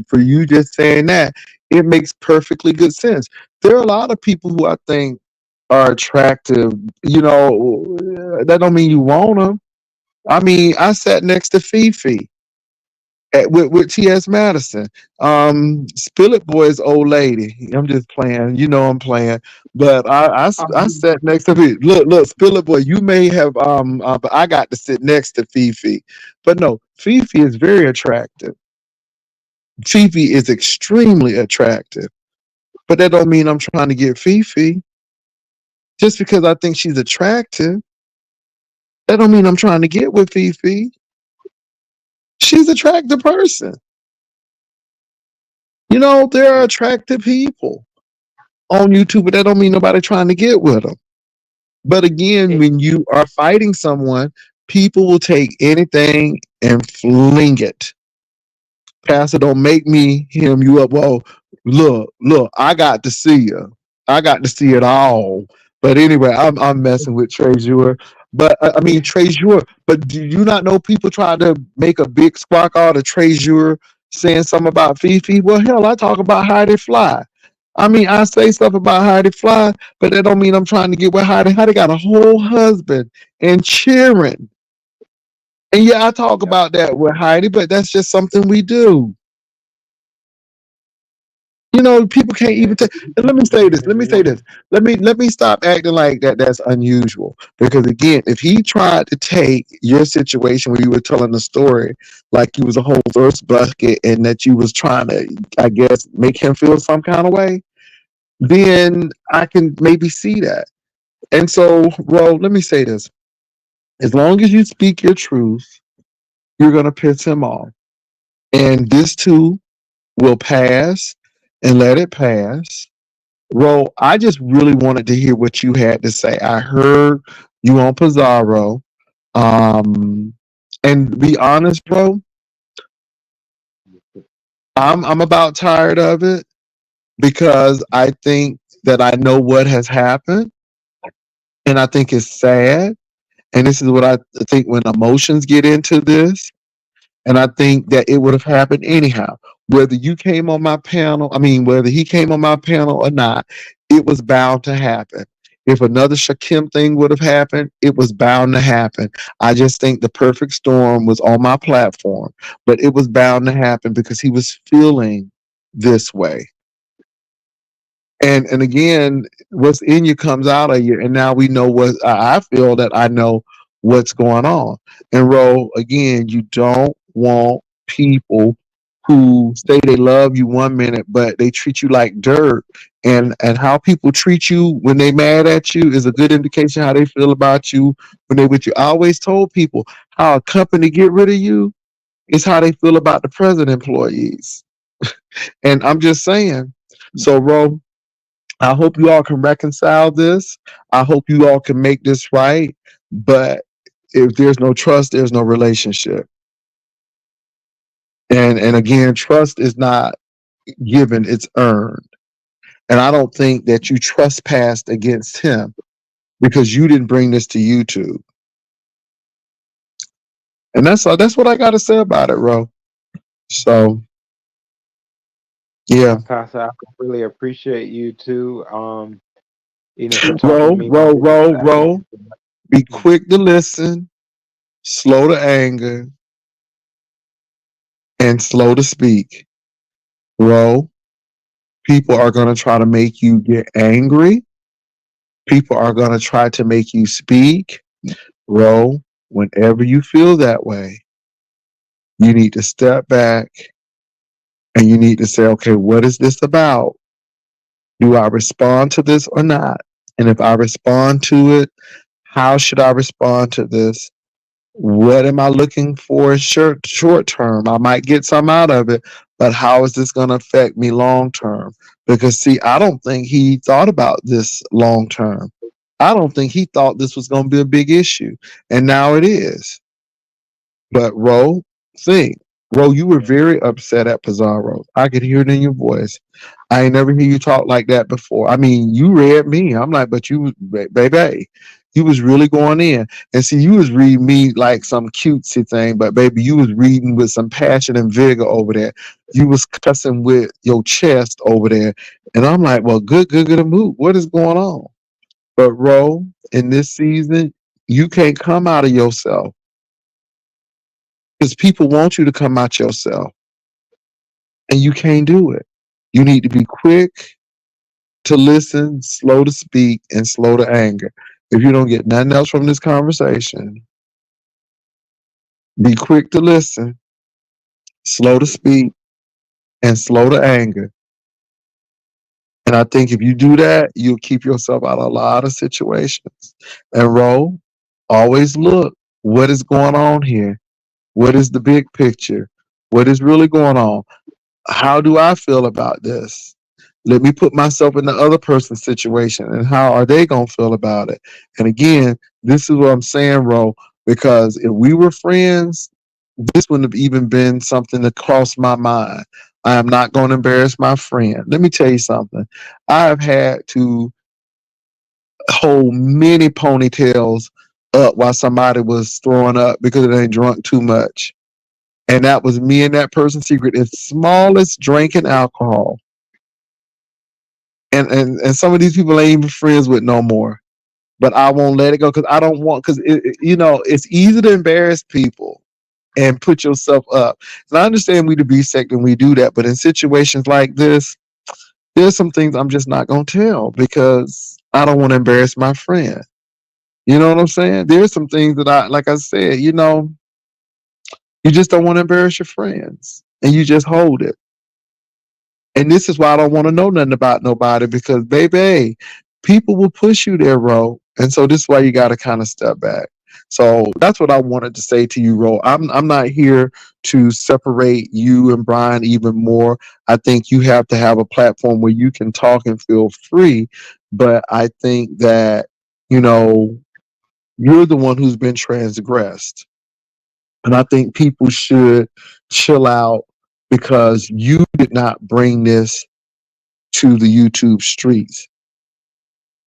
for you just saying that, it makes perfectly good sense. There are a lot of people who I think are attractive. That don't mean you want them. I mean, I sat next to Fifi with T.S. Madison. Spill It Boy's old lady. I'm just playing. I'm playing. But I Um, sat next to Fifi. Look, Spill It Boy, you may have, but I got to sit next to Fifi. But no, Fifi is very attractive. Fifi is extremely attractive. But that don't mean I'm trying to get Fifi. Just because I think she's attractive, that don't mean I'm trying to get with Fifi. She's an attractive person. There are attractive people on YouTube, but that don't mean nobody trying to get with them. But again, it, when you are fighting someone, people will take anything and fling it. Pastor, don't make me hem you up. Well, look, I got to see you. I got to see it all. But anyway, I'm messing with Trey Jure. But I mean Trey Jure. But do you not know people try to make a big squawk out of Trey Jure saying something about Fifi? Well, hell, I talk about Heidi Fly. I mean, I say stuff about Heidi Fly, but that don't mean I'm trying to get with Heidi. Heidi got a whole husband and cheering. And yeah, I talk yep, about that with Heidi, but that's just something we do. People can't yeah, even take. And let me say this. Let me say this. Let me stop acting like that. That's unusual. Because again, if he tried to take your situation where you were telling the story like you was a whole thirst bucket and that you was trying to, I guess, make him feel some kind of way, then I can maybe see that. And so, Ro, let me say this. As long as you speak your truth, you're gonna piss him off. And this too will pass and let it pass. Ro, I just really wanted to hear what you had to say. I heard you on Pizarro. Um, and to be honest, bro, I'm about tired of it because I think that I know what has happened, and I think it's sad. And this is what I think when emotions get into this. And I think that it would have happened anyhow. Whether you came on my panel, I mean, whether he came on my panel or not, it was bound to happen. If another Shakim thing would have happened, it was bound to happen. I just think the perfect storm was on my platform, but it was bound to happen because he was feeling this way. And again, what's in you comes out of you, and now we know what I feel that I know what's going on. And Ro, again, you don't want people who say they love you one minute, but they treat you like dirt. And how people treat you when they mad at you is a good indication how they feel about you when they with you. I always told people how a company get rid of you is how they feel about the present employees. And I'm just saying. So, Ro, I hope you all can reconcile this. I hope you all can make this right. But if there's no trust, there's no relationship. And again, trust is not given, it's earned. And I don't think that you trespassed against him because you didn't bring this to YouTube. And that's what I gotta say about it, Ro. So yeah. Pastor, I really appreciate you too. For talking to Ro, me Ro, about this. Ro, Ro. Be quick to listen, slow to anger, and slow to speak. Ro, people are going to try to make you get angry. People are going to try to make you speak. Ro, whenever you feel that way, you need to step back and you need to say, okay, what is this about? Do I respond to this or not? And if I respond to it, how should I respond to this? What am I looking for short term? I might get some out of it, but how is this going to affect me long term? Because see, I don't think he thought about this long term. I don't think he thought this was going to be a big issue, and now it is. But Ro, think. Ro, you were Yeah. very upset at Pizarro. I could hear it in your voice. I ain't never hear you talk like that before. I mean, you read me. I'm like, but you, baby, you was really going in. And see, you was reading me like some cutesy thing, but baby, you was reading with some passion and vigor over there. You was cussing with your chest over there. And I'm like, well, good mood. What is going on? But Ro, in this season, you can't come out of yourself because people want you to come out yourself and you can't do it. You need to be quick to listen, slow to speak, and slow to anger. If you don't get nothing else from this conversation, be quick to listen, slow to speak, and slow to anger. And I think if you do that, you'll keep yourself out of a lot of situations. And Ro, always look what is going on here. What is the big picture? What is really going on? How do I feel about this? Let me put myself in the other person's situation and how are they going to feel about it? And again, this is what I'm saying, Ro, because if we were friends, this wouldn't have even been something that crossed my mind. I am not going to embarrass my friend. Let me tell you something. I have had to hold many ponytails up while somebody was throwing up because they drunk too much. And that was me and that person's secret. As small as drinking alcohol. And some of these people ain't even friends with no more. But I won't let it go because I don't want because it's easy to embarrass people and put yourself up. And I understand we to be sect and we do that, but in situations like this, there's some things I'm just not gonna tell because I don't want to embarrass my friend. You know what I'm saying? There's some things that I like I said, you just don't want to embarrass your friends. And you just hold it. And this is why I don't want to know nothing about nobody because, baby, people will push you there, Ro. And so this is why you got to kind of step back. So that's what I wanted to say to you, Ro. I'm not here to separate you and Brian even more. I think you have to have a platform where you can talk and feel free. But I think that, you know, you're the one who's been transgressed. And I think people should chill out because you did not bring this to the YouTube streets.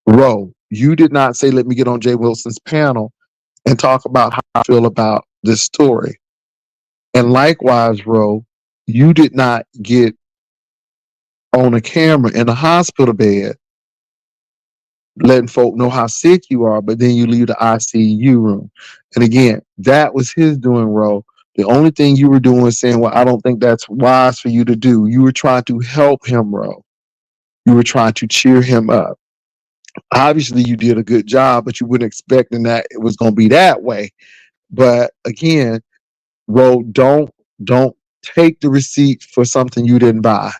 Ro, you did not say, let me get on Jay Wilson's panel and talk about how I feel about this story. And likewise, Ro, you did not get on a camera in a hospital bed letting folk know how sick you are, but then you leave the ICU room. And again, that was his doing, Ro. The only thing you were doing is saying, well, I don't think that's wise for you to do. You were trying to help him, Ro. You were trying to cheer him up. Obviously you did a good job, but you weren't expecting that it was going to be that way. But again, Ro, don't take the receipt for something you didn't buy.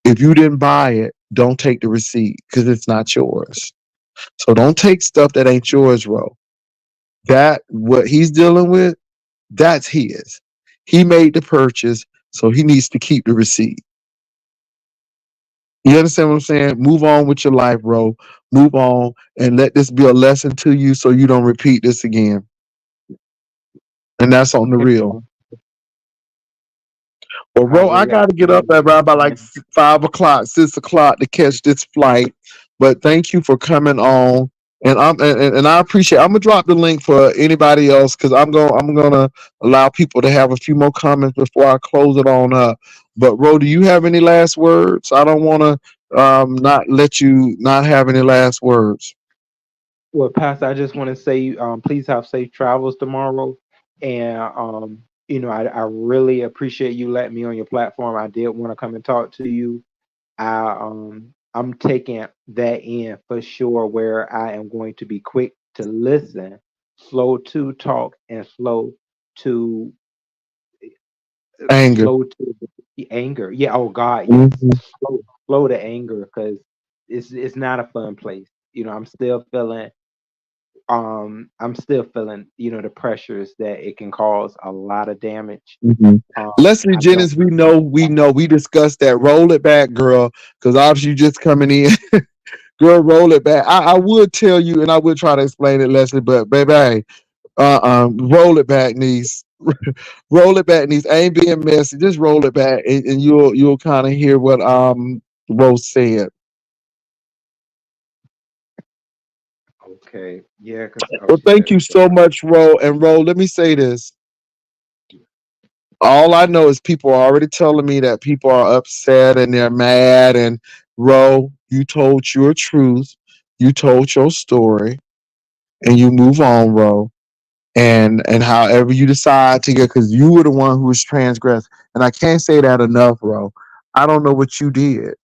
If you didn't buy it, don't take the receipt because it's not yours. So don't take stuff that ain't yours, Ro. That what he's dealing with, that's his. He made the purchase, so he needs to keep the receipt. You understand what I'm saying? Move on with your life, bro. Move on and let this be a lesson to you so you don't repeat this again. And that's on the Okay, real. Well, I bro, I really got to get up at around about like understand. 5 o'clock, 6 o'clock to catch this flight. But thank you for coming on. And I appreciate. I'm gonna drop the link for anybody else because I'm gonna allow people to have a few more comments before I close it on up. But Ro, do you have any last words? I don't want to not let you not have any last words. Well, Pastor, I just want to say, please have safe travels tomorrow. And, I really appreciate you letting me on your platform. I did want to come and talk to you. I'm taking that in for sure, where I am going to be quick to listen, slow to talk, and to Anger. slow to the anger. Yeah. Oh God, yes. Mhm. Slow to anger because it's not a fun place. I'm still feeling, the pressures that it can cause a lot of damage. Mhm. Um, Leslie I don't. Jennings, we discussed that. Roll it back, girl, because obviously you just coming in. Girl, roll it back. I would tell you, and I would try to explain it, Leslie, but baby, roll it back, niece. Roll it back, niece. I ain't being messy. Just roll it back, and you'll kind of hear what Rose said. Okay. Yeah, because Well, she thank said you it's so much, Ro. And Ro, let me say this. All I know is people are already telling me that people are upset and they're mad. And Ro, you told your truth. You told your story, and you move on, Ro. And however you decide to get, because you were the one who was transgressed. And I can't say that enough, Ro. I don't know what you did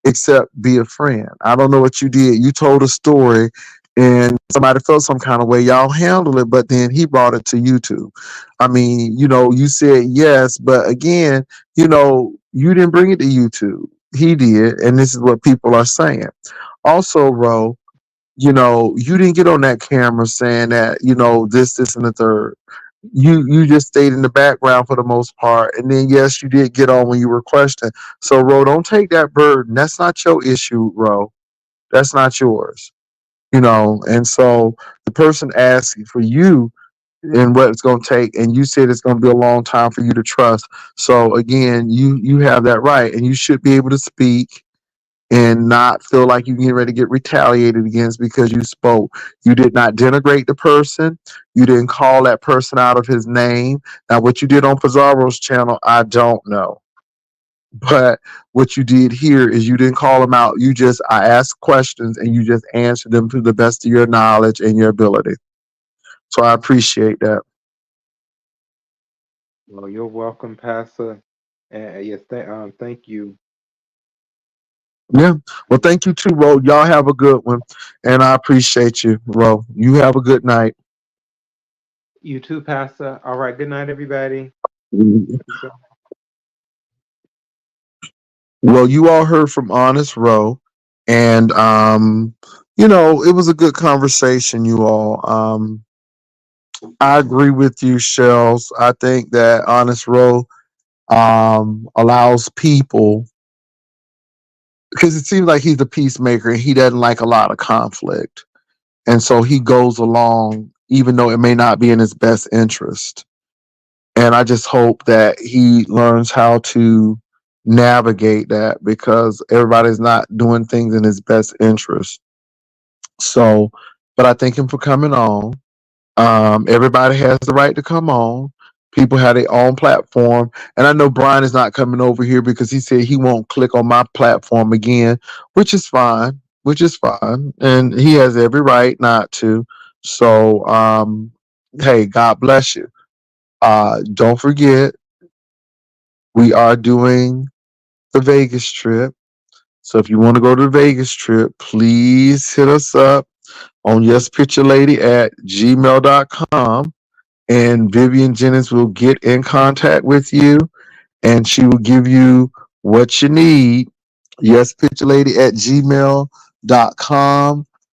except be a friend. I don't know what you did. You told a story and somebody felt some kind of way. Y'all handled it, but then he brought it to YouTube. I mean, you said yes, but again, you didn't bring it to YouTube. He did, and this is what people are saying. Also, Ro, you didn't get on that camera saying that, this, and the third. You just stayed in the background for the most part. And then yes, you did get on when you were questioned. So Ro, don't take that burden. That's not your issue, Ro. That's not yours. And so the person asked for you and what it's going to take, and you said it's going to be a long time for you to trust. So again, you have that right, and you should be able to speak and not feel like you're getting ready to get retaliated against because you spoke. You did not denigrate the person. You didn't call that person out of his name. Now, what you did on Pizarro's channel, I don't know. But what you did here is you didn't call him out. I asked questions and you just answered them to the best of your knowledge and your ability. So I appreciate that. well, you're welcome, Pastor. And yes, thank you. Yeah. Well, thank you too, Ro. Y'all have a good one. And I appreciate you, Ro. You have a good night. You too, Pastor. All right. Good night, everybody. Peace out. Well, you all heard from Honest Row, and it was a good conversation. You all, I agree with you, Shells. I think that Honest Row allows people, because it seems like he's a peacemaker. And he doesn't like a lot of conflict, and so he goes along, even though it may not be in his best interest. And I just hope that he learns how to navigate that because everybody's not doing things in his best interest. So, but I thank him for coming on. Everybody has the right to come on. People have their own platform. And I know Brian is not coming over here because he said he won't click on my platform again, which is fine, And he has every right not to. So, hey, God bless you. Don't forget, we are doing the Vegas trip. So if you want to go to the Vegas trip, please hit us up on yespicturelady at gmail.com, and Vivian Jennings will get in contact with you and she will give you what you need. Yes, picturelady at gmail.com.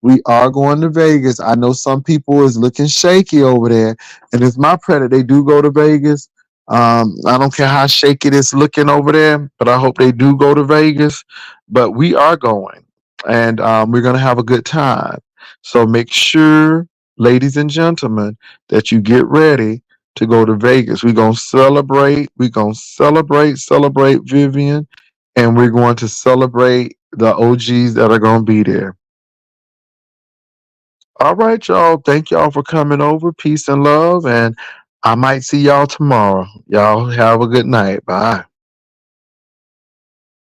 We are going to Vegas. I know some people is looking shaky over there, and it's my prayer that they do go to Vegas. I don't care how shaky it is looking over there, but I hope they do go to Vegas. But we are going, and we're going to have a good time. So make sure, ladies and gentlemen, that you get ready to go to Vegas. We're gonna celebrate. We're gonna celebrate Vivian, and we're going to celebrate the OGs that are gonna be there. All right, y'all. Thank y'all for coming over. Peace and love, and I might see y'all tomorrow. Y'all have a good night. Bye.